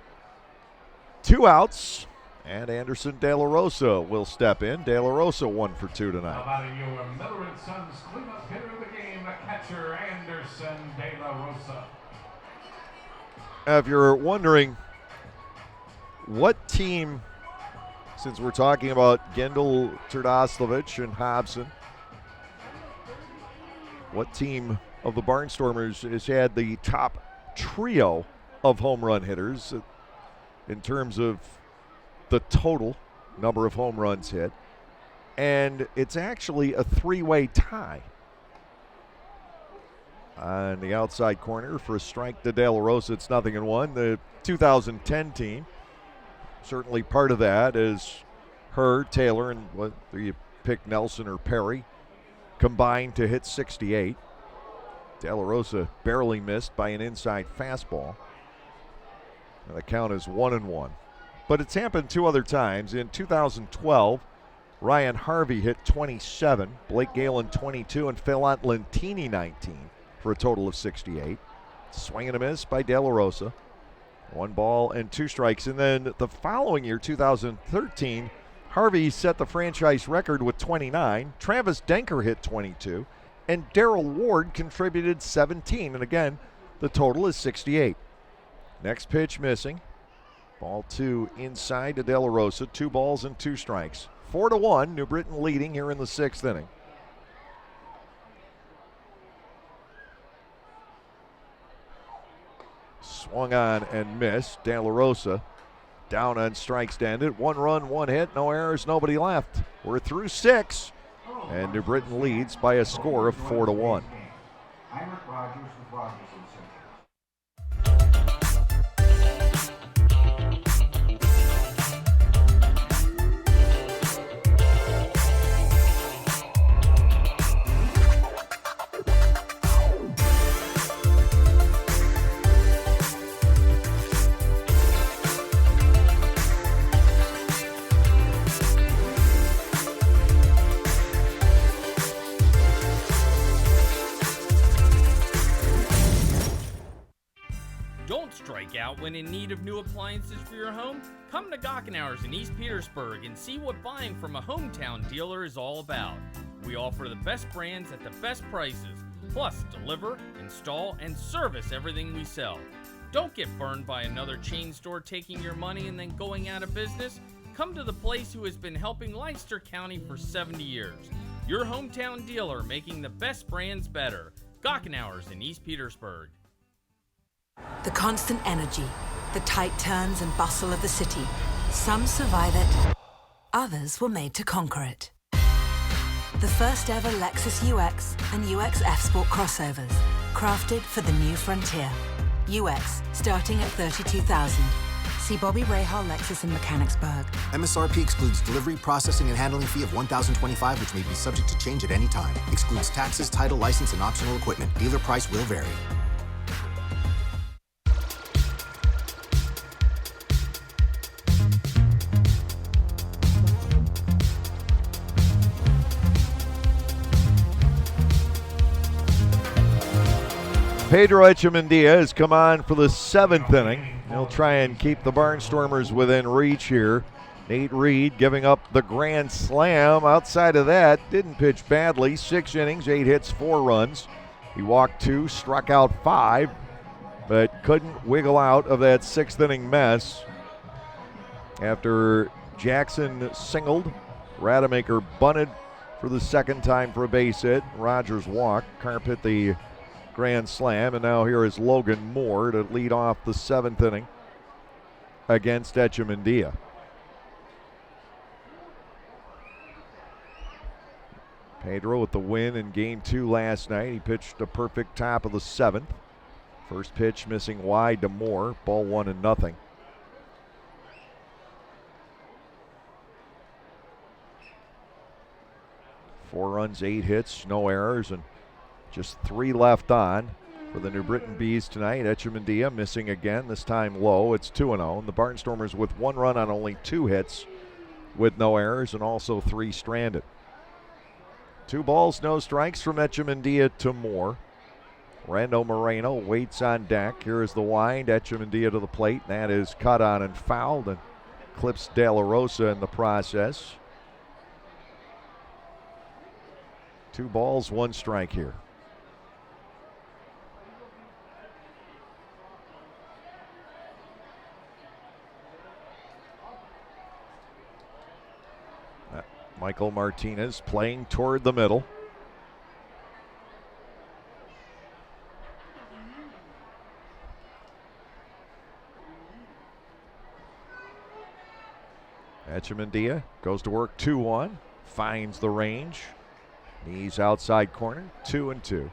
2 outs. And Anderson De La Rosa will step in. De La Rosa 1 for 2 tonight. How about your Miller & Sons cleanup hitter of the game, the catcher Anderson De La Rosa. If you're wondering what team, since we're talking about Gindel, Terdoslavich, and Hobson, what team of the Barnstormers has had the top trio of home run hitters in terms of the total number of home runs hit? And it's actually a 3-way tie. On the outside corner for a strike to De La Rosa, it's 0-1. The 2010 team, certainly part of that is Herr, Taylor, and whether you pick Nelson or Perry, combined to hit 68. De La Rosa barely missed by an inside fastball. And the count is 1-1. But it's happened 2 other times. In 2012, Ryan Harvey hit 27, Blake Galen 22, and Phil Lentini 19 for a total of 68. Swing and a miss by De La Rosa. 1 ball and 2 strikes. And then the following year, 2013, Harvey set the franchise record with 29. Travis Denker hit 22. And Darrell Ward contributed 17. And again, the total is 68. Next pitch missing. Ball 2 inside to De La Rosa. 2 balls and 2 strikes. 4-1, New Britain leading here in the 6th inning. Swung on and missed. De La Rosa down on strikes to end it. 1 run, 1 hit, no errors, nobody left. We're through 6, and New Britain leads by a score of 4-1. Heinrich Rogers with Rogers & Associates. Strike out when in need of new appliances for your home? Come to Gockenauer's in East Petersburg and see what buying from a hometown dealer is all about. We offer the best brands at the best prices, plus deliver, install, and service everything we sell. Don't get burned by another chain store taking your money and then going out of business. Come to the place who has been helping Leicester County for 70 years. Your hometown dealer making the best brands better. Gockenauer's in East Petersburg. The constant energy, the tight turns and bustle of the city. Some survive it, Others were made to conquer it. The first ever Lexus UX and UX F-Sport crossovers, crafted for the new frontier. UX, starting at $32,000. See Bobby Rahal Lexus in Mechanicsburg. MSRP excludes delivery, processing, and handling fee of $1,025, which may be subject to change at any time. Excludes taxes, title, license, and optional equipment. Dealer price will vary. Pedro Echemendia has come on for the 7th inning. He'll try and keep the Barnstormers within reach here. Nate Reed giving up the grand slam. Outside of that, didn't pitch badly. 6 innings, 8 hits, 4 runs. He walked 2, struck out 5, but couldn't wiggle out of that 6th inning mess. After Jackson singled, Rademacher bunted for the 2nd time for a base hit. Rogers walked. Carp hit the grand slam, and now here is Logan Moore to lead off the 7th inning against Echemendia. Pedro with the win in Game 2 last night. He pitched a perfect top of the 7th. First pitch missing wide to Moore. Ball 1-0. Four runs, 8 hits, no errors, and just 3 left on for the New Britain Bees tonight. Echemendia missing again, this time low. It's 2-0. The Barnstormers with 1 run on only 2 hits with no errors and also 3 stranded. 2 balls, no strikes from Echemendia to Moore. Rando Moreno waits on deck. Here is the wind. Echemendia to the plate. That is cut on and fouled and clips De La Rosa in the process. 2 balls, 1 strike here. Michael Martinez playing toward the middle. Echemendia goes to work 2-1, finds the range. Knees outside corner, 2-2.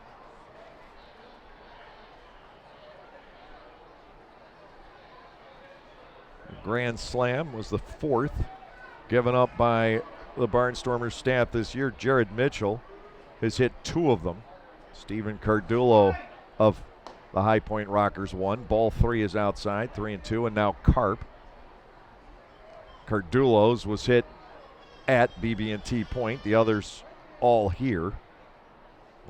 Grand slam was the 4th given up by the Barnstormers staff this year. Jared Mitchell has hit 2 of them. Stephen Cardullo of the High Point Rockers 1. Ball 3 is outside, 3-2, and now Carp. Cardullo's was hit at BB&T Point. The others all here.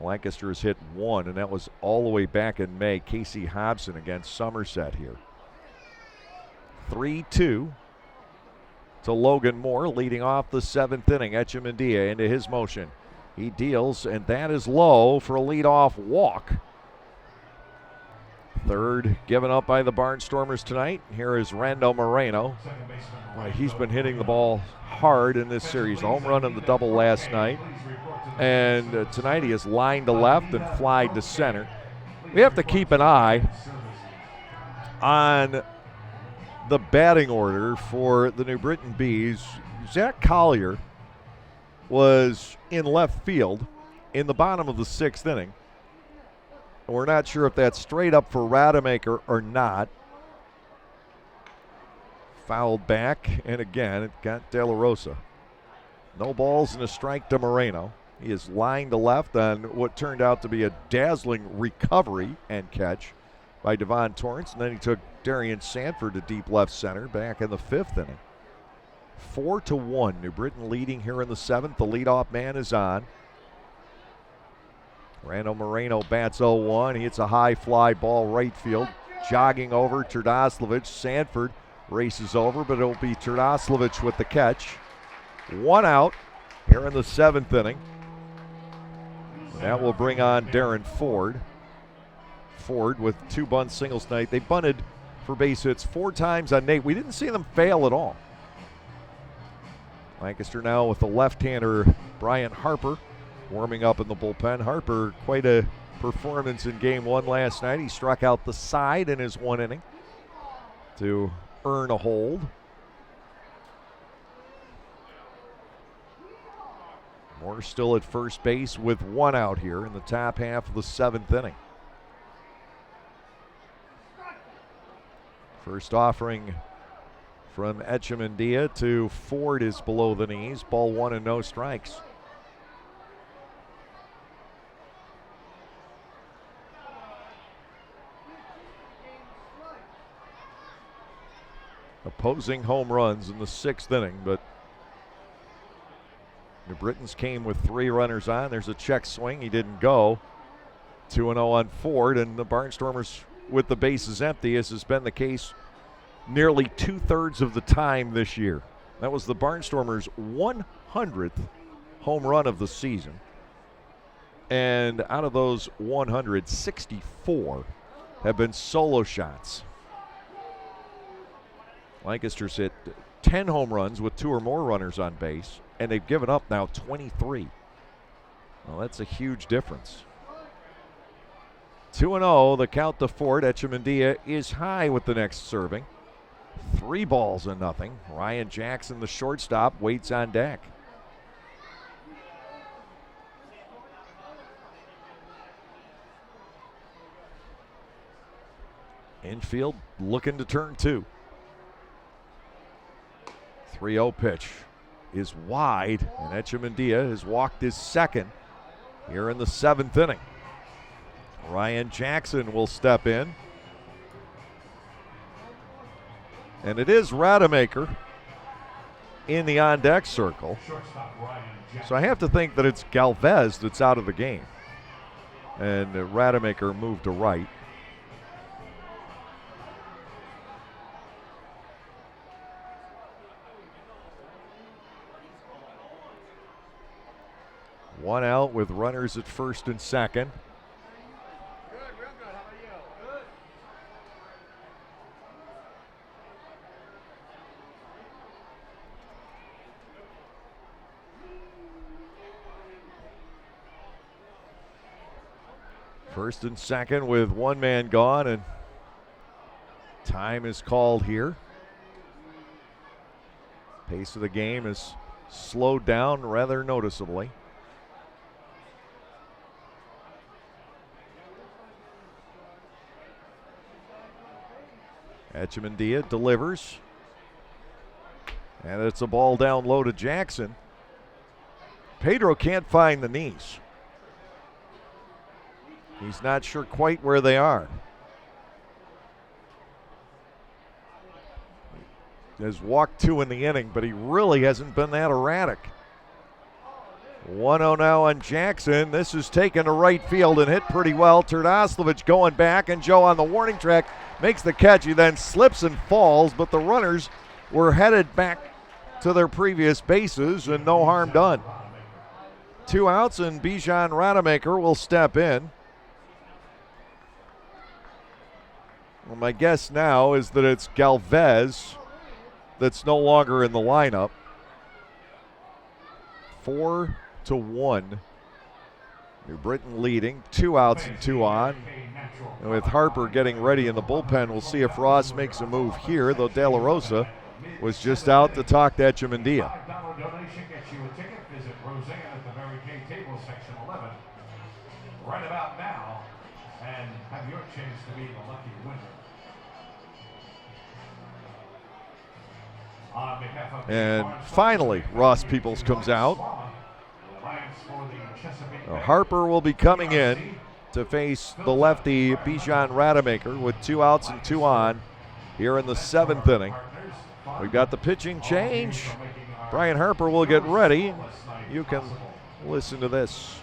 Lancaster has hit 1, and that was all the way back in May. Casey Hobson against Somerset here. 3-2 to Logan Moore, leading off the 7th inning. Echemendia into his motion. He deals, and that is low for a leadoff walk. 3rd given up by the Barnstormers tonight. Here is Rando Moreno. Boy, he's been hitting the ball hard in this series. The home run and the double last night. And tonight he is lined to left and flied to center. We have to keep an eye on the batting order for the New Britain Bees. Zach Collier was in left field in the bottom of the 6th inning. We're not sure if that's straight up for Rademacher or not. Fouled back, and again, it got De La Rosa. No balls and a strike to Moreno. He is lined to left on what turned out to be a dazzling recovery and catch by Devon Torrance, and then he took Darian Sanford to deep left center back in the 5th inning. 4-1, New Britain leading here in the 7th. The leadoff man is on. Rando Moreno bats 0-1. He hits a high fly ball right field. Jogging over Terdoslavich. Sanford races over, but it'll be Terdoslavich with the catch. 1 out here in the 7th inning. And that will bring on Darren Ford. Ford with 2 bunt singles tonight. They bunted for base hits 4 times on Nate. We didn't see them fail at all. Lancaster now with the left-hander Brian Harper warming up in the bullpen. Harper, quite a performance in Game 1 last night. He struck out the side in his 1 inning to earn a hold. Moore still at first base with one out here in the top half of the 7th inning. First offering from Echemendia to Ford is below the knees. Ball 1 and no strikes. Opposing home runs in the 6th inning, but New Britons came with 3 runners on. There's a check swing. He didn't go. 2-0 on Ford, and the Barnstormers with the bases empty, as has been the case nearly 2/3 of the time this year. That was the Barnstormers' 100th home run of the season. And out of those 164 have been solo shots. Lancaster's hit 10 home runs with 2 or more runners on base, and they've given up now 23. Well, that's a huge difference. 2-0, the count to Ford. Echemendia is high with the next serving. 3 balls and nothing. Ryan Jackson, the shortstop, waits on deck. Infield looking to turn 2. 3-0 pitch is wide, and Echemendia has walked his second here in the 7th inning. Ryan Jackson will step in. And it is Rademacher in the on-deck circle. So I have to think that it's Galvez that's out of the game. And Rademacher moved to right. One out with runners at first and second. First and second with one man gone, and time is called here. Pace of the game is slowed down rather noticeably. Echemendia delivers. And it's a ball down low to Jackson. Pedro can't find the knees. He's not sure quite where they are. He has walked 2 in the inning, but he really hasn't been that erratic. 1-0 now on Jackson. This is taken to right field and hit pretty well. Terdoslavich going back, and Joe on the warning track makes the catch. He then slips and falls, but the runners were headed back to their previous bases, and no harm done. 2 outs, and Bijan Rademacher will step in. Well, my guess now is that it's Galvez that's no longer in the lineup. 4-1. New Britain leading, 2 outs and 2 on. And with Harper getting ready in the bullpen, we'll see if Ross makes a move here, though De La Rosa was just out to talk to Echemendia. $5 donation gets you a ticket. Visit Roseanne at the Mary Kay Table, Section 11, right about now, and have your chance to be the lucky winner. On behalf of And finally, Ross Peoples comes out. Harper will be coming in to face the lefty Bijan Rademacher with 2 outs and 2 on here in the 7th inning. We've got the pitching change. Brian Harper will get ready. You can listen to this.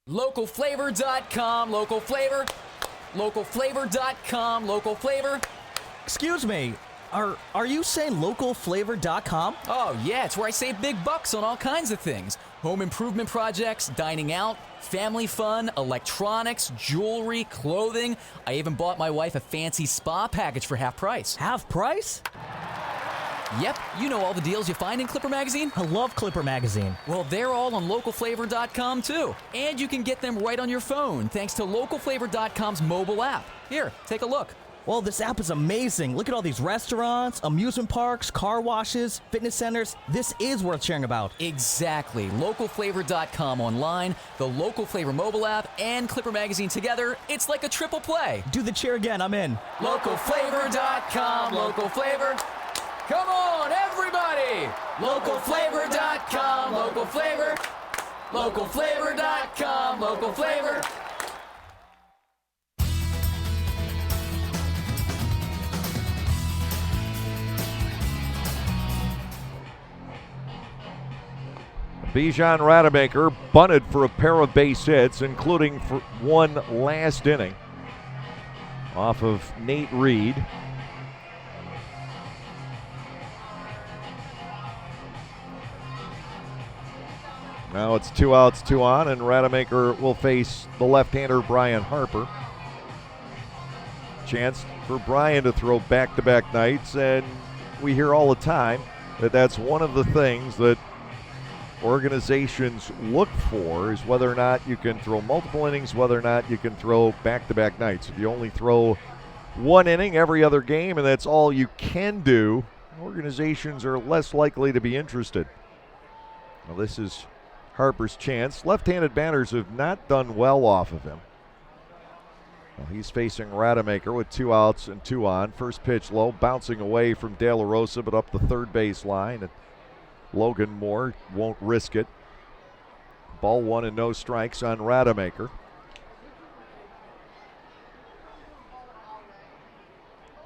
Localflavor.com, local flavor, localflavor.com, local flavor. Excuse me, Are you saying localflavor.com? Oh, yeah, it's where I save big bucks on all kinds of things. Home improvement projects, dining out, family fun, electronics, jewelry, clothing. I even bought my wife a fancy spa package for half price. Half price? Yep, you know all the deals you find in Clipper Magazine. I love Clipper Magazine. Well, they're all on localflavor.com too. And you can get them right on your phone thanks to localflavor.com's mobile app. Here, take a look. Well, this app is amazing. Look at all these restaurants, amusement parks, car washes, fitness centers. This is worth sharing about. Exactly. Localflavor.com online, the Local Flavor mobile app, and Clipper Magazine together. It's like a triple play. Do the cheer again. I'm in. Localflavor.com. Local Flavor. Come on, everybody! Localflavor.com. Local Flavor. Localflavor.com. Local Flavor. Bijan Rademacher bunted for a pair of base hits, including for one last inning off of Nate Reed. Now it's 2 outs, 2 on, and Rademacher will face the left-hander Brian Harper. Chance for Brian to throw back-to-back nights, and we hear all the time that that's one of the things that organizations look for, is whether or not you can throw multiple innings, whether or not you can throw back-to-back nights. If you only throw one inning every other game and that's all you can do, organizations are less likely to be interested. Well, this is Harper's chance. Left-handed batters have not done well off of him. Well, he's facing Rademacher with 2 outs and 2 on. First pitch low, bouncing away from De La Rosa, but up the third base line. And Logan Moore won't risk it. Ball 1 and no strikes on Rademacher.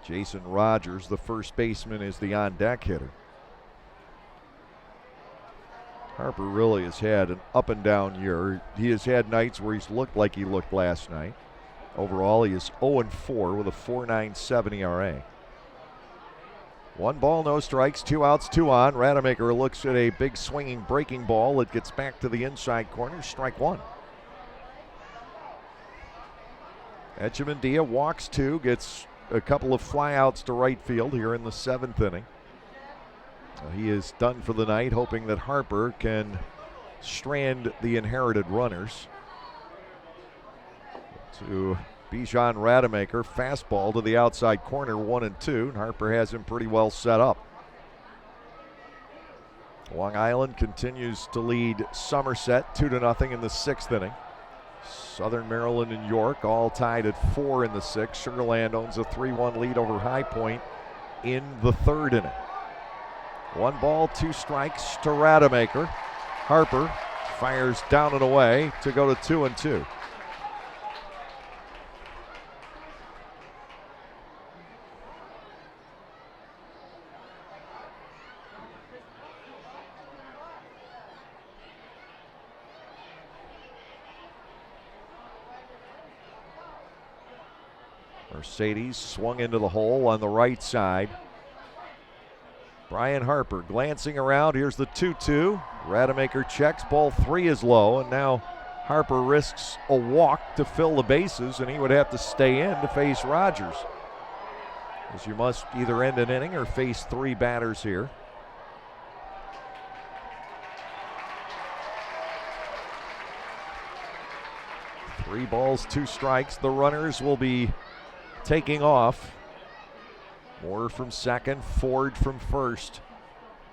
Jason Rogers, the first baseman, is the on-deck hitter. Harper really has had an up-and-down year. He has had nights where he's looked like he looked last night. Overall, he is 0-4 with a 4.97 ERA. 1 ball, no strikes, 2 outs, 2 on. Rademacher looks at a big swinging breaking ball. It gets back to the inside corner, strike 1. Echemendia walks 2, gets a couple of flyouts to right field here in the 7th inning. He is done for the night, hoping that Harper can strand the inherited runners. To Bijan Rademacher, fastball to the outside corner, 1-2. Harper has him pretty well set up. Long Island continues to lead Somerset 2-0 in the 6th inning. Southern Maryland and York all tied at 4 in the 6th. Sugar Land owns a 3-1 lead over High Point in the 3rd inning. 1 ball, 2 strikes to Rademacher. Harper fires down and away to go to 2-2. Mercedes swung into the hole on the right side. Brian Harper glancing around. Here's the 2-2. Rademacher checks. Ball 3 is low, and now Harper risks a walk to fill the bases, and he would have to stay in to face Rogers, as you must either end an inning or face 3 batters here. Three balls, 2 strikes. The runners will be taking off. Moore from second, Ford from first.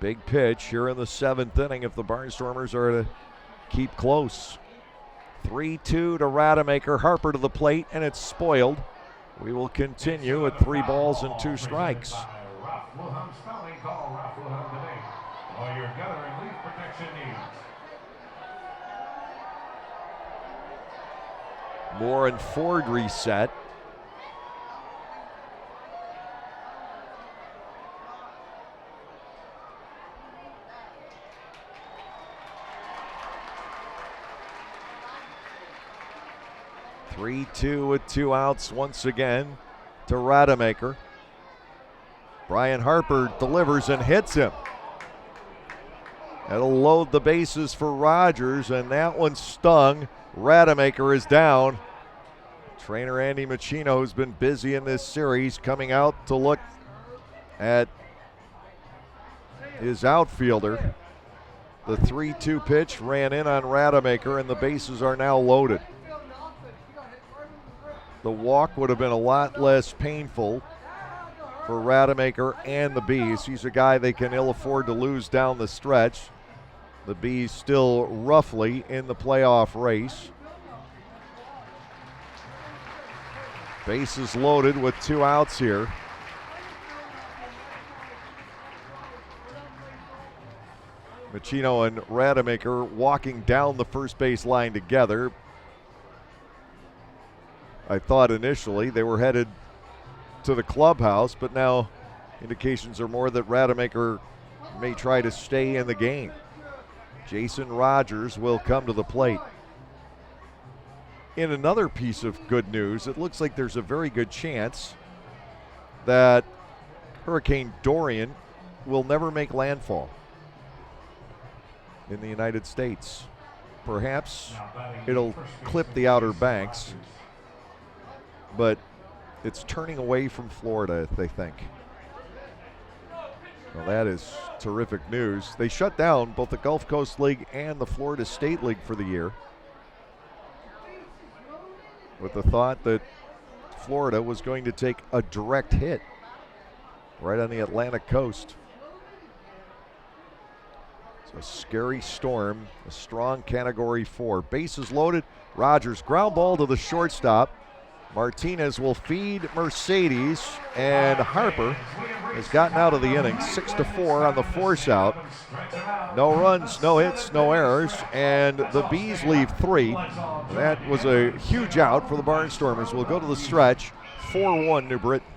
Big pitch here in the 7th inning if the Barnstormers are to keep close. 3-2 to Rademacher. Harper to the plate, and it's spoiled. We will continue at 3 balls and 2 strikes. Ralph Wilhelm spelling call. Ralph Wilhelm today. All your gutter and leaf protection needs. Moore and Ford reset. (3-2) with 2 outs once again to Rademacher. Brian Harper delivers and hits him. That'll load the bases for Rogers, and that one stung. Rademacher is down. Trainer Andy Machino, who's been busy in this series, coming out to look at his outfielder. The 3-2 pitch ran in on Rademacher, and the bases are now loaded. The walk would have been a lot less painful for Rademacher and the Bees. He's a guy they can ill afford to lose down the stretch. The Bees still roughly in the playoff race. Bases loaded with 2 outs here. Machino and Rademacher walking down the first base line together. I thought initially they were headed to the clubhouse, but now indications are more that Rademacher may try to stay in the game. Jason Rogers will come to the plate. In another piece of good news, it looks like there's a very good chance that Hurricane Dorian will never make landfall in the United States. Perhaps it'll clip the Outer Banks, but it's turning away from Florida, they think. Well, that is terrific news. They shut down both the Gulf Coast League and the Florida State League for the year, with the thought that Florida was going to take a direct hit right on the Atlantic coast. It's a scary storm, a strong Category 4. Bases loaded. Rogers ground ball to the shortstop. Martinez will feed Mercedes, and Harper has gotten out of the inning 6-4 on the force out. No runs, no hits, no errors, and the Bees leave 3. That was a huge out for the Barnstormers. We'll go to the stretch, 4-1 New Britain.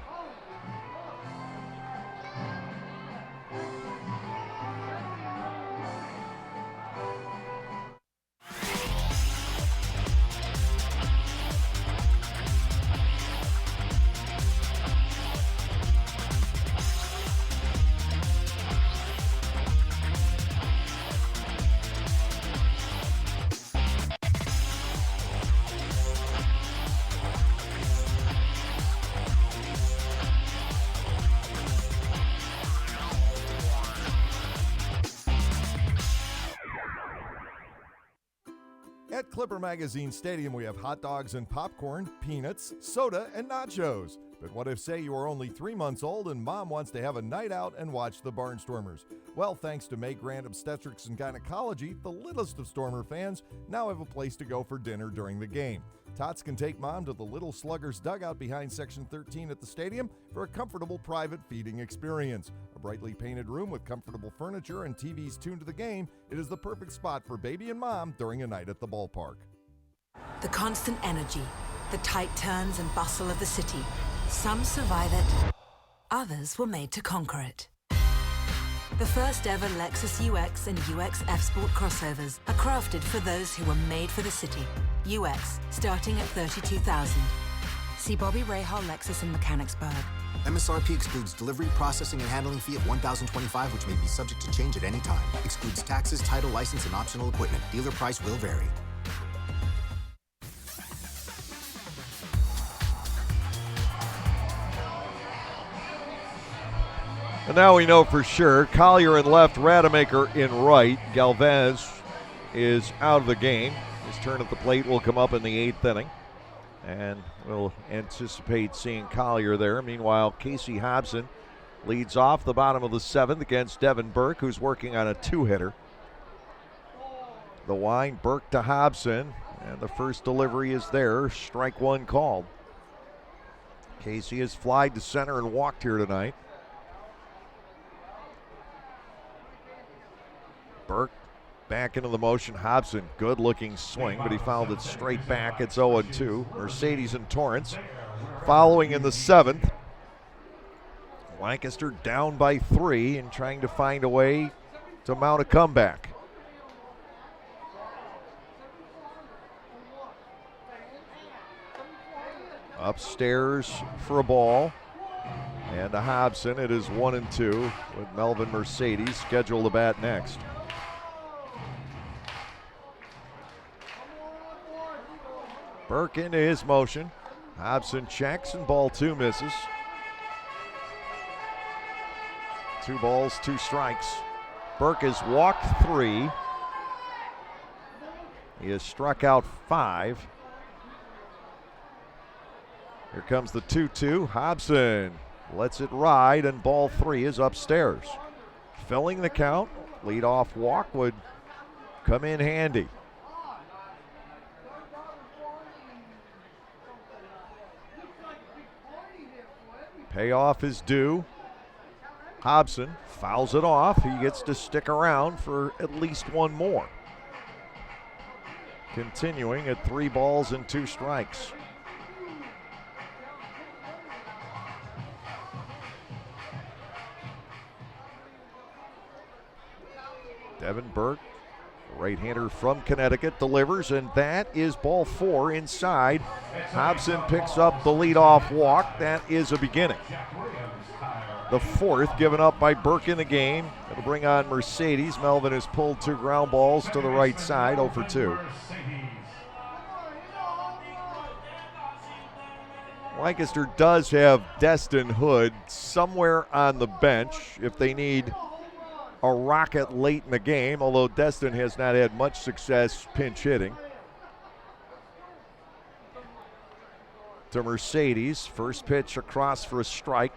At Clipper Magazine Stadium, we have hot dogs and popcorn, peanuts, soda, and nachos. But what if, say, you are only 3 months old and mom wants to have a night out and watch the Barnstormers? Well, thanks to May Grant Obstetrics and Gynecology, the littlest of Stormer fans now have a place to go for dinner during the game. Tots can take mom to the Little Sluggers dugout behind Section 13 at the stadium for a comfortable private feeding experience. A brightly painted room with comfortable furniture and TVs tuned to the game, it is the perfect spot for baby and mom during a night at the ballpark. The constant energy, the tight turns and bustle of the city. Some survive it, others were made to conquer it. The first ever Lexus UX and UX F Sport crossovers are crafted for those who were made for the city. UX, starting at $32,000. See Bobby Rahal Lexus in Mechanicsburg. MSRP excludes delivery, processing, and handling fee of $1,025, which may be subject to change at any time. Excludes taxes, title, license, and optional equipment. Dealer price will vary. And now we know for sure, Collier in left, Rademacher in right. Galvez is out of the game. His turn at the plate will come up in the 8th inning. And we'll anticipate seeing Collier there. Meanwhile, Casey Hobson leads off the bottom of the 7th against Devin Burke, who's working on a 2-hitter. The line, Burke to Hobson, and the first delivery is there. Strike 1 called. Casey has flied to center and walked here tonight. Burke back into the motion. Hobson, good looking swing, but he fouled it straight back. It's 0-2. Mercedes and Torrance following in the 7th. Lancaster down by 3 and trying to find a way to mount a comeback. Upstairs for a ball. And to Hobson, it is 1-2 with Melvin Mercedes scheduled to bat next. Burke into his motion. Hobson checks and ball 2 misses. 2 balls, 2 strikes. Burke has walked 3. He has struck out 5. Here comes the 2-2. Hobson lets it ride, and ball 3 is upstairs. Filling the count, leadoff walk would come in handy. Payoff is due. Hobson fouls it off. He gets to stick around for at least 1 more. Continuing at 3 balls and 2 strikes. Devin Burke, right-hander from Connecticut, delivers, and that is ball 4 inside. Hobson picks up the leadoff walk. That is a beginning. The 4th given up by Burke in the game. It'll bring on Mercedes. Melvin has pulled 2 ground balls to the right side, 0 for 2. Lancaster does have Destin Hood somewhere on the bench if they need a rocket late in the game, although Destin has not had much success pinch hitting. To Mercedes, first pitch across for a strike.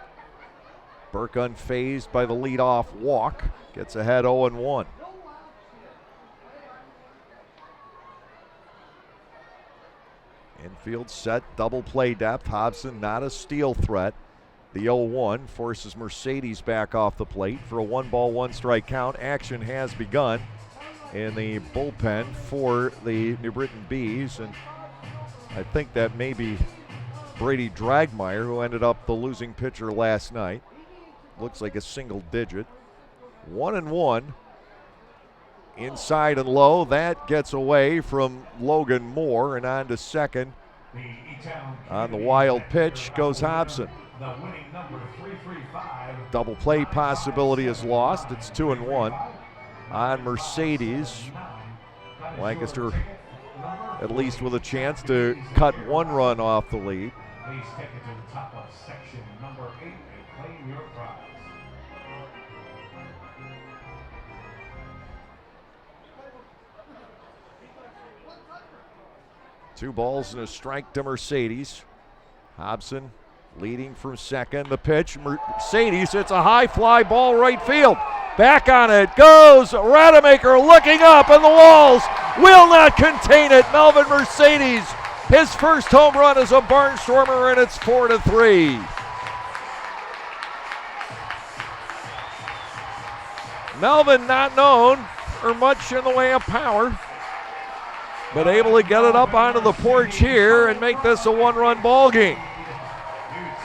Burke unfazed by the leadoff walk, gets ahead 0-1. Infield set, double play depth. Hobson not a steal threat. The 0-1 forces Mercedes back off the plate for a 1-ball, 1-strike count. Action has begun in the bullpen for the New Britain Bees, and I think that may be Brady Dragmeyer, who ended up the losing pitcher last night. Looks like a single digit. 1-1. Inside and low. That gets away from Logan Moore, and on to second. On the wild pitch goes Hobson. Double play possibility is lost. It's 2-1 on Mercedes. Lancaster at least with a chance to cut 1 run off the lead. Please take it to the top of section number 8 and claim your prize. Two balls and a strike to Mercedes. Hobson leading from second. The pitch, Mercedes hits a high fly ball right field. Back on it goes Rademacher, looking up, and the walls will not contain it. Melvin Mercedes, his first home run as a Barnstormer, and it's 4-3. Melvin not known for much in the way of power, but able to get it up onto the porch here and make this a 1-run ball game.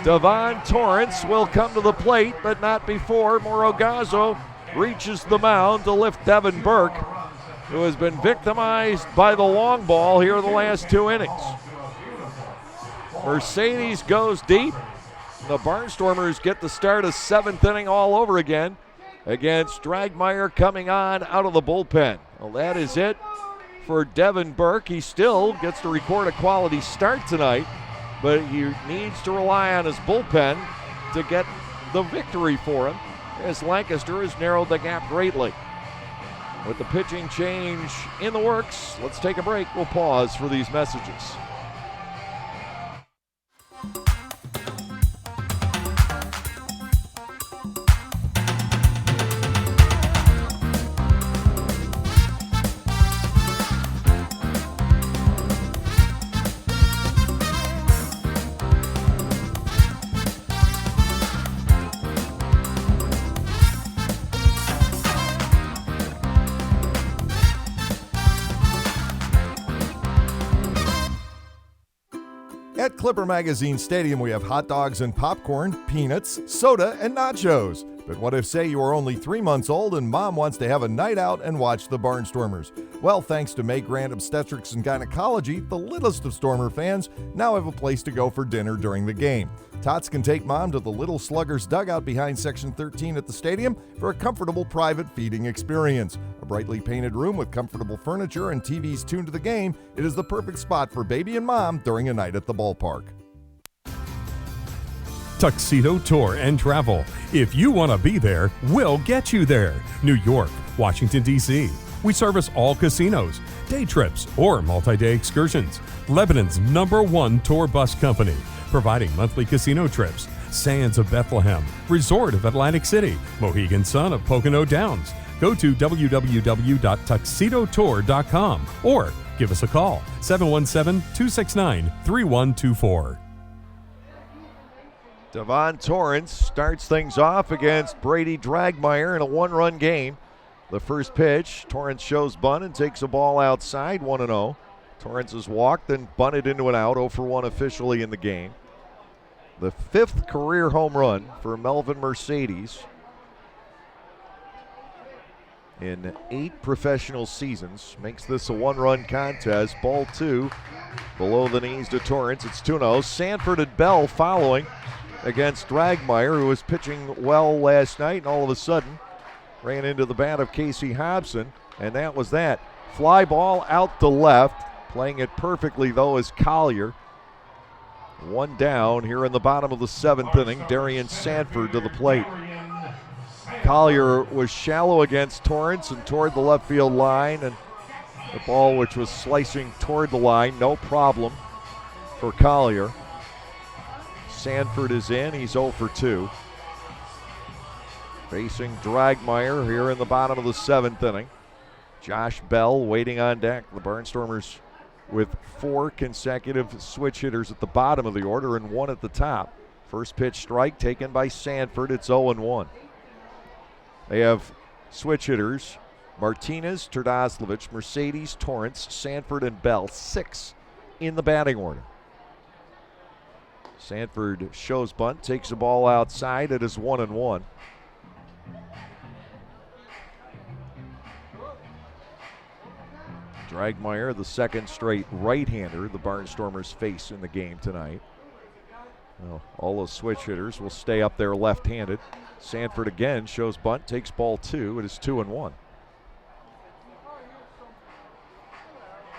Devon Torrance will come to the plate, but not before Morogazo reaches the mound to lift Devin Burke, who has been victimized by the long ball here in the last 2 innings. Mercedes goes deep. The Barnstormers get the start of 7th inning all over again against Dragmeyer coming on out of the bullpen. Well, that is it for Devin Burke. He still gets to record a quality start tonight, but he needs to rely on his bullpen to get the victory for him, as Lancaster has narrowed the gap greatly. With the pitching change in the works, let's take a break. We'll pause for these messages. At Clipper Magazine Stadium, we have hot dogs and popcorn, peanuts, soda, and nachos. But what if, say, you are only 3 months old and mom wants to have a night out and watch the Barnstormers? Well, thanks to May Grant Obstetrics and Gynecology, the littlest of Stormer fans now have a place to go for dinner during the game. Tots can take mom to the Little Sluggers dugout behind Section 13 at the stadium for a comfortable private feeding experience. A brightly painted room with comfortable furniture and TVs tuned to the game, it is the perfect spot for baby and mom during a night at the ballpark. Tuxedo Tour and Travel. If you want to be there, we'll get you there. New York, Washington, D.C. We service all casinos, day trips, or multi-day excursions. Lebanon's #1 tour bus company, providing monthly casino trips. Sands of Bethlehem, Resort of Atlantic City, Mohegan Sun of Pocono Downs. Go to www.tuxedotour.com or give us a call, 717-269-3124. Devon Torrance starts things off against Brady Dragmeyer in a one-run game. The first pitch, Torrance shows bunt and takes a ball outside, 1-0. Torrance has walked and bunted into an out, 0 for 1 officially in the game. The 5th career home run for Melvin Mercedes in 8 professional seasons. Makes this a one-run contest. Ball 2 below the knees to Torrance. It's 2-0. Sanford and Bell following against Dragmeyer, who was pitching well last night, and all of a sudden ran into the bat of Casey Hobson, and that was that. Fly ball out to left. Playing it perfectly, though, is Collier. One down here in the bottom of the 7th inning. Darian Sanford to the plate. Collier was shallow against Torrance and toward the left field line, and the ball, which was slicing toward the line, no problem for Collier. Sanford is in. He's 0 for 2. Facing Dragmeyer here in the bottom of the 7th inning. Josh Bell waiting on deck. The Barnstormers with 4 consecutive switch hitters at the bottom of the order and 1 at the top. First pitch strike taken by Sanford. It's 0-1. They have switch hitters Martinez, Terdoslavich, Mercedes, Torrance, Sanford, and Bell. 6 in the batting order. Sanford shows bunt, takes the ball outside. It is 1-1. Dragmeyer, the second straight right-hander the Barnstormers face in the game tonight. Well, all those switch hitters will stay up there left-handed. Sanford again shows bunt, takes ball 2. It is 2-1.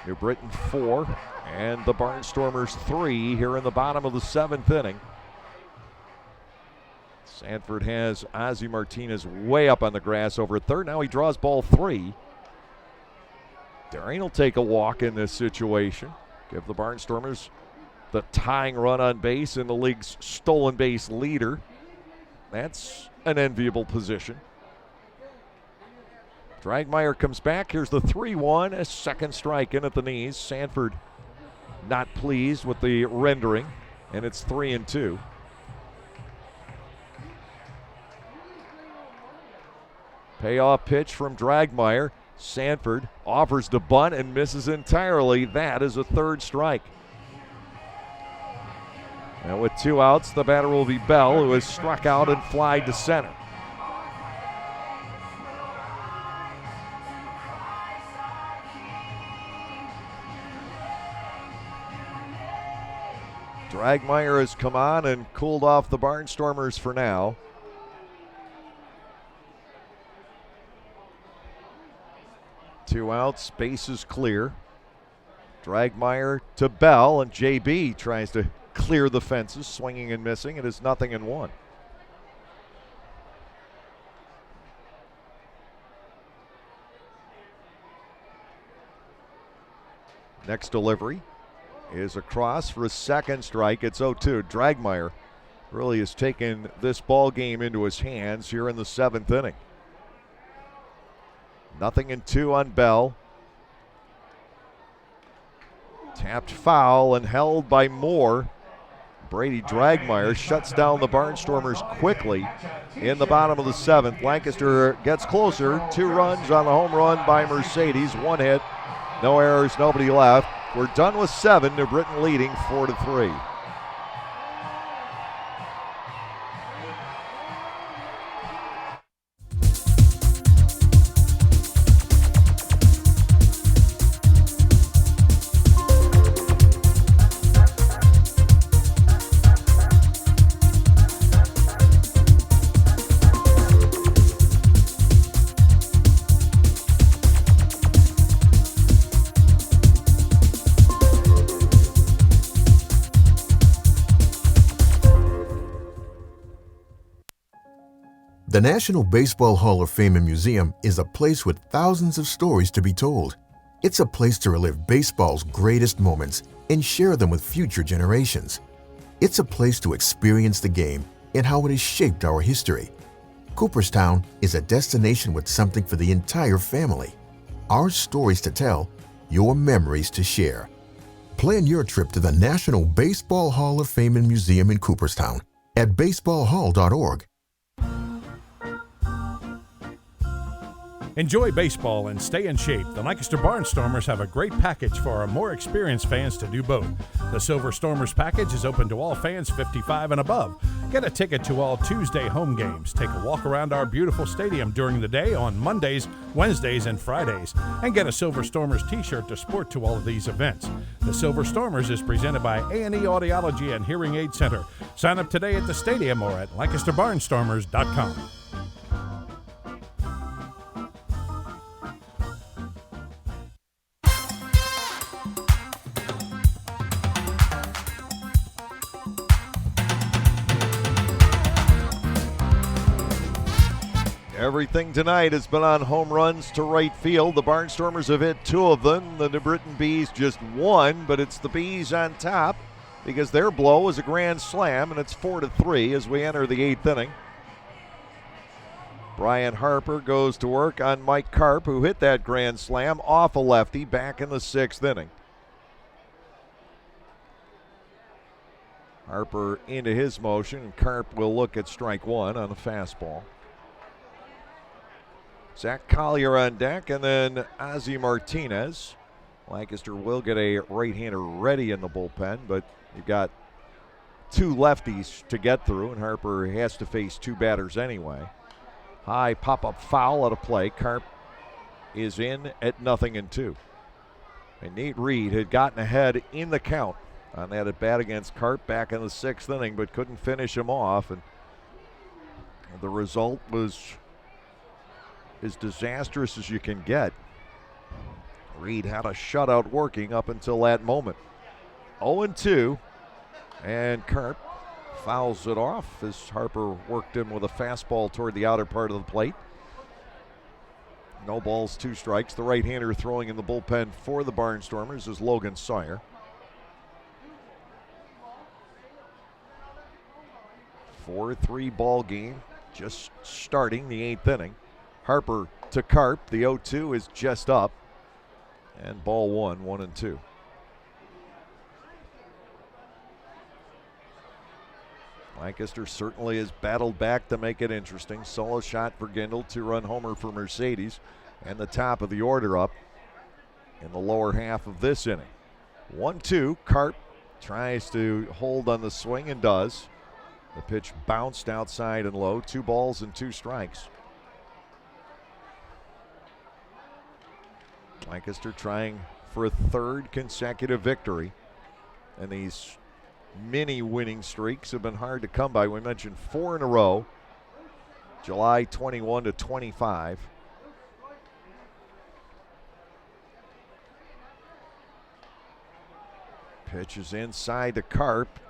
New Britain 4 and the Barnstormers 3 here in the bottom of the 7th inning. Sanford has Ozzie Martinez way up on the grass over at third. Now he draws ball 3. Darian will take a walk in this situation. Give the Barnstormers the tying run on base and the league's stolen base leader. That's an enviable position. Dragmeyer comes back. Here's the 3-1. A second strike in at the knees. Sanford not pleased with the rendering, and it's 3-2. Payoff pitch from Dragmeyer. Sanford offers to bunt and misses entirely. That is a third strike. And with 2 outs, the batter will be Bell, who has struck out and flied to center. Dragmeyer has come on and cooled off the Barnstormers for now. Two outs, base is clear. Dragmeyer to Bell, and JB tries to clear the fences, swinging and missing. It is 0-1. Next delivery is across for a second strike. It's 0-2. Dragmeyer really has taken this ball game into his hands here in the 7th inning. 0-2 on Bell. Tapped foul and held by Moore. Brady Dragmeyer shuts down the Barnstormers quickly in the bottom of the 7th. Lancaster gets closer. 2 runs on the home run by Mercedes. 1 hit, no errors, nobody left. We're done with 7. New Britain leading 4-3. The National Baseball Hall of Fame and Museum is a place with thousands of stories to be told. It's a place to relive baseball's greatest moments and share them with future generations. It's a place to experience the game and how it has shaped our history. Cooperstown is a destination with something for the entire family. Our stories to tell, your memories to share. Plan your trip to the National Baseball Hall of Fame and Museum in Cooperstown at baseballhall.org. Enjoy baseball and stay in shape. The Lancaster Barnstormers have a great package for our more experienced fans to do both. The Silver Stormers package is open to all fans 55 and above. Get a ticket to all Tuesday home games. Take a walk around our beautiful stadium during the day on Mondays, Wednesdays, and Fridays. And get a Silver Stormers t-shirt to sport to all of these events. The Silver Stormers is presented by A&E Audiology and Hearing Aid Center. Sign up today at the stadium or at LancasterBarnstormers.com. Everything tonight has been on home runs to right field. The Barnstormers have hit 2 of them. The New Britain Bees just 1, but it's the Bees on top because their blow is a grand slam, and it's 4-3 as we enter the 8th inning. Brian Harper goes to work on Mike Karp, who hit that grand slam off a lefty back in the 6th inning. Harper into his motion, and Karp will look at strike 1 on the fastball. Zach Collier on deck, and then Ozzie Martinez. Lancaster will get a right-hander ready in the bullpen, but you've got 2 lefties to get through, and Harper has to face 2 batters anyway. High pop-up foul out of play. Karp is in at 0-2. And Nate Reed had gotten ahead in the count on that at-bat against Karp back in the 6th inning, but couldn't finish him off, and the result was as disastrous as you can get. Reed had a shutout working up until that moment. 0-2, and Karp fouls it off as Harper worked him with a fastball toward the outer part of the plate. No balls, 2 strikes. The right-hander throwing in the bullpen for the Barnstormers is Logan Sawyer. 4-3 ball game, just starting the 8th inning. Harper to Karp. The 0-2 is just up. And ball 1, 1-2. Lancaster certainly has battled back to make it interesting. Solo shot for Gindel, 2-run homer for Mercedes, and the top of the order up in the lower half of this inning. 1-2, Karp tries to hold on the swing and does. The pitch bounced outside and low. 2 balls and 2 strikes. Lancaster trying for a 3rd consecutive victory. And these mini winning streaks have been hard to come by. We mentioned 4 in a row. July 21-25. Pitch is inside to Karp,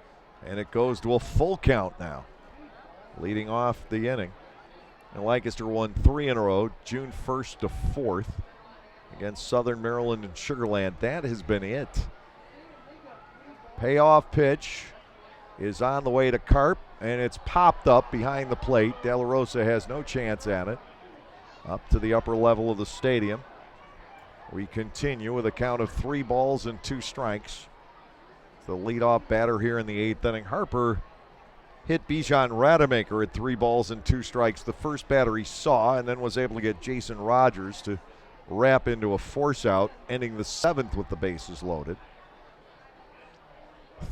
and it goes to a full count now, leading off the inning. And Lancaster won 3 in a row, June 1st to 4th. Against Southern Maryland and Sugar Land. That has been it. Payoff pitch is on the way to Karp, and it's popped up behind the plate. De La Rosa has no chance at it. Up to the upper level of the stadium. We continue with a count of 3 balls and 2 strikes. The leadoff batter here in the 8th inning. Harper hit Bijan Rademacher at 3 balls and 2 strikes. The first batter he saw, and then was able to get Jason Rogers to wrap into a force out, ending the 7th with the bases loaded.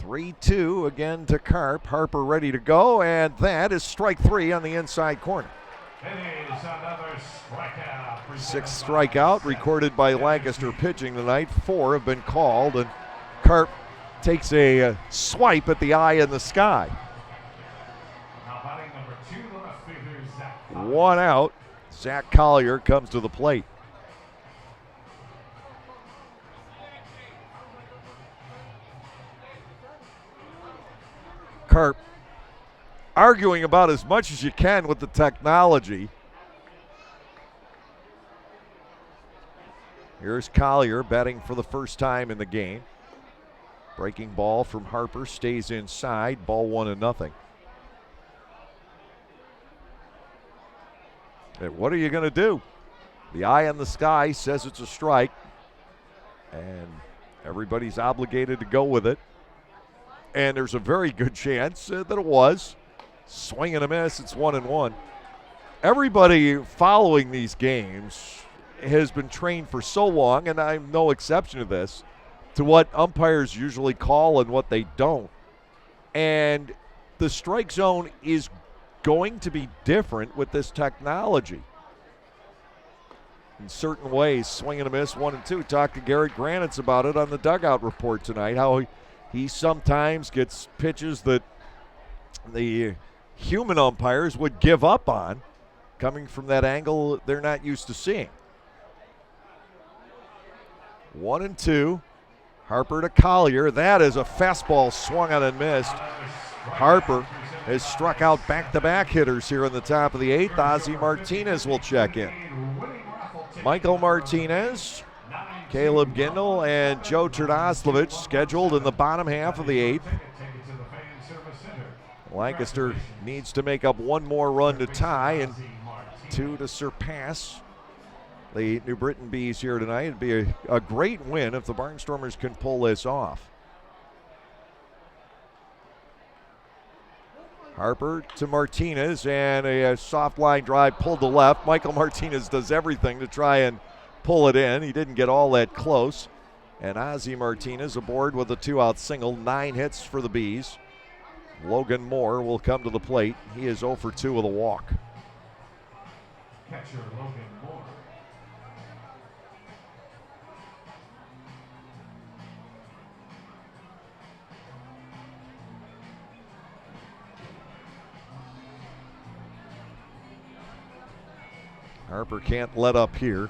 3-2 again to Karp. Harper ready to go, and that is strike 3 on the inside corner. 6th strikeout recorded by Lancaster pitching tonight. 4 have been called, and Karp takes a swipe at the eye in the sky. 1 out. Zach Collier comes to the plate. Karp arguing about as much as you can with the technology. Here's Collier batting for the first time in the game. Breaking ball from Harper stays inside. Ball 1-0. And what are you going to do? The eye in the sky says it's a strike, and everybody's obligated to go with it. And there's a very good chance that it was. Swing and a miss, it's 1-1. Everybody following these games has been trained for so long, and I'm no exception to this, to what umpires usually call and what they don't. And the strike zone is going to be different with this technology. In certain ways, swing and a miss, 1-2. Talked to Garrett Granitz about it on the dugout report tonight, how he sometimes gets pitches that the human umpires would give up on coming from that angle they're not used to seeing. 1-2. Harper to Collier. That is a fastball swung on and missed. Harper has struck out back-to-back hitters here in the top of the 8th. Ozzie Martinez will check in. Michael Martinez, Caleb Gindel, and Joe Terdoslavich scheduled in the bottom half of the 8th. Lancaster needs to make up one more run to tie and 2 to surpass the New Britain Bees here tonight. It'd be a great win if the Barnstormers can pull this off. Harper to Martinez, and a soft line drive pulled to left. Michael Martinez does everything to try and pull it in. He didn't get all that close. And Ozzie Martinez aboard with a 2-out single. 9 hits for the Bees. Logan Moore will come to the plate. He is 0 for 2 with a walk. Catcher Logan Moore. Harper can't let up here.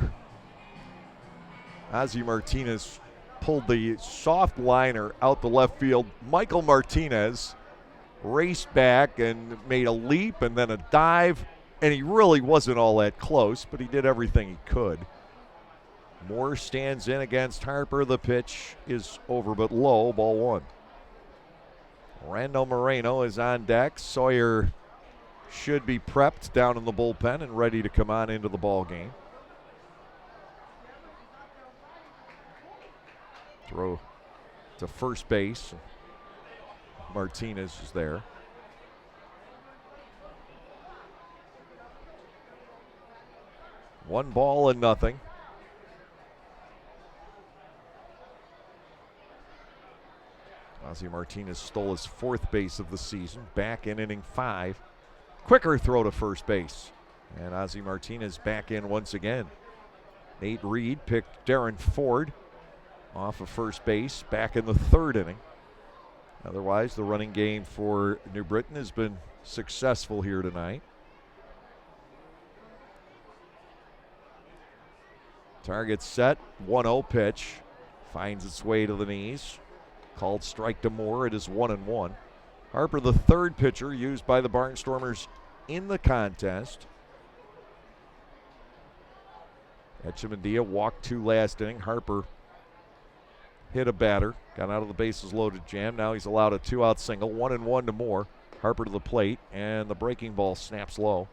Ozzie Martinez pulled the soft liner out the left field. Michael Martinez raced back and made a leap and then a dive, and he really wasn't all that close, but he did everything he could. Moore stands in against Harper. The pitch is over but low, ball 1. Randall Moreno is on deck. Sawyer should be prepped down in the bullpen and ready to come on into the ball game. Throw to first base. Martinez is there. One ball and nothing. Ozzie Martinez stole his 4th base of the season, back in inning 5. Quicker throw to first base. And Ozzie Martinez back in once again. Nate Reed picked Darren Ford off of first base back in the 3rd inning. Otherwise, the running game for New Britain has been successful here tonight. Target set, 1-0 pitch. Finds its way to the knees. Called strike to Moore. It is 1-1. Harper, the 3rd pitcher used by the Barnstormers in the contest. Echemendia walked 2 last inning. Harper hit a batter, got out of the bases loaded jam. Now he's allowed a 2-out single. 1-1 to Moore. Harper to the plate, and the breaking ball snaps low.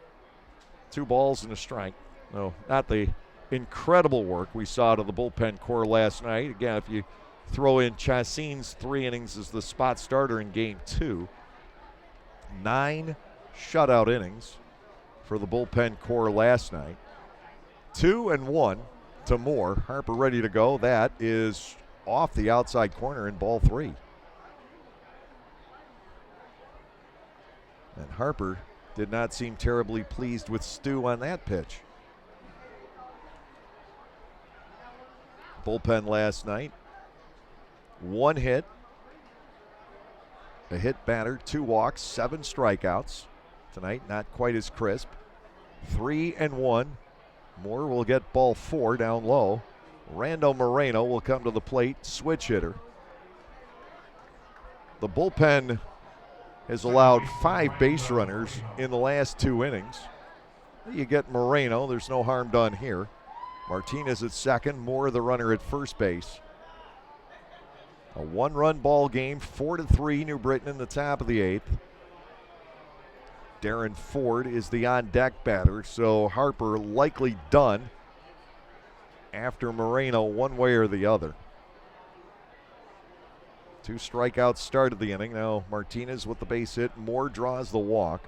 2 balls and a strike. No, not the incredible work we saw to the bullpen core last night. Again, if you throw in Chassin's 3 innings as the spot starter in game 2, 9 shutout innings for the bullpen core last night. 2-1 to Moore. Harper ready to go. That is off the outside corner in ball 3. And Harper did not seem terribly pleased with Stu on that pitch. Bullpen last night. 1 hit. A hit batter, 2 walks, 7 strikeouts. Tonight, not quite as crisp. 3-1. Moore will get ball 4 down low. Randall Moreno will come to the plate, switch hitter. The bullpen has allowed 5 base runners in the last 2 innings. You get Moreno. There's no harm done here. Martinez at second, Moore the runner at first base. A 1-run ball game, 4-3 New Britain in the top of the 8th. Darren Ford is the on-deck batter, so Harper likely done after Moreno one way or the other. 2 strikeouts started the inning. Now Martinez with the base hit. Moore draws the walk.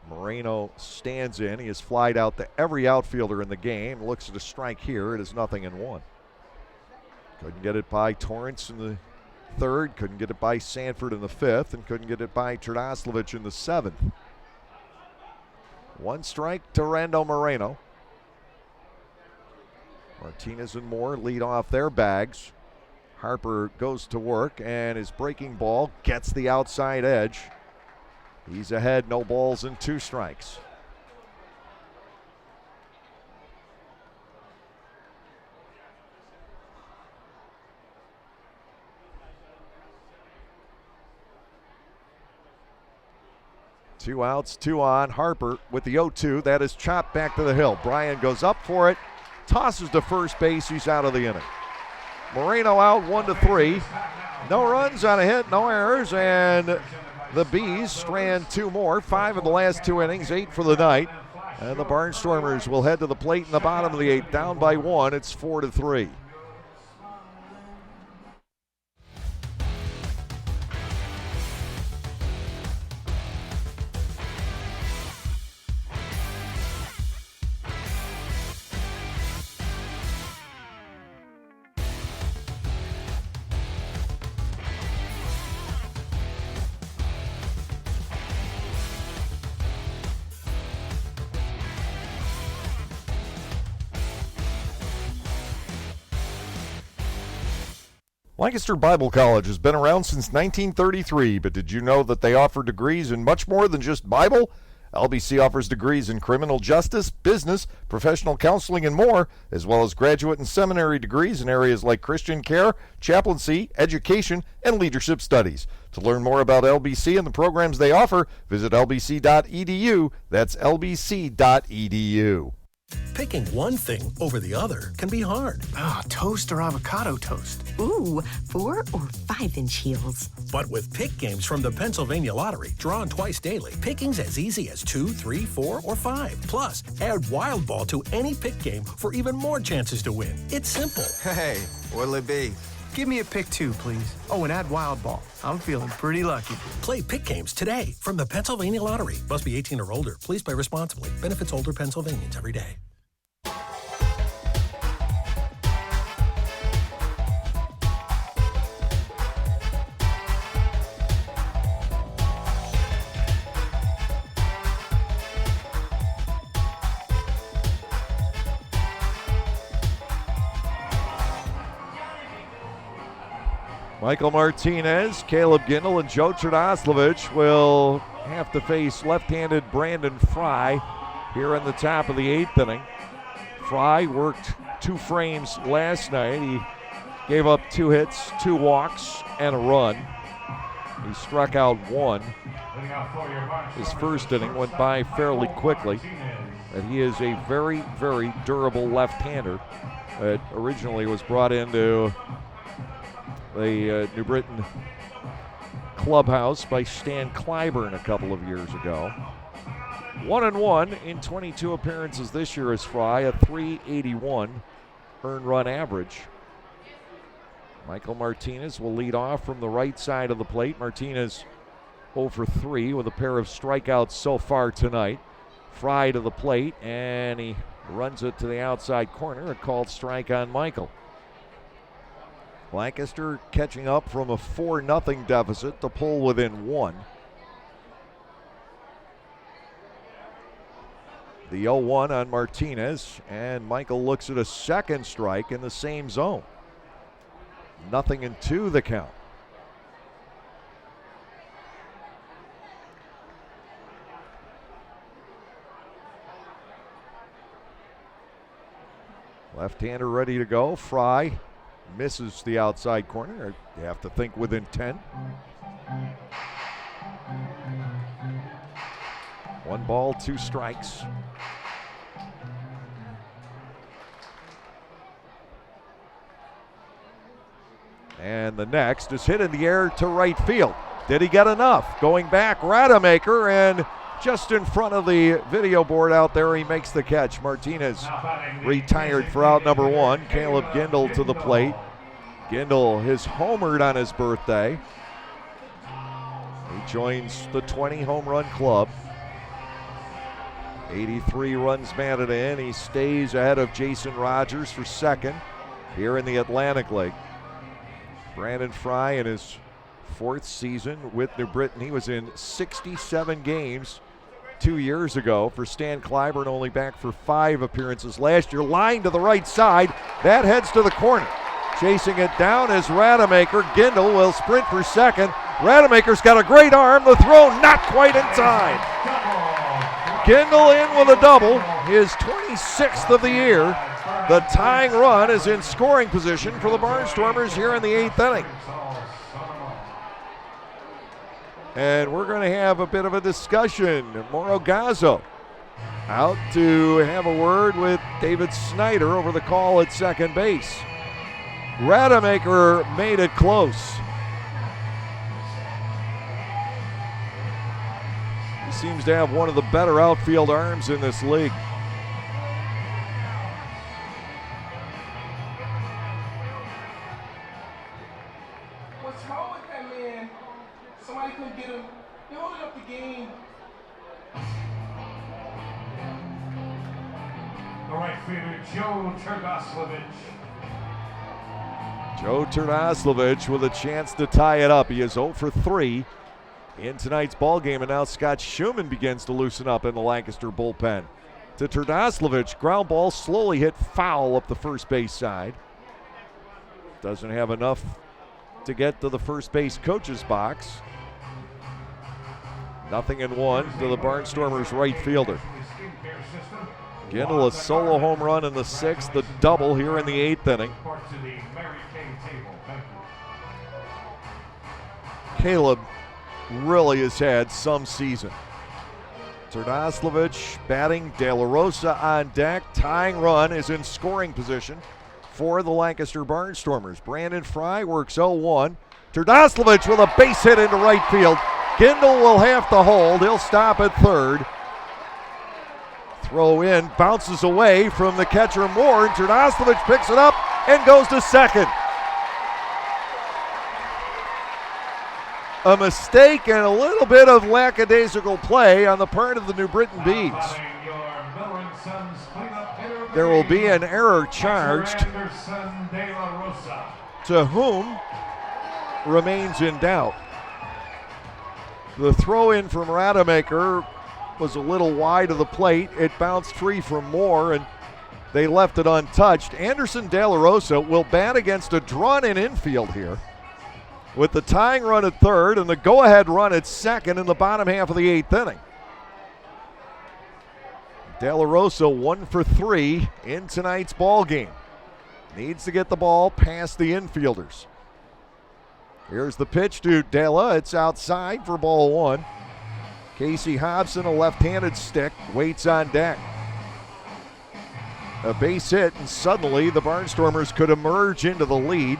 Moreno stands in. He has flied out to every outfielder in the game. Looks at a strike here. It is 0-1. Couldn't get it by Torrance in the 3rd. Couldn't get it by Sanford in the 5th. And couldn't get it by Trdoslavich in the 7th. 1 strike to Rando Moreno. Martinez and Moore lead off their bags. Harper goes to work, and his breaking ball gets the outside edge. He's ahead, no balls and 2 strikes. Two outs, 2 on. Harper with the 0-2. That is chopped back to the hill. Bryan goes up for it, tosses to first base. He's out of the inning. Moreno out 1-3. No runs on a hit, no errors, and the Bees strand 2 more. 5 in the last 2 innings, 8 for the night. And the Barnstormers will head to the plate in the bottom of the 8th, down by 1. It's 4-3. Lancaster Bible College has been around since 1933, but did you know that they offer degrees in much more than just Bible? LBC offers degrees in criminal justice, business, professional counseling, and more, as well as graduate and seminary degrees in areas like Christian care, chaplaincy, education, and leadership studies. To learn more about LBC and the programs they offer, visit lbc.edu. That's lbc.edu. Picking one thing over the other can be hard. Toast or avocado toast? Ooh, 4 or 5-inch heels. But with pick games from the Pennsylvania Lottery, drawn twice daily, picking's as easy as 2, 3, 4, or 5. Plus, add Wild Ball to any pick game for even more chances to win. It's simple. Hey, what'll it be? Give me a pick 2, please. Oh, and add Wild Ball. I'm feeling pretty lucky. Play pick games today from the Pennsylvania Lottery. Must be 18 or older. Please play responsibly. Benefits older Pennsylvanians every day. Michael Martinez, Caleb Gindel, and Joe Trdoslavich will have to face left-handed Brandon Fry here in the top of the 8th inning. Fry worked 2 frames last night. He gave up 2 hits, 2 walks, and a run. He struck out 1. His first inning went by fairly quickly. And he is a very, very durable left-hander that originally was brought into the New Britain clubhouse by Stan Clyburn a couple of years ago. 1-1 in 22 appearances this year as Fry, a .381 earned run average. Michael Martinez will lead off from the right side of the plate. Martinez 0 for 3 with a pair of strikeouts so far tonight. Fry to the plate, and he runs it to the outside corner. A called strike on Michael. Lancaster catching up from a 4-0 deficit to pull within 1. The 0-1 on Martinez, and Michael looks at a second strike in the same zone. 0-2 the count. Left-hander ready to go. Fry misses the outside corner. You have to think within 10. 1 ball, 2 strikes. And the next is hit in the air to right field. Did he get enough? Going back, Rademacher, and just in front of the video board out there, he makes the catch. Martinez retired for out number 1. Caleb Gindel to the plate. Gindel has homered on his birthday. He joins the 20 home run club. 83 runs batted in. He stays ahead of Jason Rogers for second here in the Atlantic League. Brandon Fry in his 4th season with New Britain. He was in 67 games 2 years ago. For Stan Clyburn, only back for 5 appearances last year. Line to the right side. That heads to the corner. Chasing it down is Rademacher. Gindel will sprint for second. Rademacher's got a great arm. The throw not quite in time. Gindel in with a double. His 26th of the year. The tying run is in scoring position for the Barnstormers here in the 8th inning. And we're going to have a bit of a discussion. Mauro Gazzo out to have a word with David Snyder over the call at second base. Rademacher made it close. He seems to have one of the better outfield arms in this league. What's wrong with that man? Somebody couldn't get him. They're holding up the game. The right fielder, Joe Turdoslavich. Joe Turdoslavich with a chance to tie it up. He is 0 for 3 in tonight's ball game, and now Scott Schumann begins to loosen up in the Lancaster bullpen. To Turdoslavich, ground ball slowly hit foul up the first base side. Doesn't have enough to get to the first base coach's box. 0-1 to the Barnstormers right fielder. Gindel a solo home run in the 6th, the double here in the 8th inning. Caleb really has had some season. Turdoslavich batting, De La Rosa on deck. Tying run is in scoring position for the Lancaster Barnstormers. Brandon Fry works 0-1. Turdoslavich with a base hit into right field. Gindel will have to hold. He'll stop at third. Throw in, bounces away from the catcher Moore, and Turdoslavich picks it up and goes to second. A mistake and a little bit of lackadaisical play on the part of the New Britain Bees. There will be an error charged, to whom remains in doubt. The throw in from Rademacher was a little wide of the plate. It bounced free from Moore, and they left it untouched. Anderson De La Rosa will bat against a drawn-in infield here, with the tying run at third and the go-ahead run at second in the bottom half of the 8th inning. De La Rosa 1 for 3 in tonight's ball game. Needs to get the ball past the infielders. Here's the pitch to Della. It's outside for ball 1. Casey Hobson, a left-handed stick, waits on deck. A base hit, and suddenly the Barnstormers could emerge into the lead.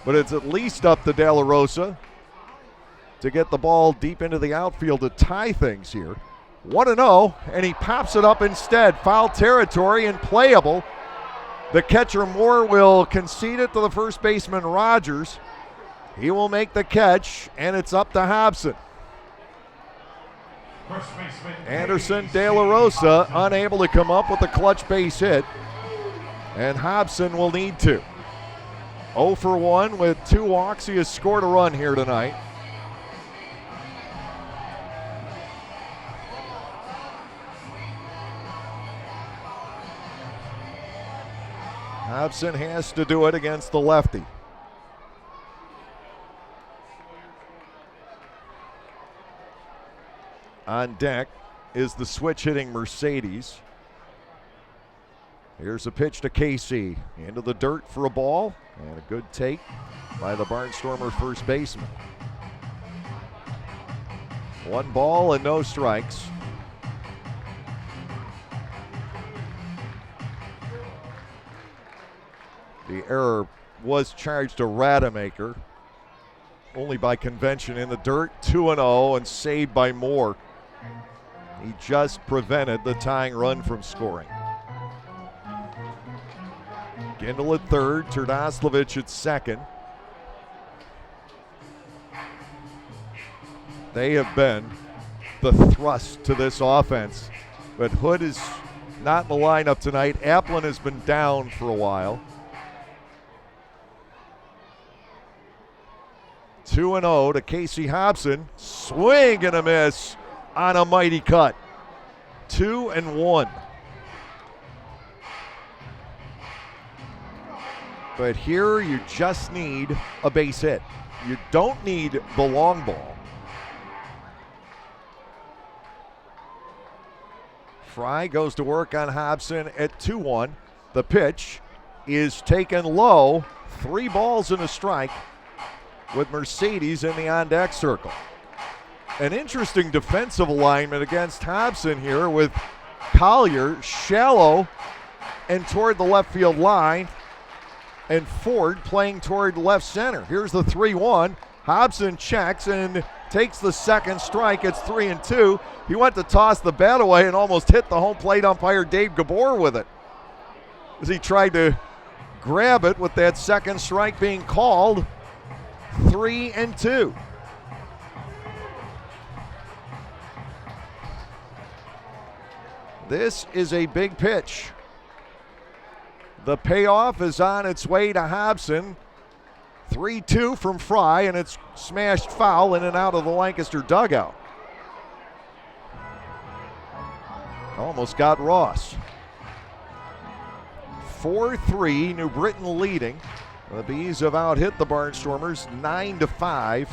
But it's at least up to De La Rosa to get the ball deep into the outfield to tie things here. 1-0, and he pops it up instead. Foul territory and playable. The catcher Moore will concede it to the first baseman Rogers. He will make the catch, and it's up to Hobson. Anderson De La Rosa unable to come up with a clutch base hit, and Hobson will need to. 0 for 1 with 2 walks. He has scored a run here tonight. Hobson has to do it against the lefty. On deck is the switch hitting Mercedes. Here's a pitch to Casey. Into the dirt for a ball. And a good take by the Barnstormer first baseman. 1 ball and no strikes. The error was charged to Rademacher. Only by convention in the dirt. 2-0 and saved by Moore. He just prevented the tying run from scoring. Gindel at third, Terdoslavich at second. They have been the thrust to this offense. But Hood is not in the lineup tonight. Applin has been down for a while. 2-0 to Casey Hobson. Swing and a miss on a mighty cut. 2-1. But here you just need a base hit. You don't need the long ball. Fry goes to work on Hobson at 2-1. The pitch is taken low. 3 balls and a strike with Mercedes in the on-deck circle. An interesting defensive alignment against Hobson here with Collier shallow and toward the left field line, and Ford playing toward left center. Here's the 3-1. Hobson checks and takes the second strike. It's 3-2. He went to toss the bat away and almost hit the home plate umpire Dave Gabor with it as he tried to grab it with that second strike being called. 3-2. This is a big pitch. The payoff is on its way to Hobson. 3-2 from Fry, and it's smashed foul in and out of the Lancaster dugout. Almost got Ross. 4-3, New Britain leading. The Bees have out-hit the Barnstormers 9-5.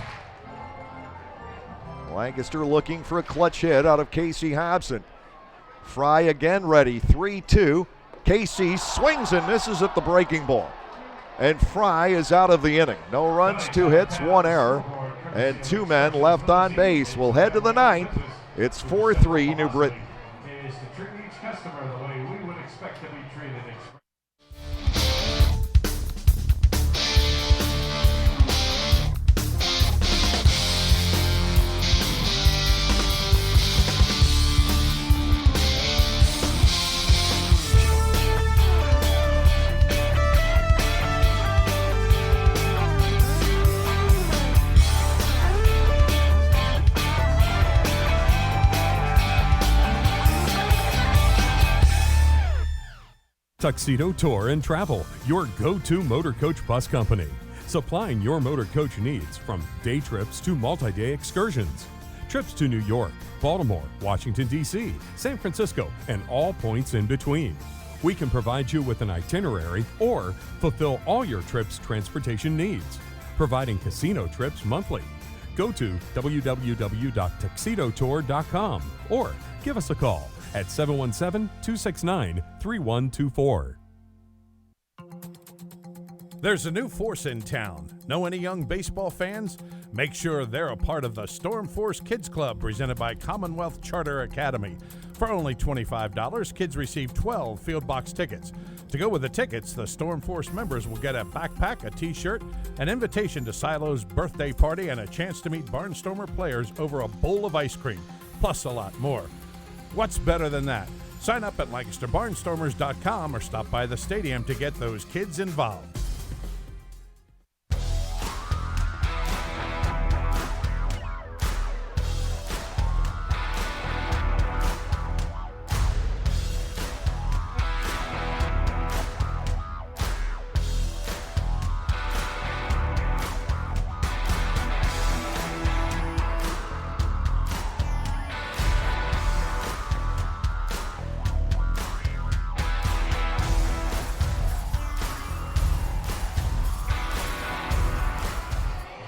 Lancaster looking for a clutch hit out of Casey Hobson. Fry again ready, 3-2. Casey swings and misses at the breaking ball. And Fry is out of the inning. No runs, 2 hits, 1 error, and 2 men left on base. We'll head to the 9th. It's 4-3 New Britain. Is to treat each customer the way we would expect to be treated. Tuxedo Tour and Travel, your go-to motor coach bus company. Supplying your motor coach needs from day trips to multi-day excursions. Trips to New York, Baltimore, Washington, D.C., San Francisco, and all points in between. We can provide you with an itinerary or fulfill all your trip's transportation needs. Providing casino trips monthly. Go to www.tuxedotour.com or give us a call at 717-269-3124. There's a new force in town. Know any young baseball fans? Make sure they're a part of the Storm Force Kids Club presented by Commonwealth Charter Academy. For only $25, kids receive 12 field box tickets. To go with the tickets, the Storm Force members will get a backpack, a t-shirt, an invitation to Silo's birthday party, and a chance to meet Barnstormer players over a bowl of ice cream, plus a lot more. What's better than that? Sign up at LancasterBarnstormers.com or stop by the stadium to get those kids involved.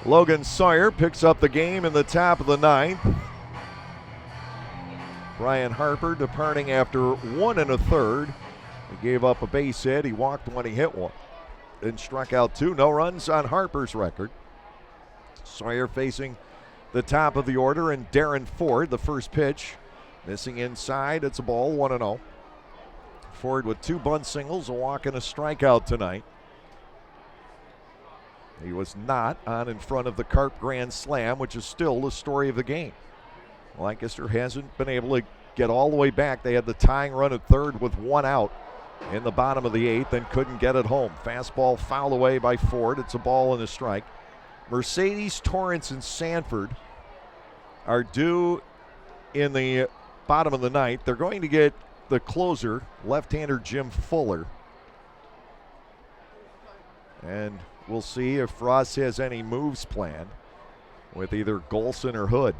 Logan Sawyer picks up the game in the top of the 9th. Brian Harper departing after 1 1/3. He gave up a base hit. He walked when he hit one. Then struck out 2. No runs on Harper's record. Sawyer facing the top of the order, and Darren Ford, the first pitch, missing inside. It's a ball, 1-0. Ford with 2 bunt singles, a walk and a strikeout tonight. He was not on in front of the Carp Grand Slam, which is still the story of the game. Lancaster hasn't been able to get all the way back. They had the tying run at third with 1 out in the bottom of the 8th and couldn't get it home. Fastball fouled away by Ford. It's a ball and a strike. Mercedes, Torrance, and Sanford are due in the bottom of the 9th. They're going to get the closer, left-hander Jim Fuller. And we'll see if Ross has any moves planned with either Golson or Hood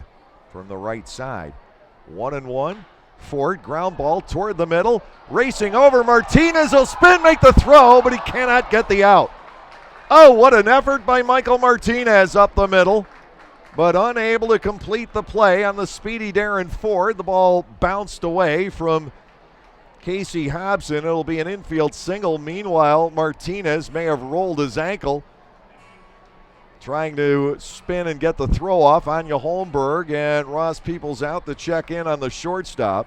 from the right side. 1-1. Ford, ground ball toward the middle. Racing over. Martinez will spin, make the throw, but he cannot get the out. Oh, what an effort by Michael Martinez up the middle, but unable to complete the play on the speedy Darren Ford. The ball bounced away from Casey Hobson. It'll be an infield single. Meanwhile, Martinez may have rolled his ankle trying to spin and get the throw off. Anya Holmberg and Ross Peoples out to check in on the shortstop.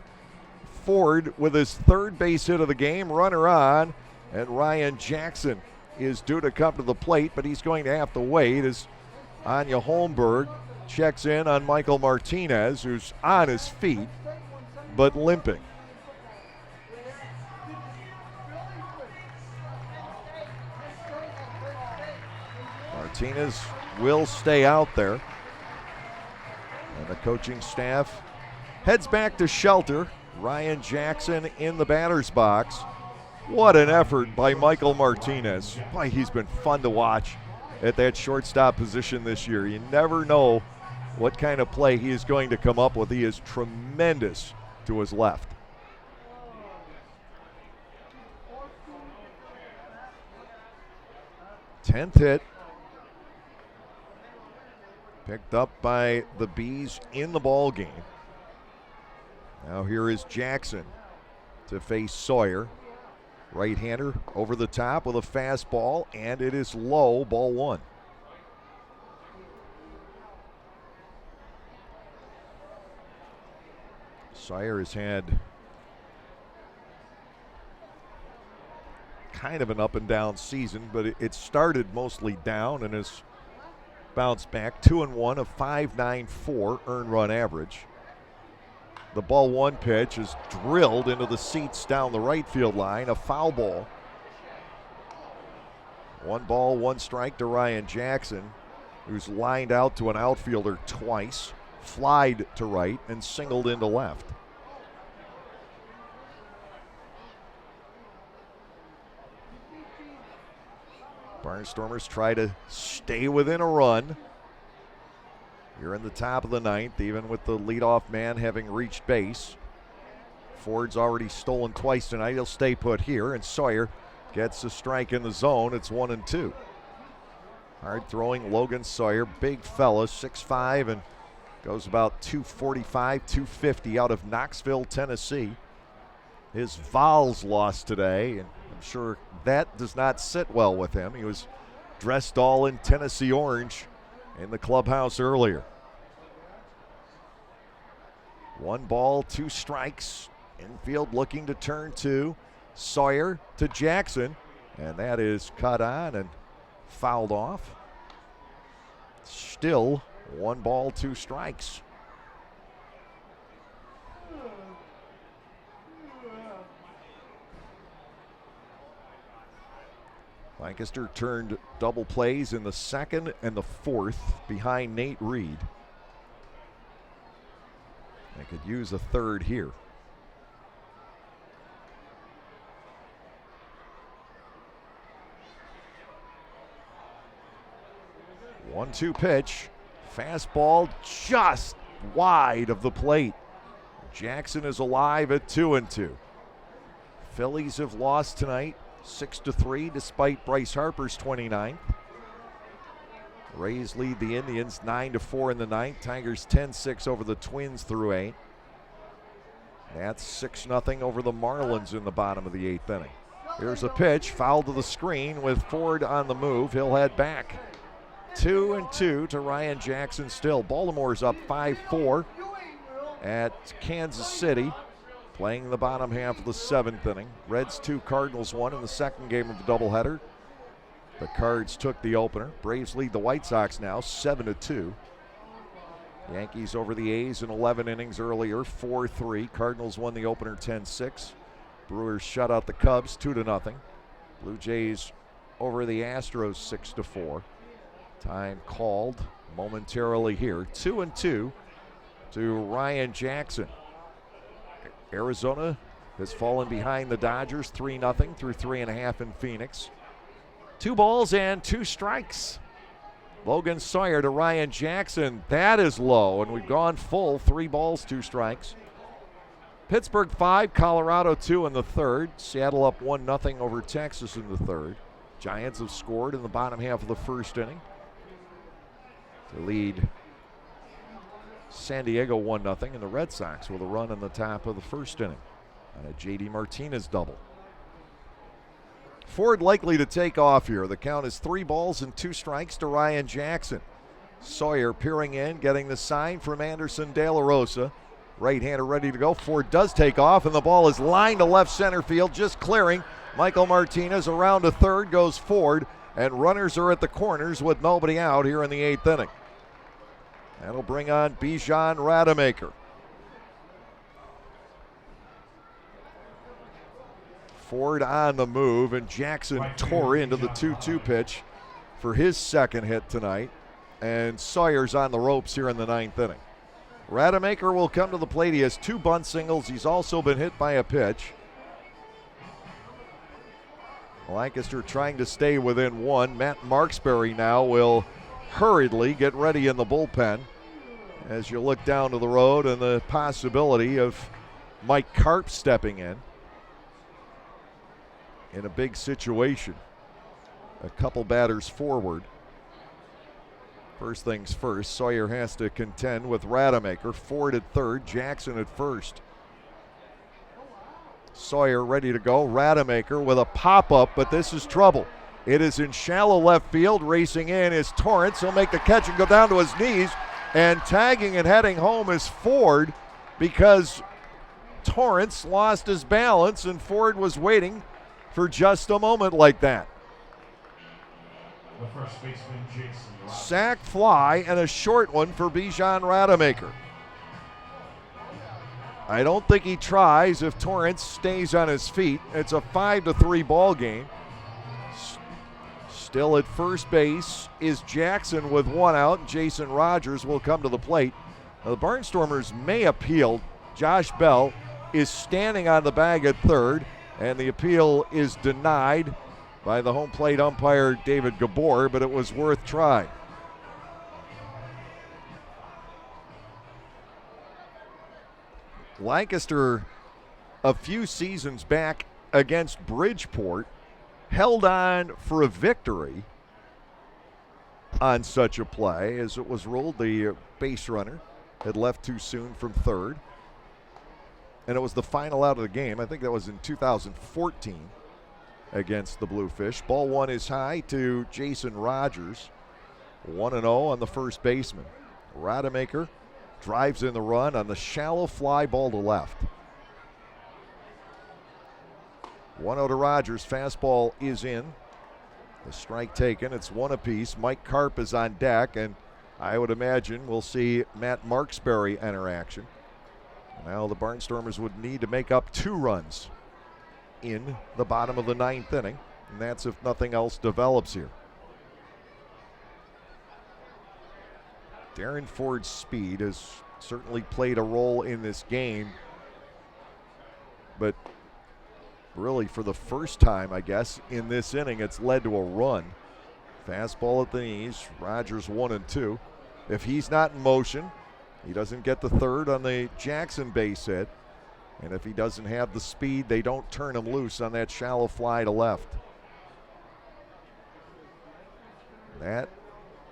Ford with his 3rd base hit of the game, runner on, and Ryan Jackson is due to come to the plate, but he's going to have to wait as Anya Holmberg checks in on Michael Martinez, who's on his feet but limping. Martinez will stay out there. And the coaching staff heads back to shelter. Ryan Jackson in the batter's box. What an effort by Michael Martinez. Boy, he's been fun to watch at that shortstop position this year. You never know what kind of play he is going to come up with. He is tremendous to his left. Tenth hit. Picked up by the Bees in the ball game. Now here is Jackson to face Sawyer. Right-hander over the top with a fastball, and it is low, ball 1. Sawyer has had kind of an up and down season, but it started mostly down and has bounced back. 2-1, a 5.94 earned run average. The ball 1 pitch is drilled into the seats down the right field line, a foul ball. 1 ball, 1 strike to Ryan Jackson, who's lined out to an outfielder twice, flied to right, and singled into left. Barnstormers try to stay within a run. You're in the top of the 9th, even with the leadoff man having reached base. Ford's already stolen twice tonight. He'll stay put here, and Sawyer gets a strike in the zone. It's 1-2. Hard throwing Logan Sawyer, big fella, 6'5", and goes about 245, 250 out of Knoxville, Tennessee. His Vols lost today, and I'm sure that does not sit well with him. He was dressed all in Tennessee orange in the clubhouse earlier. 1 ball, 2 strikes. Infield looking to turn 2. Sawyer to Jackson, and that is cut on and fouled off. Still 1 ball, 2 strikes. Lancaster turned double plays in the 2nd and the 4th behind Nate Reed. They could use a 3rd here. One-two pitch. Fastball just wide of the plate. Jackson is alive at 2-2. Phillies have lost tonight 6-3 despite Bryce Harper's 29th. Rays lead the Indians 9-4 in the 9th. Tigers 10-6 over the Twins through 8. That's 6-0 over the Marlins in the bottom of the 8th inning. Here's a pitch, foul to the screen with Ford on the move. He'll head back. 2-2 to Ryan Jackson still. Baltimore's up 5-4 at Kansas City, playing the bottom half of the 7th inning. Reds 2, Cardinals 1 in the second game of the doubleheader. The Cards took the opener. Braves lead the White Sox now 7-2. Yankees over the A's in 11 innings earlier, 4-3. Cardinals won the opener 10-6. Brewers shut out the Cubs 2-0. Blue Jays over the Astros 6-4. Time called momentarily here. 2-2 to Ryan Jackson. Arizona has fallen behind the Dodgers 3-0 through 3.5 in Phoenix. 2 balls and 2 strikes. Logan Sawyer to Ryan Jackson. That is low, and we've gone full. 3 balls, 2 strikes. Pittsburgh 5, Colorado 2 in the 3rd. Seattle up 1-0 over Texas in the 3rd. Giants have scored in the bottom half of the 1st inning to lead San Diego 1-0, and the Red Sox with a run in the top of the 1st inning on a J.D. Martinez double. Ford likely to take off here. The count is 3 balls and 2 strikes to Ryan Jackson. Sawyer peering in, getting the sign from Anderson De La Rosa. Right-hander ready to go. Ford does take off, and the ball is lined to left center field, just clearing. Michael Martinez around to third, goes Ford, and runners are at the corners with nobody out here in the 8th inning. That'll bring on Bijan Rademacher. Ford on the move, and Jackson tore into the 2-2 pitch for his second hit tonight. And Sawyer's on the ropes here in the 9th inning. Rademacher will come to the plate. He has 2 bunt singles. He's also been hit by a pitch. Lancaster trying to stay within 1. Matt Marksberry now will hurriedly get ready in the bullpen as you look down to the road and the possibility of Mike Karp stepping in a big situation. A couple batters forward. First things first, Sawyer has to contend with Rademacher. Ford at third, Jackson at first. Sawyer ready to go. Rademacher with a pop-up, but this is trouble. It is in shallow left field. Racing in is Torrance. He'll make the catch and go down to his knees. And tagging and heading home is Ford because Torrance lost his balance and Ford was waiting for just a moment like that. The first baseman, Jason Rogers. Sack fly and a short one for Bijan Rademacher. I don't think he tries if Torrance stays on his feet. It's a 5-3 ball game. Still at first base is Jackson with 1 out, and Jason Rogers will come to the plate. Now, the Barnstormers may appeal. Josh Bell is standing on the bag at third, and the appeal is denied by the home plate umpire David Gabor, but it was worth trying. Lancaster, a few seasons back against Bridgeport, held on for a victory on such a play. As it was ruled, the base runner had left too soon from third, and it was the final out of the game. I think that was in 2014 against the Bluefish. Ball 1 is high to Jason Rogers. 1-0 on the first baseman. Rademacher drives in the run on the shallow fly ball to left. 1-0 to Rogers. Fastball is in. The strike taken. It's 1 apiece. Mike Karp is on deck, and I would imagine we'll see Matt Marksberry enter action. Now the Barnstormers would need to make up 2 runs in the bottom of the 9th inning, and that's if nothing else develops here. Darren Ford's speed has certainly played a role in this game, but really for the first time, I guess, in this inning, it's led to a run. Fastball at the knees. Rogers 1-2. If he's not in motion, he doesn't get the third on the Jackson base hit. And if he doesn't have the speed, they don't turn him loose on that shallow fly to left. That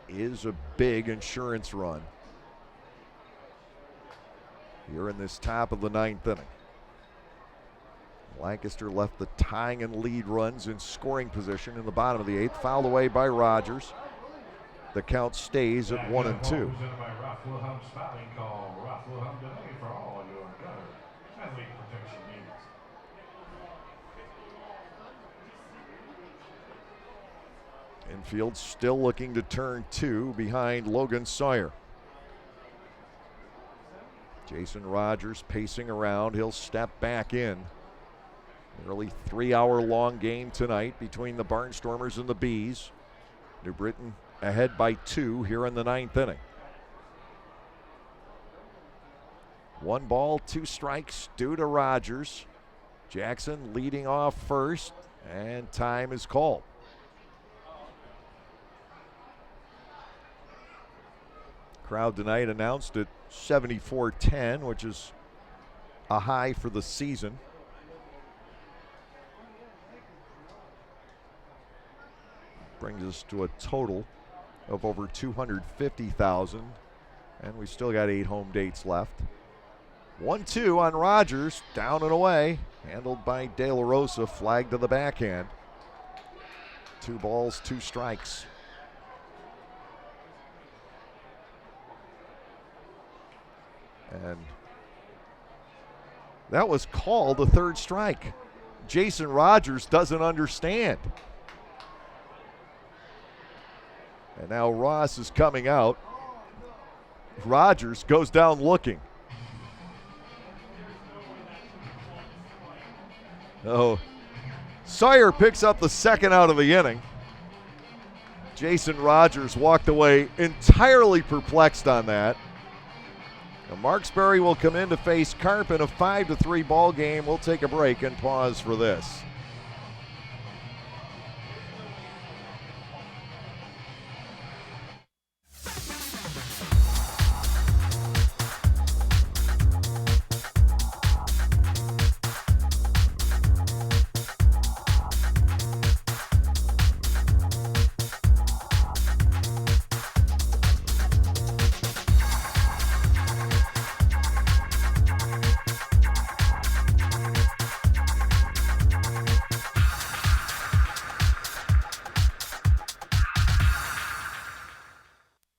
is a big insurance run here in this top of the 9th inning. Lancaster left the tying and lead runs in scoring position in the bottom of the 8th. Fouled away by Rogers. The count stays at 1-2. Presented by Ralph Wilhelm fouling call. Ralph Wilhelm today for all your gutter and leak protection needs. Infield still looking to turn 2 behind Logan Sawyer. Jason Rogers pacing around. He'll step back in. Nearly 3-hour-long game tonight between the Barnstormers and the Bees. New Britain ahead by 2 here in the 9th inning. 1 ball, 2 strikes due to Rogers. Jackson leading off first, and time is called. Crowd tonight announced at 7410, which is a high for the season. Brings us to a total of over 250,000, and we still got 8 home dates left. 1-2 on Rogers, down and away, handled by De La Rosa, flag to the backhand. 2 balls, 2 strikes. And that was called a 3rd strike. Jason Rogers doesn't understand. And now Ross is coming out. Rogers goes down looking. Oh, Sawyer picks up the 2nd out of the inning. Jason Rogers walked away entirely perplexed on that. Now Marksbury will come in to face Karp in a 5-3 ball game. We'll take a break and pause for this.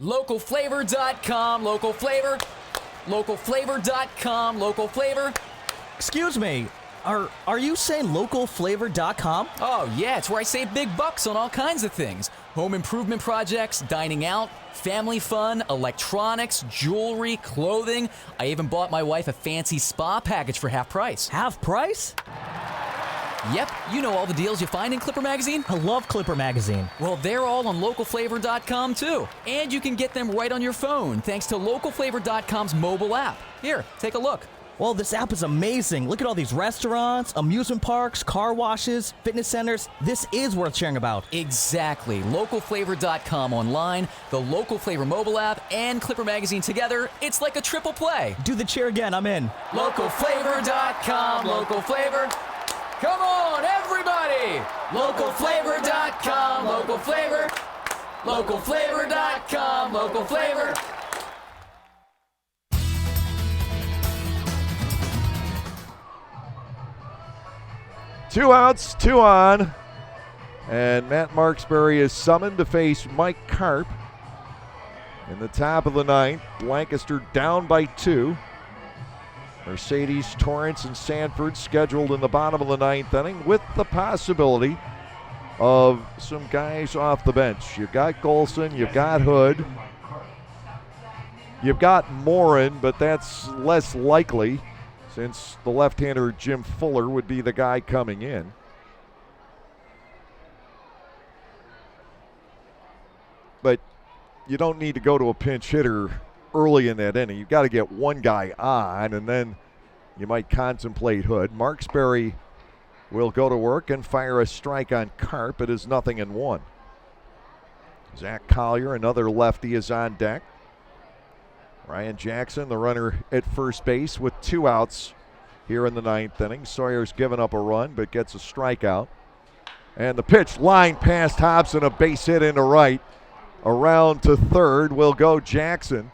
LocalFlavor.com, local flavor. LocalFlavor.com, local flavor. Excuse me, are you saying localflavor.com? Oh, yeah, it's where I save big bucks on all kinds of things. Home improvement projects, dining out, family fun, electronics, jewelry, clothing. I even bought my wife a fancy spa package for half price. Half price? Yep, you know all the deals you find in Clipper Magazine. I love Clipper Magazine. Well, they're all on localflavor.com too. And you can get them right on your phone thanks to localflavor.com's mobile app. Here, take a look. Well, this app is amazing. Look at all these restaurants, amusement parks, car washes, fitness centers. This is worth sharing about. Exactly. Localflavor.com online, the Local Flavor mobile app, and Clipper Magazine together. It's like a triple play. Do the cheer again. I'm in. Localflavor.com, local flavor. Come on, everybody! LocalFlavor.com, local flavor. LocalFlavor.com, local flavor. Two outs, 2 on. And Matt Marksbury is summoned to face Mike Karp. In the top of the 9th, Lancaster down by 2. Mercedes, Torrance, and Sanford scheduled in the bottom of the 9th inning with the possibility of some guys off the bench. You've got Golson, you've got Hood, you've got Morin, but that's less likely since the left-hander Jim Fuller would be the guy coming in. But you don't need to go to a pinch hitter early in that inning. You've got to get one guy on, and then you might contemplate Hood. Marksbury will go to work and fire a strike on Karp. It is 0-1. Zach Collier, another lefty, is on deck. Ryan Jackson, the runner at first base with 2 outs here in the 9th inning. Sawyer's given up a run but gets a strikeout. And the pitch line past Hobson, a base hit into right. Around to third will go Jackson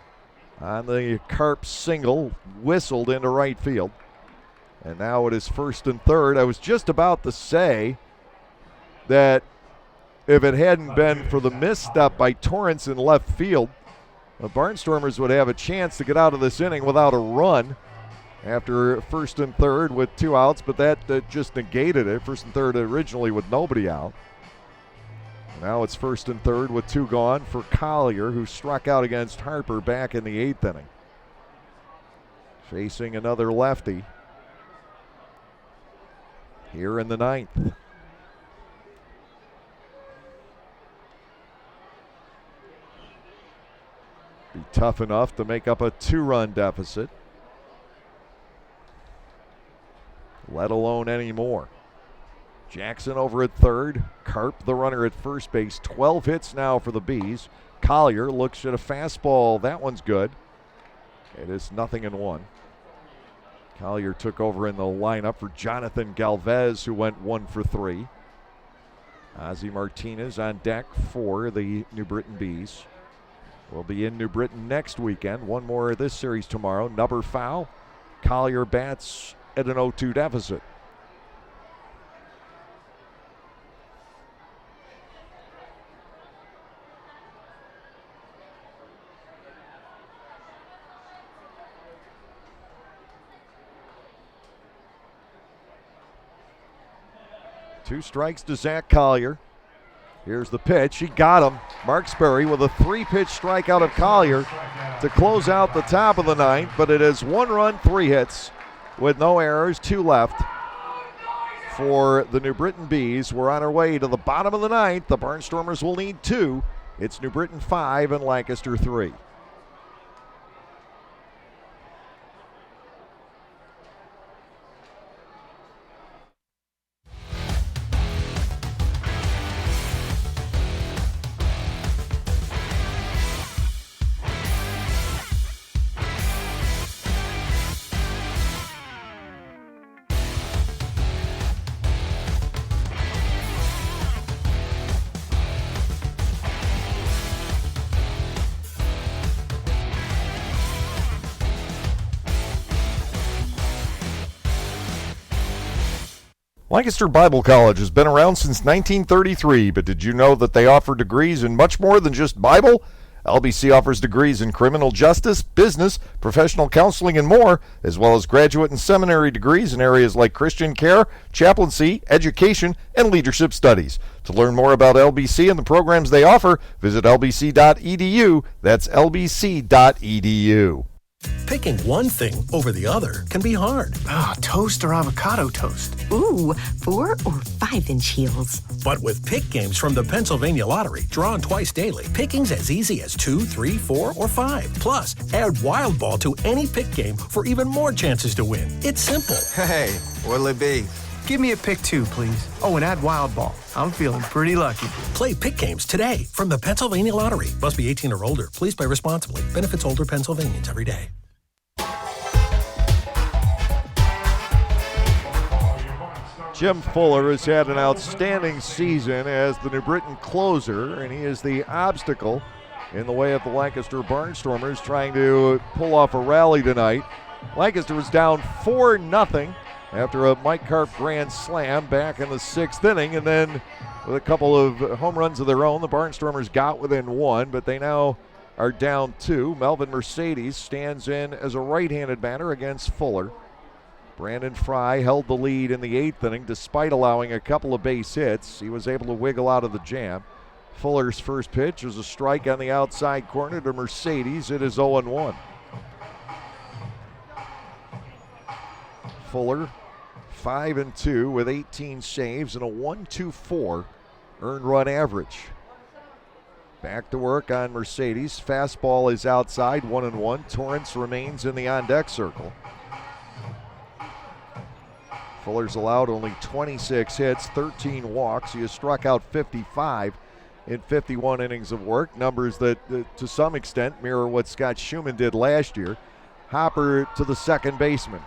on the Karp single, whistled into right field. And now it is 1st and 3rd. I was just about to say that if it hadn't been for the misstep by Torrance in left field, the Barnstormers would have a chance to get out of this inning without a run after 1st and 3rd with 2 outs, but that just negated it. 1st and 3rd originally with nobody out. Now it's 1st and 3rd with 2 gone for Collier, who struck out against Harper back in the 8th inning. Facing another lefty here in the 9th. Be tough enough to make up a 2-run deficit, let alone any more. Jackson over at third. Karp, the runner at first base. 12 hits now for the Bees. Collier looks at a fastball. That one's good. It is 0-1. Collier took over in the lineup for Jonathan Galvez, who went 1 for 3. Ozzie Martinez on deck for the New Britain Bees. We'll be in New Britain next weekend. One more of this series tomorrow. Nubber foul. Collier bats at an 0-2 deficit. Two strikes to Zach Collier. Here's the pitch. He got him. Mark Sperry with a 3-pitch strikeout of Collier to close out the top of the 9th, but it is 1 run, 3 hits with no errors, 2 left for the New Britain Bees. We're on our way to the bottom of the 9th. The Barnstormers will need 2. It's New Britain 5 and Lancaster 3. Lancaster Bible College has been around since 1933, but did you know that they offer degrees in much more than just Bible? LBC offers degrees in criminal justice, business, professional counseling, and more, as well as graduate and seminary degrees in areas like Christian care, chaplaincy, education, and leadership studies. To learn more about LBC and the programs they offer, visit lbc.edu. That's lbc.edu. Picking one thing over the other can be hard. Toast or avocado toast? Ooh, 4 or 5-inch heels. But with pick games from the Pennsylvania Lottery, drawn twice daily, picking's as easy as 2, 3, 4, or 5. Plus, add Wild Ball to any pick game for even more chances to win. It's simple. Hey, what'll it be? Give me a pick 2, please. Oh, and add Wild Ball. I'm feeling pretty lucky. Play pick games today from the Pennsylvania Lottery. Must be 18 or older. Please play responsibly. Benefits older Pennsylvanians every day. Jim Fuller has had an outstanding season as the New Britain closer, and he is the obstacle in the way of the Lancaster Barnstormers trying to pull off a rally tonight. Lancaster was down 4-0 after a Mike Karp grand slam back in the 6th inning, and then with a couple of home runs of their own, the Barnstormers got within 1, but they now are down 2. Melvin Mercedes stands in as a right-handed batter against Fuller. Brandon Fry held the lead in the 8th inning despite allowing a couple of base hits. He was able to wiggle out of the jam. Fuller's first pitch was a strike on the outside corner to Mercedes. It is 0-1. Fuller 5-2 with 18 saves and a 1.24 earned run average. Back to work on Mercedes. Fastball is outside, 1-1. Torrance remains in the on-deck circle. Fuller's allowed only 26 hits, 13 walks. He has struck out 55 in 51 innings of work, numbers that to some extent mirror what Scott Schumann did last year. Hopper to the second baseman.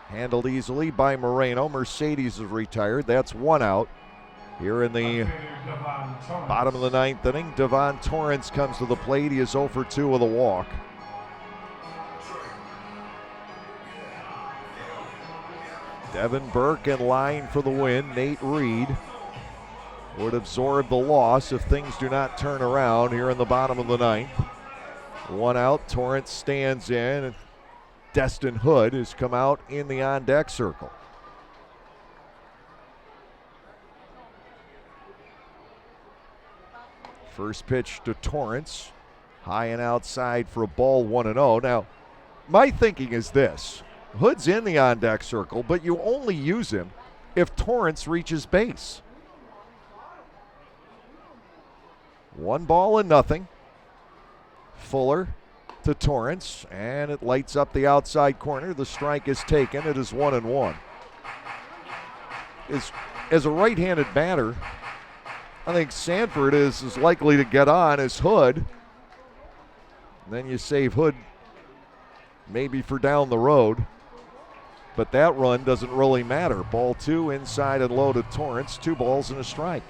Handled easily by Moreno. Mercedes is retired. That's 1 out. Here in the bottom of the 9th inning, Devon Torrance comes to the plate. He is 0 for 2 with a walk. Devin Burke in line for the win. Nate Reed would absorb the loss if things do not turn around here in the bottom of the ninth. One out, Torrance stands in, and Destin Hood has come out in the on-deck circle. First pitch to Torrance, high and outside for a ball, 1-0. Now, my thinking is this. Hood's in the on-deck circle, but you only use him if Torrance reaches base. 1-0. Fuller to Torrance, and it lights up the outside corner. The strike is taken. It is 1-1. As a right-handed batter, I think Sanford is as likely to get on as Hood. And then you save Hood maybe for down the road. But that run doesn't really matter. Ball 2 inside and low to Torrance. 2 balls and a strike.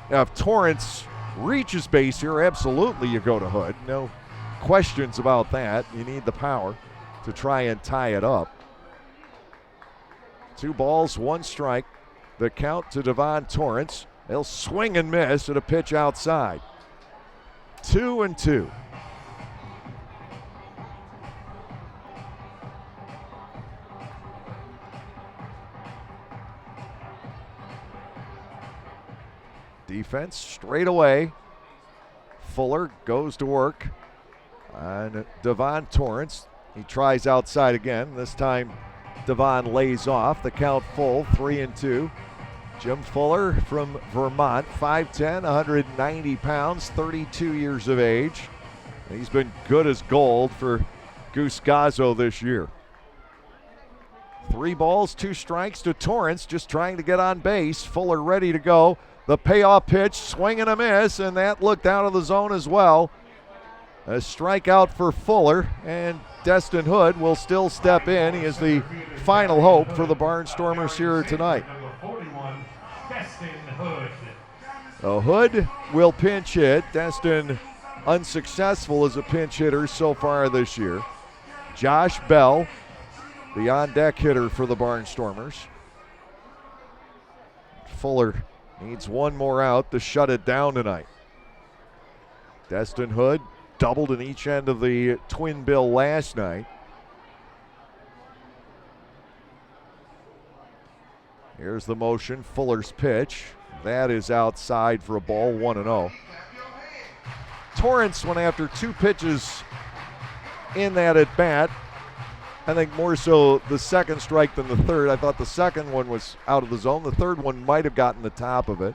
Now, if Torrance reaches base here, absolutely you go to Hood. No questions about that. You need the power to try and tie it up. 2 balls, 1 strike. The count to Devon Torrance. They'll swing and miss at a pitch outside. 2-2. Defense straight away. Fuller goes to work on Devon Torrance. He tries outside again. This time Devon lays off. The count full, 3-2. Jim Fuller from Vermont, 5'10", 190 pounds, 32 years of age. He's been good as gold for Goose Gazzo this year. 3 balls, 2 strikes to Torrance, just trying to get on base. Fuller ready to go. The payoff pitch, swing and a miss, and that looked out of the zone as well. A strikeout for Fuller, and Destin Hood will still step in. He is the final hope for the Barnstormers here tonight. Hood will pinch hit. Destin unsuccessful as a pinch hitter so far this year. Josh Bell, the on-deck hitter for the Barnstormers. Fuller needs 1 more out to shut it down tonight. Destin Hood doubled in each end of the twin bill last night. Here's the motion, Fuller's pitch. That is outside for a ball, 1-0. Torrance went after 2 pitches in that at bat. I think more so the second strike than the third. I thought the second one was out of the zone. The third one might have gotten the top of it.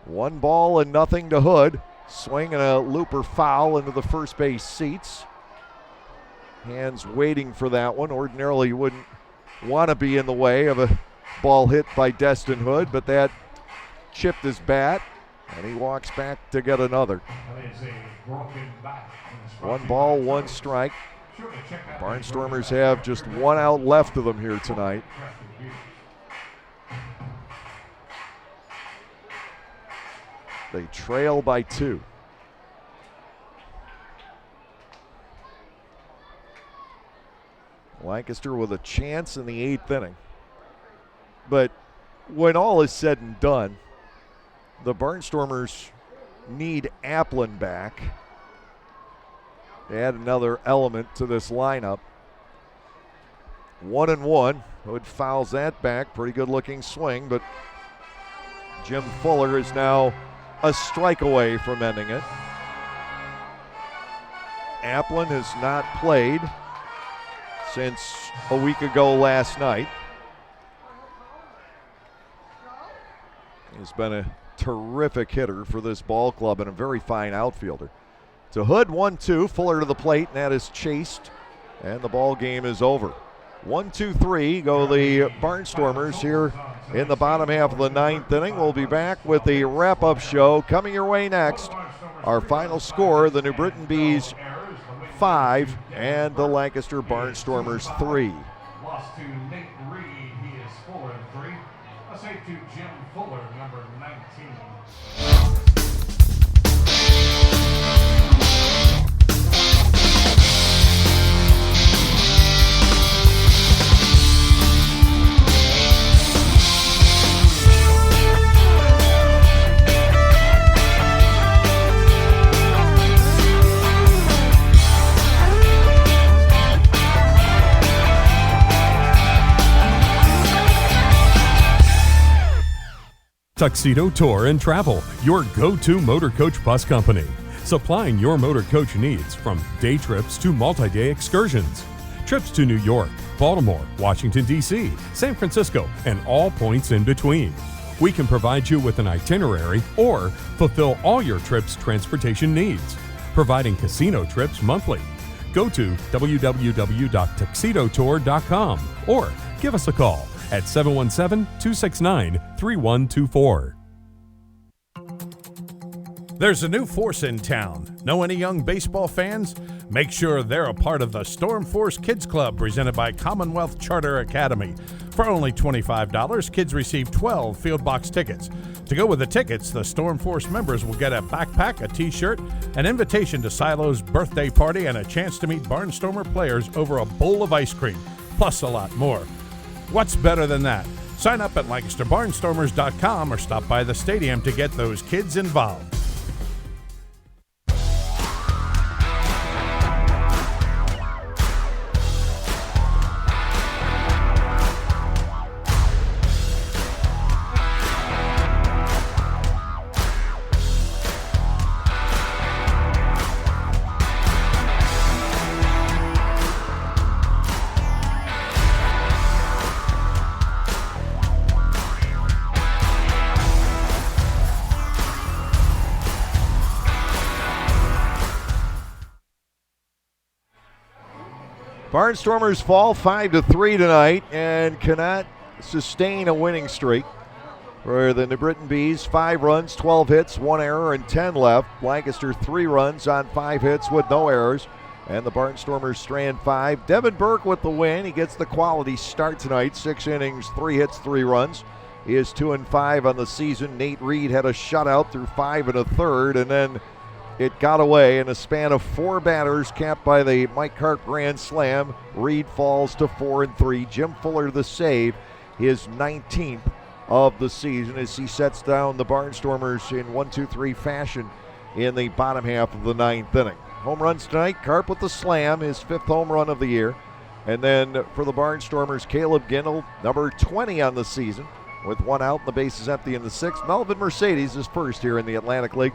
1-0 to Hood. Swing and a looper foul into the first base seats. Hands waiting for that one. Ordinarily you wouldn't want to be in the way of a ball hit by Destin Hood, but that chipped his bat, and he walks back to get another. 1 ball, 1 strike. Barnstormers have just 1 out left of them here tonight. They trail by 2. Lancaster with a chance in the 8th inning. But when all is said and done, the Barnstormers need Applin back. They add another element to this lineup. 1-1. Hood fouls that back. Pretty good looking swing, but Jim Fuller is now a strike away from ending it. Applin has not played since a week ago last night. He's been a terrific hitter for this ball club and a very fine outfielder. To Hood, 1-2, Fuller to the plate, and that is chased, and the ball game is over. 1-2-3 go the Barnstormers here in the bottom half of the 9th inning. We'll be back with the wrap-up show coming your way next. Our final score, the New Britain Bees 5 and the Lancaster Barnstormers 3. Lost to Nate Reed, he is 4-3. A save to Jim Fuller, number 19. Tuxedo Tour and Travel, your go-to motor coach bus company. Supplying your motor coach needs from day trips to multi-day excursions. Trips to New York, Baltimore, Washington, D.C., San Francisco, and all points in between. We can provide you with an itinerary or fulfill all your trip's transportation needs, providing casino trips monthly. Go to www.tuxedotour.com or give us a call at 717-269-3124. There's a new force in town. Know any young baseball fans? Make sure they're a part of the Storm Force Kids Club presented by Commonwealth Charter Academy. For only $25, kids receive 12 field box tickets. To go with the tickets, the Storm Force members will get a backpack, a t-shirt, an invitation to Silo's birthday party, and a chance to meet Barnstormer players over a bowl of ice cream, plus a lot more. What's better than that? Sign up at LancasterBarnstormers.com or stop by the stadium to get those kids involved. Barnstormers fall 5-3 tonight and cannot sustain a winning streak. For the New Britain Bees, 5 runs, 12 hits, 1 error, and 10 left. Lancaster 3 runs on 5 hits with no errors. And the Barnstormers strand 5. Devin Burke with the win. He gets the quality start tonight. 6 innings, 3 hits, 3 runs. He is 2-5 on the season. Nate Reed had a shutout through 5 1/3, and then it got away in a span of 4 batters, capped by the Mike Karp grand slam. Reed falls to 4-3. Jim Fuller the save, his 19th of the season, as he sets down the Barnstormers in 1-2-3 fashion in the bottom half of the 9th inning. Home runs tonight, Karp with the slam, his 5th home run of the year. And then for the Barnstormers, Caleb Gindel, number 20 on the season, with 1 out and the bases empty in the 6th. Melvin Mercedes is first here in the Atlantic League,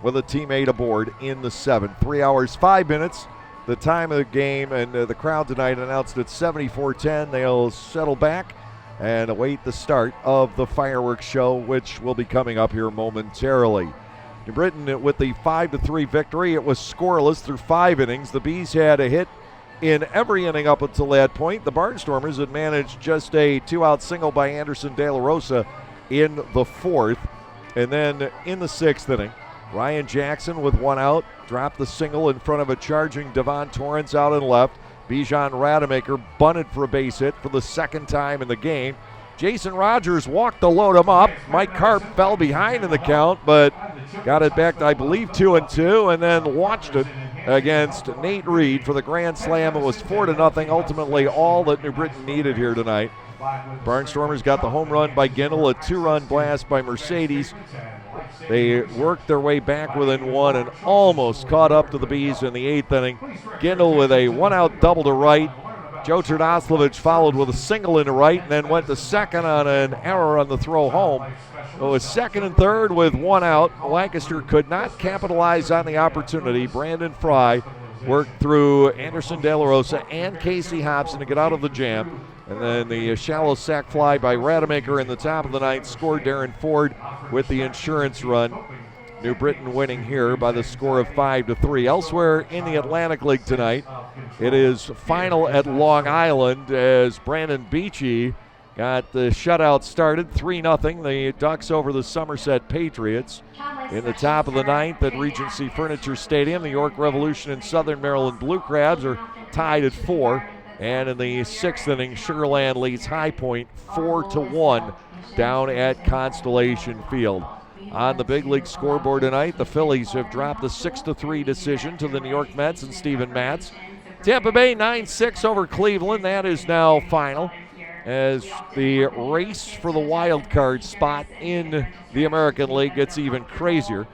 with a teammate aboard in the 7th. 3 hours, 5 minutes, the time of the game, and the crowd tonight announced at 74-10. They'll settle back and await the start of the fireworks show, which will be coming up here momentarily. New Britain with the 5-3 victory. It was scoreless through 5 innings. The Bees had a hit in every inning up until that point. The Barnstormers had managed just a 2-out single by Anderson De La Rosa in the 4th. And then in the 6th inning, Ryan Jackson with 1 out dropped the single in front of a charging Devon Torrance out and left. Bijan Rademacher bunted for a base hit for the 2nd time in the game. Jason Rogers walked to load him up. Mike Karp fell behind in the count, but got it back to, I believe, 2-2, and then launched it against Nate Reed for the grand slam. It was 4-0, ultimately all that New Britain needed here tonight. Barnstormers got the home run by Gindel, a 2-run blast by Mercedes. They worked their way back within 1 and almost caught up to the Bees in the 8th inning. Gindel with a 1-out double to right. Joe Terdoslavich followed with a single into right and then went to second on an error on the throw home. It was 2nd and 3rd with 1 out. Lancaster could not capitalize on the opportunity. Brandon Fry worked through Anderson De La Rosa and Casey Hobson to get out of the jam. And then the shallow sac fly by Rademacher in the top of the 9th scored Darren Ford with the insurance run. New Britain winning here by the score of 5-3. Elsewhere in the Atlantic League tonight, it is final at Long Island as Brandon Beachy got the shutout started, 3-0. The Ducks over the Somerset Patriots. In the top of the 9th at Regency Furniture Stadium, the York Revolution and Southern Maryland Blue Crabs are tied at 4. And in the 6th inning, Sugar Land leads High Point 4-1 down at Constellation Field. On the big league scoreboard tonight, the Phillies have dropped a 6-3 decision to the New York Mets and Steven Matz. Tampa Bay 9-6 over Cleveland. That is now final, as the race for the wild card spot in the American League gets even crazier.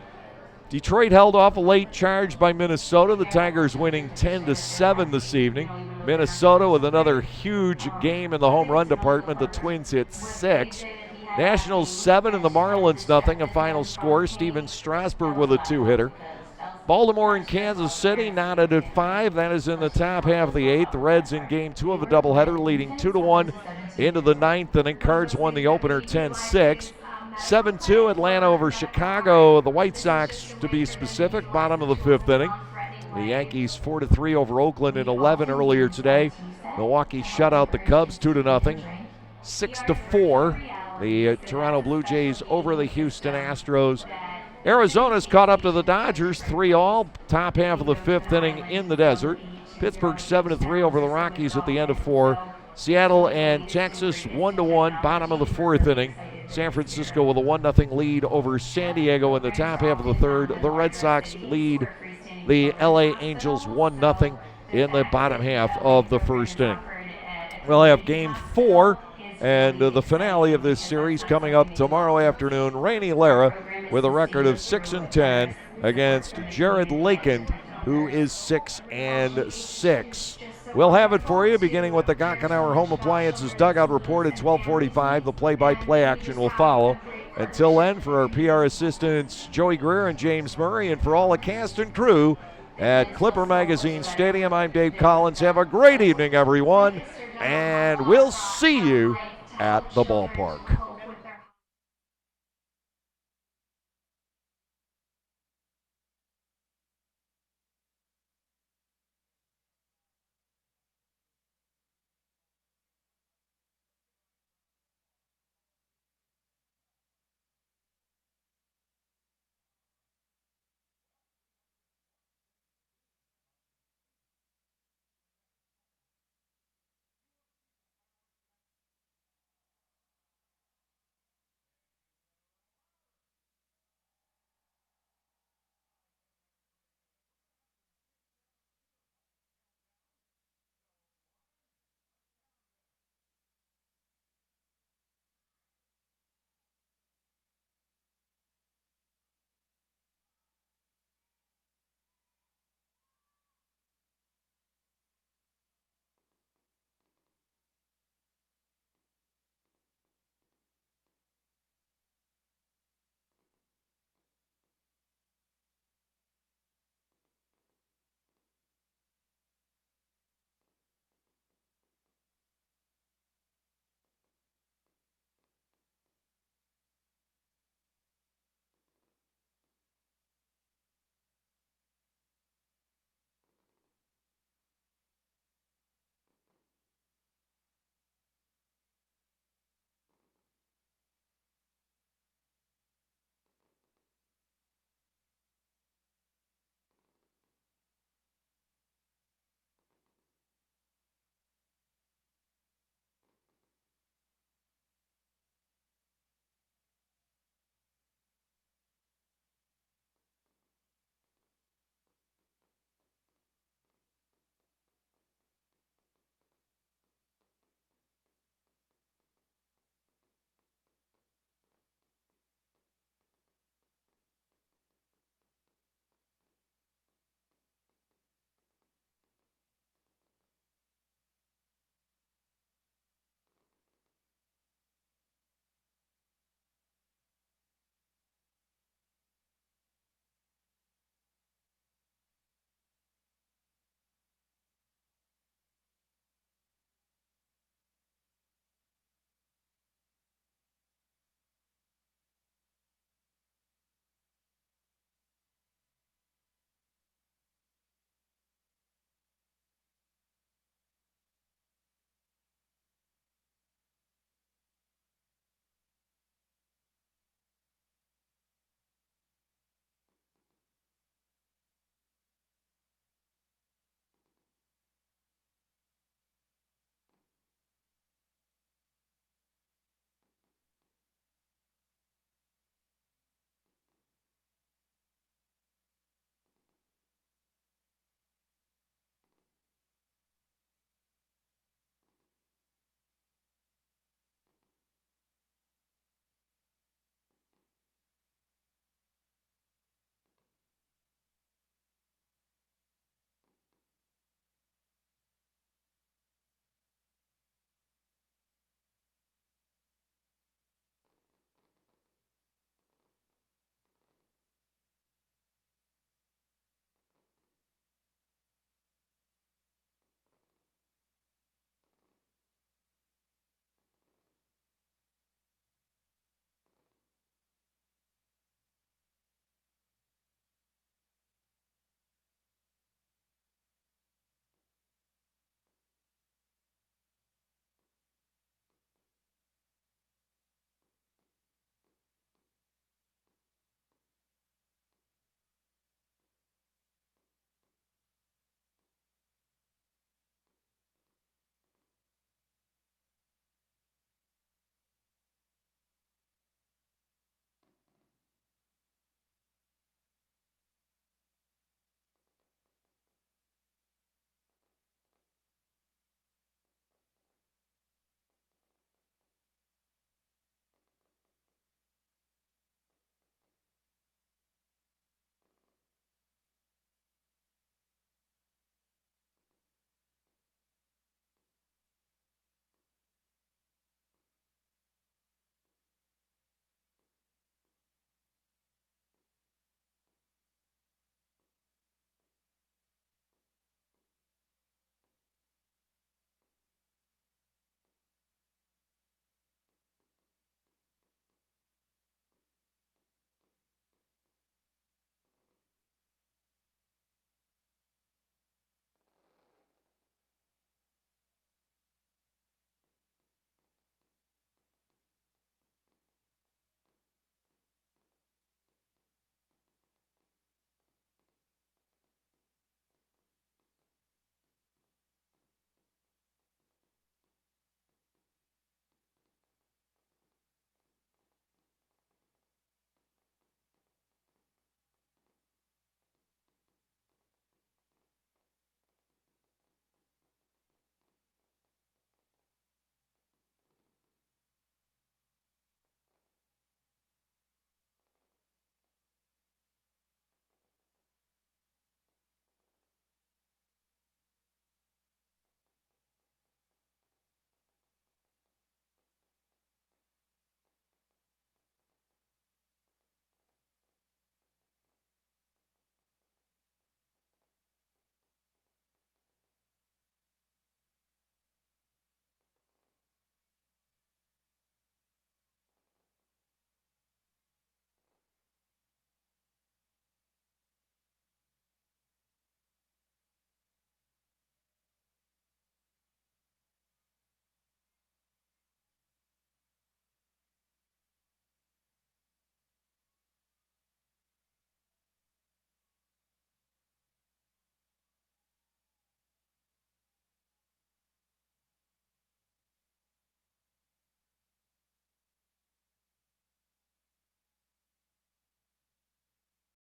Detroit held off a late charge by Minnesota. The Tigers winning 10-7 this evening. Minnesota with another huge game in the home run department. The Twins hit 6. Nationals 7 and the Marlins nothing. A final score. Steven Strasburg with a 2-hitter. Baltimore and Kansas City knotted at 5. That is in the top half of the 8th. The Reds in game 2 of a doubleheader, leading 2-1 into the 9th inning. Cards won the opener 10-6. 7-2 Atlanta over Chicago. The White Sox, to be specific, bottom of the 5th inning. The Yankees 4-3 over Oakland in 11 earlier today. Milwaukee shut out the Cubs 2-0. 6-4. The Toronto Blue Jays over the Houston Astros. Arizona's caught up to the Dodgers 3-all. Top half of the 5th inning in the desert. Pittsburgh 7-3 over the Rockies at the end of 4. Seattle and Texas 1-1, bottom of the 4th inning. San Francisco with a 1-0 lead over San Diego in the top half of the 3rd. The Red Sox lead the LA Angels 1-0 in the bottom half of the 1st inning. We'll have game 4 and the finale of this series coming up tomorrow afternoon. Rainey Lara with a record of 6-10 against Jared Lakend, who is 6-6. We'll have it for you, beginning with the Gockenauer Home Appliances Dugout Report at 12:45. The play-by-play action will follow. Until then, for our PR assistants Joey Greer and James Murray, and for all the cast and crew at Clipper Magazine Stadium, I'm Dave Collins. Have a great evening, everyone, and we'll see you at the ballpark.